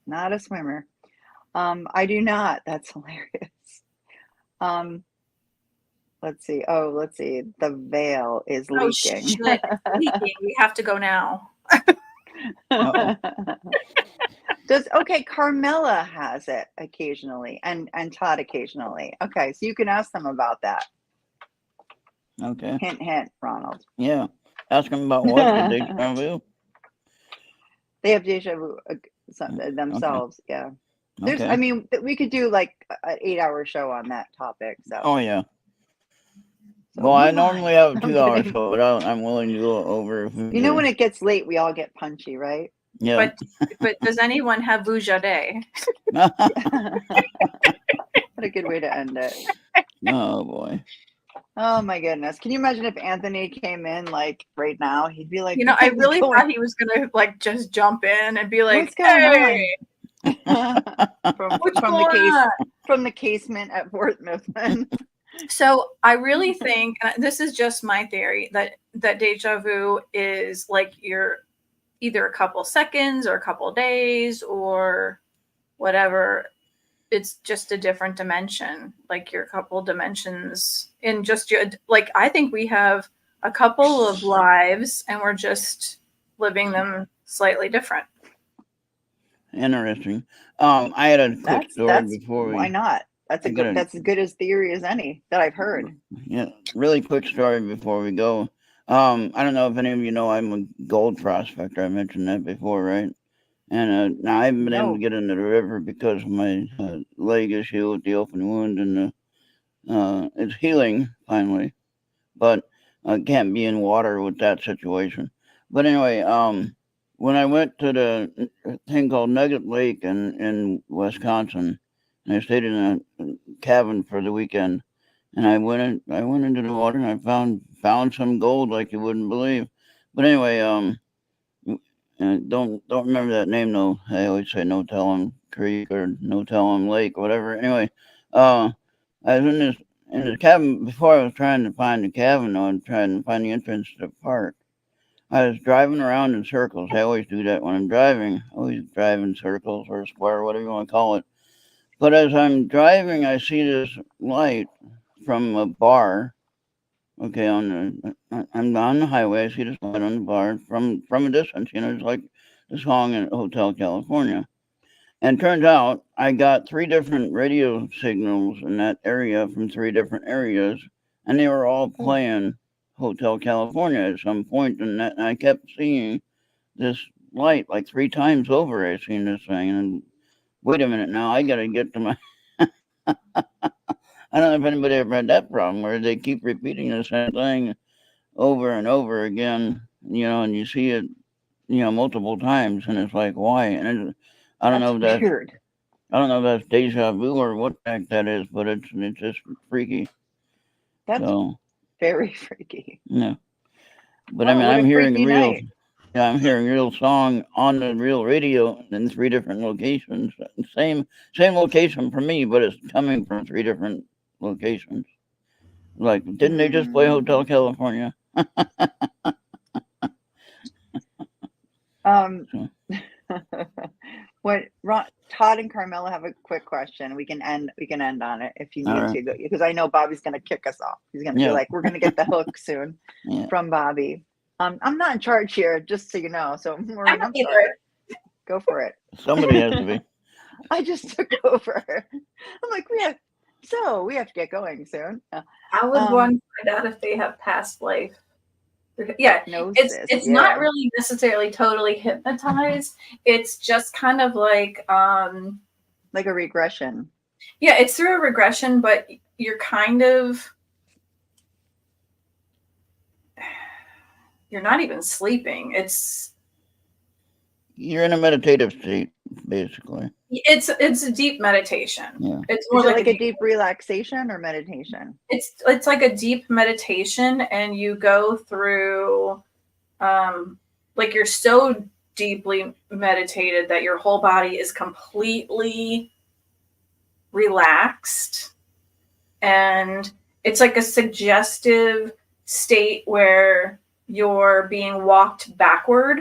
Not a swimmer. I do not. That's hilarious. Let's see. Oh, let's see. The veil is Oh leaking. shit, it's leaking. We have to go now. Okay, Carmela has it occasionally and Todd occasionally. Okay, so you can ask them about that. Okay. Hint, hint, Ronald. Yeah. Ask them about what? The deja vu? They have deja vu themselves. Okay. Yeah. There's, Okay. I mean, we could do like an 8-hour show on that topic. So. Oh, yeah. So well, I normally have a I'm 2 hour kidding. show, but I'm willing to go over. If You know, when it gets late, we all get punchy, right? Yeah. But does anyone have Fuhgeddaboudit? What a good way to end it. Oh, boy. Oh my goodness. Can you imagine if Anthony came in like right now? He'd be like, I really thought he was gonna like just jump in and be like, what's going "Hey, on? what's going on?" From the casement at Fort Mifflin. So I really think, and this is just my theory, that deja vu is like you're either a couple seconds or a couple days or whatever. It's just a different dimension, like you're a couple dimensions in just your, like, I think we have a couple of lives and we're just living them slightly different. Interesting. I had a quick story before we. Why not? That's as good as theory as any that I've heard. Yeah, really quick story before we go. I don't know if any of you know I'm a gold prospector. I mentioned that before, right? And now I haven't been able to get into the river because of my leg issue with the open wound, and it's healing finally, but I can't be in water with that situation. But anyway, when I went to the thing called Nugget Lake in Wisconsin, and I stayed in a cabin for the weekend, and I went into the water and I found some gold like you wouldn't believe. But anyway, don't remember that name though. I always say No Tell 'em Creek or No Tell 'em Lake, whatever. Anyway, I was in this cabin before I was trying to find the cabin. I was trying to find the entrance to the park. I was driving around in circles. I always do that when I'm driving. I always drive in circles or square, whatever you want to call it. But as I'm driving, I see this light from a bar. Okay, I'm on the highway. I see this light on the bar from a distance. It's like the song in Hotel California. And turns out I got 3 different radio signals in that area from 3 different areas, and they were all playing Hotel California at some point. And I kept seeing this light like 3 times over. I seen this thing, and wait a minute now, I got to get to my. I don't know if anybody ever had that problem where they keep repeating the same thing over and over again, and you see it, multiple times, and it's like, why? And I don't know if that's weird. I don't know if that's deja vu or what the heck that is, but it's just freaky. That's very freaky. Yeah, but I mean, I'm hearing real. Night. Yeah, I'm hearing real song on the real radio in 3 different locations. Same location for me, but it's coming from 3 different locations. Like, didn't they just play Hotel California? Todd and Carmela have a quick question. We can end on it if you need to, because I know Bobby's going to kick us off. He's going to be like, we're going to get the hook soon from Bobby. I'm not in charge here, just so you know. So Maureen, I'm sorry. Go for it. Somebody has to be. I just took over. I'm like, we have to get going soon. How would one find out if they have past life? Yeah, it's not really necessarily totally hypnotized. It's just kind of like a regression. Yeah, it's through a regression, but you're kind of. You're not even sleeping. You're in a meditative state. basically. It's a deep meditation. Yeah. It's more Is it like like a deep relaxation or meditation? it's like a deep meditation, and you go through like you're so deeply meditated that your whole body is completely relaxed, and it's like a suggestive state where you're being walked backward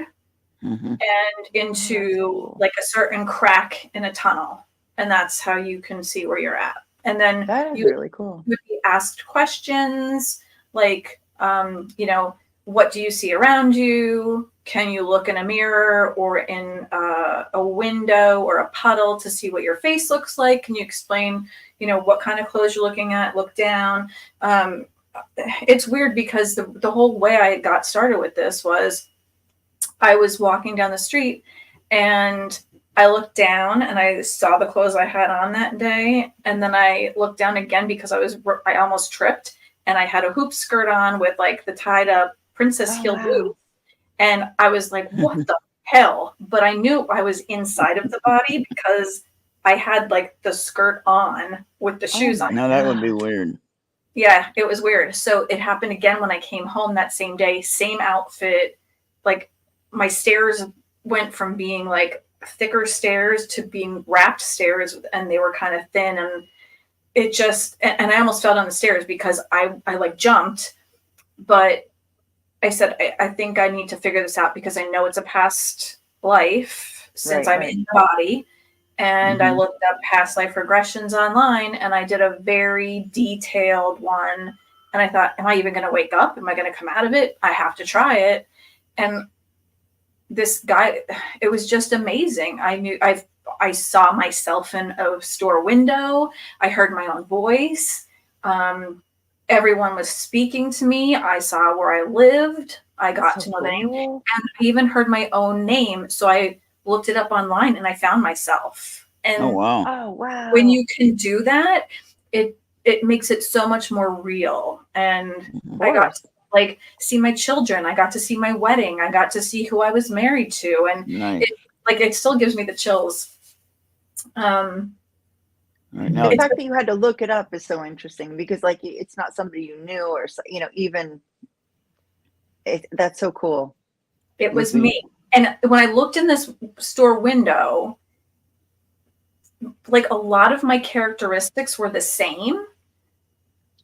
Mm-hmm. and into like a certain crack in a tunnel, and that's how you can see where you're at. And then That is you really cool. would be asked questions like, what do you see around you? Can you look in a mirror or in a window or a puddle to see what your face looks like? Can you explain, what kind of clothes you're looking at? Look down. It's weird because the whole way I got started with this was I was walking down the street and I looked down and I saw the clothes I had on that day. And then I looked down again because I almost tripped, and I had a hoop skirt on with like the tied up princess heel boots. And I was like, what the hell? But I knew I was inside of the body because I had like the skirt on with the shoes on. Now that would be weird. Yeah, it was weird. So it happened again when I came home that same day, same outfit. Like my stairs went from being like thicker stairs to being wrapped stairs, and they were kind of thin, and it just, and I almost fell down the stairs because I like jumped, but I said, I think I need to figure this out because I know it's a past life since I'm in the body. And I looked up past life regressions online, and I did a very detailed one. And I thought, am I even going to wake up? Am I going to come out of it? I have to try it. And this guy, it was just amazing. I saw myself in a store window. I heard my own voice. Everyone was speaking to me. I saw where I lived. I got to know the name, and I even heard my own name. So I looked it up online, and I found myself. And oh wow! When you can do that, it makes it so much more real. And I got to like see my children. I got to see my wedding. I got to see who I was married to, and it still gives me the chills. The fact that you had to look it up is so interesting because like it's not somebody you knew or even that's so cool. It was me. And when I looked in this store window, like a lot of my characteristics were the same.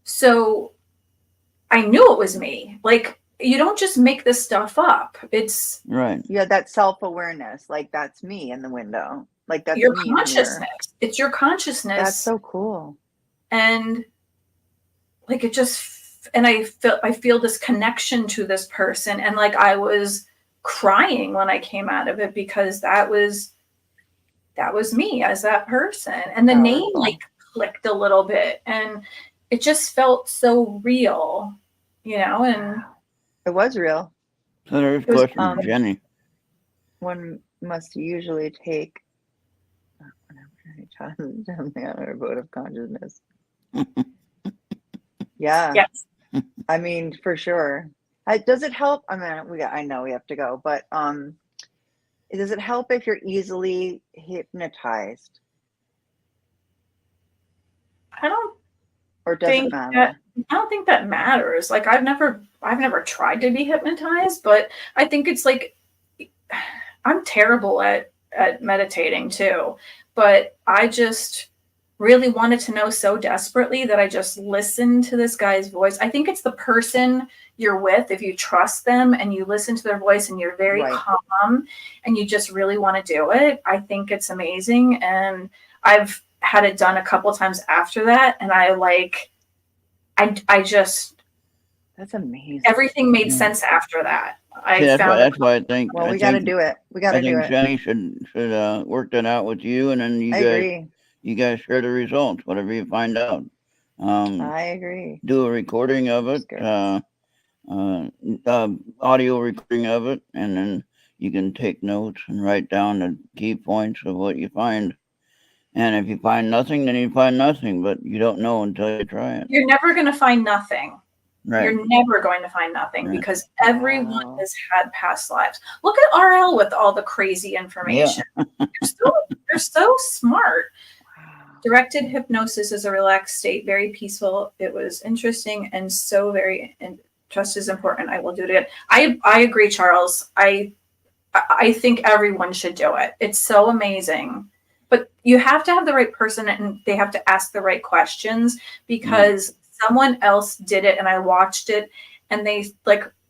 So I knew it was me. Like you don't just make this stuff up. It's right. Yeah, that self-awareness. Like that's me in the window. Like that's your me consciousness. It's your consciousness. That's so cool. And like it just, and I feel this connection to this person, and like I was crying when I came out of it because that was me as that person, and the name like clicked a little bit, and it just felt so real, and it was real. So there's a question for Jenny. One must usually take the other vote of consciousness. Yeah. Yes. I mean, for sure. Does it help? I mean, I know we have to go, but does it help if you're easily hypnotized? Or does it matter? I don't think that matters. Like I've never tried to be hypnotized, but I think it's like I'm terrible at meditating too. But I just really wanted to know so desperately that I just listened to this guy's voice. I think it's the person you're with, if you trust them and you listen to their voice and you're very calm and you just really want to do it. I think it's amazing. And I've had it done a couple of times after that. And I just, that's amazing. Everything made sense after that. That's why I think. Well, we got to do it. We got to do it. Jenny should work that out with you, and then you guys share the results, whatever you find out. I agree. Do a recording of it, audio recording of it, and then you can take notes and write down the key points of what you find. And if you find nothing, then you find nothing, but you don't know until you try it. You're never going to find nothing. Right. You're never going to find nothing Right. because everyone Wow. has had past lives. Look at RL with all the crazy information. They're so smart. Wow. Directed hypnosis is a relaxed state, very peaceful. It was interesting and so very, and trust is important. I will do it again. I agree, Charles. I think everyone should do it. It's so amazing. But you have to have the right person and they have to ask the right questions because someone else did it and I watched it and they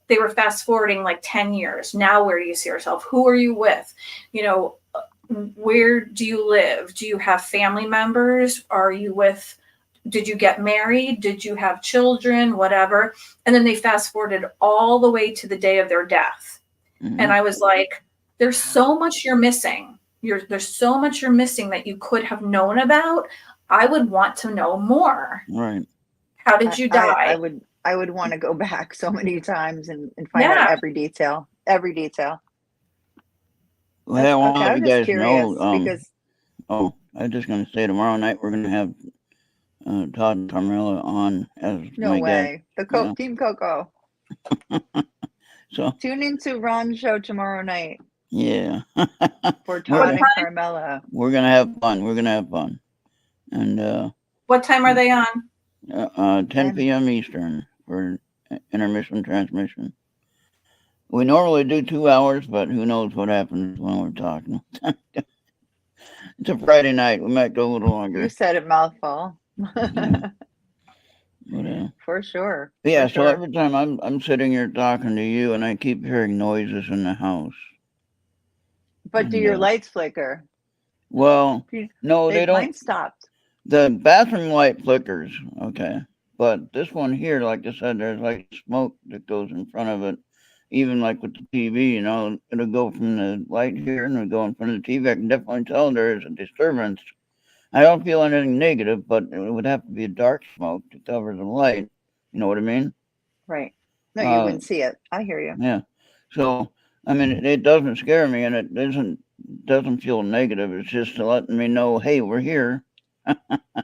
were fast forwarding like 10 years. Now where do you see yourself? Who are you with? You know, where do you live? Do you have family members? Did you get married? Did you have children? Whatever. And then they fast forwarded all the way to the day of their death. Mhm. And I was like, there's so much you're missing. There's so much you're missing that you could have known about. I would want to know more. Right. How did you die? I would want to go back so many times and find out Yeah. every detail. Every detail. Well, I want Okay, to I'm let you just guys curious know. because Oh, I was just going to say tomorrow night we're going to have Todd and Carmela on as no my guest. way. The Yeah. Team Coco. So Tune into Ron's show tomorrow night yeah, for Todd What and time? Carmela. we're gonna have fun. We're gonna have fun, and What time are they on? 10 p.m. Eastern for intermission transmission. We normally do 2 hours, but who knows what happens when we're talking. It's a Friday night. We might go a little longer. You said it mouthful. Yeah. But, For sure. yeah. For So sure. every time I'm sitting here talking to you, and I keep hearing noises in the house. But do your lights flicker? Well, no, they don't. Mine stopped. The bathroom light flickers, okay. But this one here, like I said, there's like smoke that goes in front of it. Even like with the TV, you know, it'll go from the light here and it'll go in front of the TV. I can definitely tell there is a disturbance. I don't feel anything negative, but it would have to be a dark smoke to cover the light. You know what I mean? Right. No, you wouldn't see it. I hear you. Yeah. So, I mean, it doesn't scare me, and it doesn't feel negative. It's just to letting me know, hey, we're here. That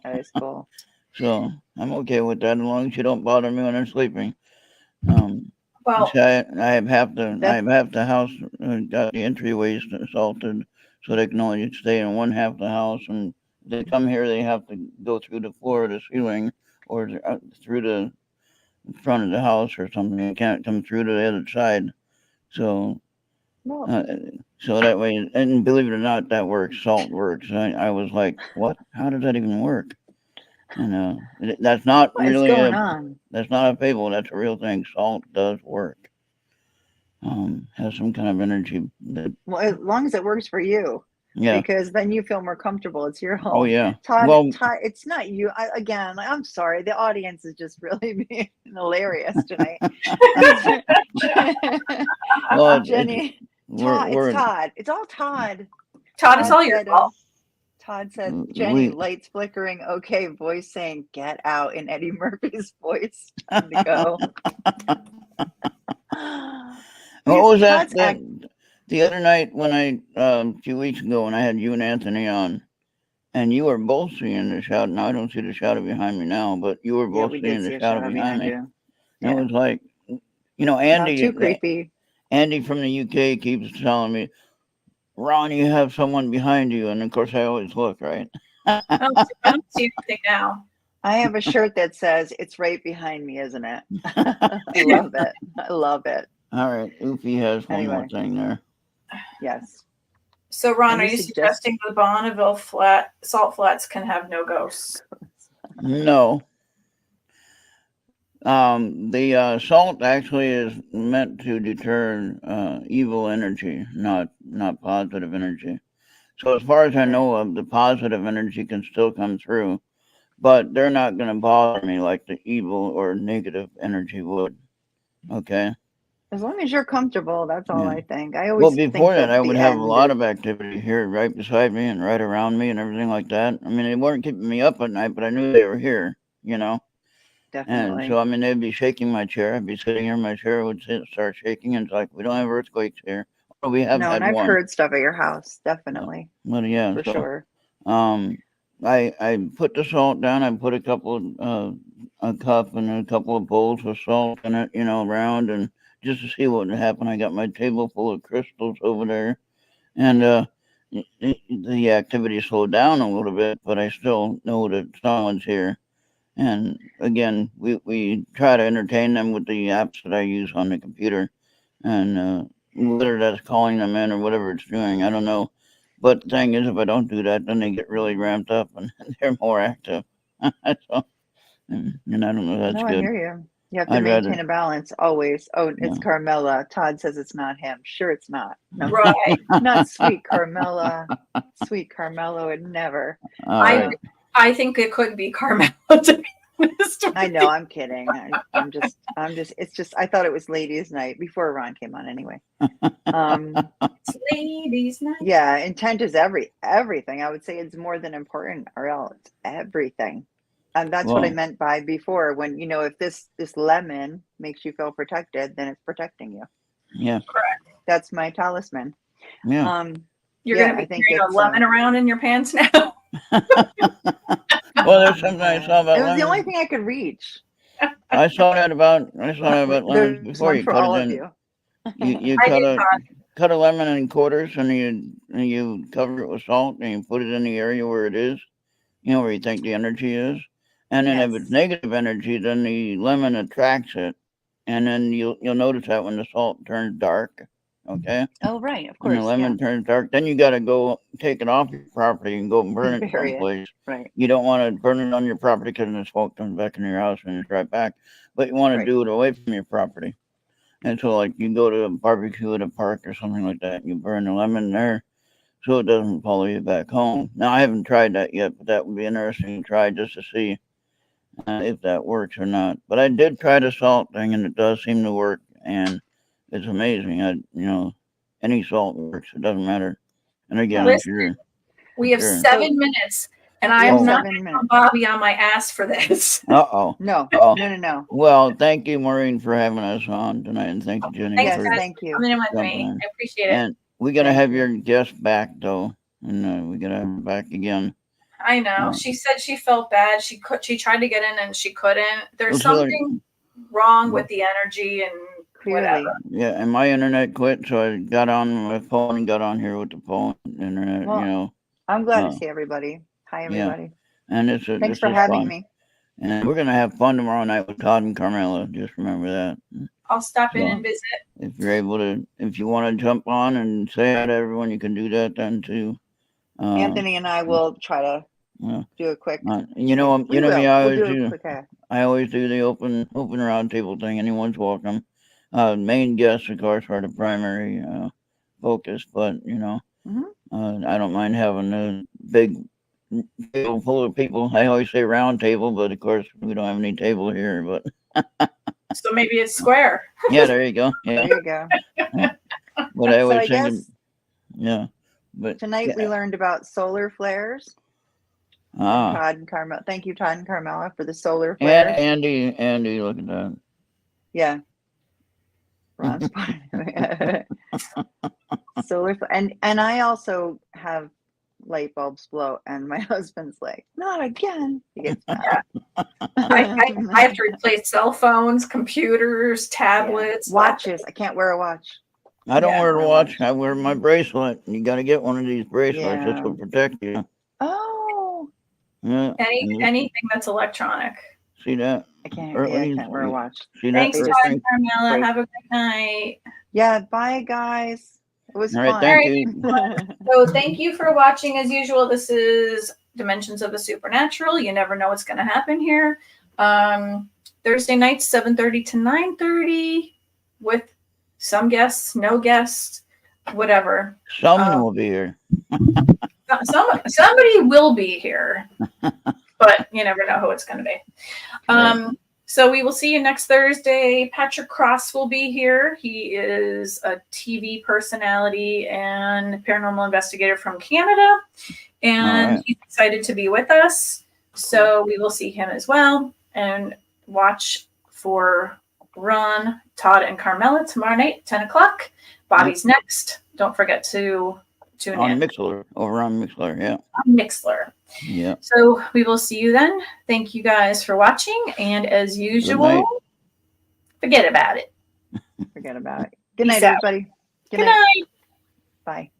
is cool. So I'm okay with that as long as you don't bother me when I'm sleeping. Well, See, I have half the house got the entryways salted, so they can only stay in one half of the house. And if they come here, they have to go through the floor of the ceiling or through the front of the house or something. They can't come through to the other side. So Well, so that way, and believe it or not, that works. Salt works. I was like, what? How does that even work? And that's not what is really going on? that's not a fable. That's a real thing. Salt does work. Has some kind of energy. Well, as long as it works for you. Yeah. Because then you feel more comfortable. It's your home. Oh yeah. Todd, Well, it's not you. I'm sorry. The audience is just really being hilarious tonight. well, Jenny, it's Todd. It's all Todd. Todd, it's all your fault. Todd said, Jenny, lights flickering. Okay, voice saying, get out in Eddie Murphy's voice. Time to go. What was that? The other night when a few weeks ago when I had you and Anthony on, and you were both seeing the shadow. Now I don't see the shadow behind me now, but you were both seeing the shadow behind me. You. Yeah. It was like, you know, Andy. Not too creepy. Andy from the UK keeps telling me, Ron, you have someone behind you, and of course I always look, right? I don't see anything now. I have a shirt that says it's right behind me, isn't it? I love it. I love it. All right, Oofy has one more thing there. Yes. So, Ron, are you suggesting the Bonneville salt flats can have no ghosts? No. The salt actually is meant to deter evil energy, not positive energy. So as far as I know of, the positive energy can still come through, but they're not going to bother me like the evil or negative energy would. Okay. As long as you're comfortable, that's all I think. I always well, before think that, I would have a lot of activity here right beside me and right around me and everything like that. I mean, they weren't keeping me up at night, but I knew they were here, you know. Definitely. And so, I mean, they'd be shaking my chair. I'd be sitting here, my chair would start shaking, and it's like, we don't have earthquakes here. Or we have had and I've one. heard stuff at your house, definitely. Well, yeah. For so, sure. I put the salt down. I put a cup and a couple of bowls of salt in it, around, and just to see what would happen. I got my table full of crystals over there, and the activity slowed down a little bit, but I still know that someone's here. And again, we try to entertain them with the apps that I use on the computer, and whether that's calling them in or whatever it's doing, I don't know. But the thing is, if I don't do that, then they get really ramped up and they're more active. So, and I don't know, that's No, I good. hear you. You have to I'd rather, maintain a balance always. Oh, it's yeah. Carmela. Todd says it's not him. Sure, it's not. No, Right. not sweet Carmela. Sweet Carmela would never. All I right. I think it could be Carmela, to be honest with I know. you. I'm kidding. I'm just. It's just. I thought it was ladies' night before Ron came on. Anyway. It's ladies' night. Yeah. Intent is everything. I would say it's more than important, or else it's everything. And that's what I Well, meant by before. When if this lemon makes you feel protected, then it's protecting you. yeah, Correct. That's my talisman. yeah. You're Yeah, going to I be think carrying a it's lemon around in your pants now. Well, there's something I saw about it was the only lemons. thing I could reach. I saw that about lemons There's before. one You for cut it all of in. you. You I did cut a lemon in quarters, and you cover it with salt, and you put it in the area where it is, where you think the energy is. And then if it's Yes. negative energy, then the lemon attracts it, and then you'll notice that when the salt turns dark, okay, Oh, right. Of and the course. Yeah. lemon turns dark, then you got to go take it off your property and go and burn it Bury it. someplace. Right. You don't want to burn it on your property because the smoke comes back in your house and it's right back. But you want to Right. do it away from your property. And so, like, you go to a barbecue at a park or something like that, you burn the lemon there so it doesn't follow you back home. Now, I haven't tried that yet, but that would be interesting to try just to see if that works or not. But I did try the salt thing, and it does seem to work, and it's amazing. Any salt works. It doesn't matter. And again, I'm Listen, sure. we have Sure. 7 minutes, and I We am have not 7 minutes. Bobby on my ass for this. Uh-oh. No. Oh. No. Well, thank you, Maureen, for having us on tonight, and thank you, Jenny, Thanks, Yes. for guys, Thank for you. coming in with jumping me. in. I appreciate it. And we got to Thank have you. your guest back, though. And we got to have her back again. I know. She said she felt bad. She tried to get in and she couldn't. There's something wrong with the energy and Clearly. whatever. Yeah, and my internet quit, so I got on my phone and got on here with the phone internet. Well, I'm glad to see everybody. Hi, everybody. Yeah. And Thanks for having fun. me. And we're gonna have fun tomorrow night with Todd and Carmela. Just remember that. I'll stop in and visit. If you're able to, if you want to jump on and say hi to everyone, you can do that then too. Anthony and I will try to do a quick. Me, I always do. I always do the open roundtable thing. Anyone's welcome. Main guests, of course, are the primary focus, but I don't mind having a big table full of people. I always say round table, but of course we don't have any table here. But so maybe it's square. Yeah, there you go. Yeah. There you go. But I always guess, But tonight we learned about solar flares. Todd and Carmela. Thank you, Todd and Carmela, for the solar flares. And Andy, look at that. Yeah. Ron's solar, and I also have light bulbs blow, and my husband's like, not again. He gets mad. I have to replace cell phones, computers, tablets, watches. I can't wear a watch. I don't wear a watch. I wear my bracelet. You got to get one of these bracelets. This will protect you. Oh. Yeah. Anything that's electronic. See that? I can't wear a watch. See Thanks, that? Todd and Carmela. Have a good night. Yeah, bye, guys. It was fun. All right, thank you. So thank you for watching. As usual, this is Dimensions of the Supernatural. You never know what's going to happen here. Thursday nights, 7:30 to 9:30, with some guests, no guests, whatever. Someone will be here. Somebody will be here, but you never know who it's going to be. Right. So we will see you next Thursday. Patrick Cross will be here. He is a TV personality and paranormal investigator from Canada, and he's excited to be with us. So we will see him as well, and watch for Ron, Todd, and Carmela tomorrow night, 10 o'clock. Bobby's next. Don't forget to tune On in Mixler, over on Mixler, yeah. on Mixler. Yeah. So we will see you then. Thank you guys for watching. And as usual, forget about it. Forget about it. Good Peace night, out. everybody. Good night. Bye.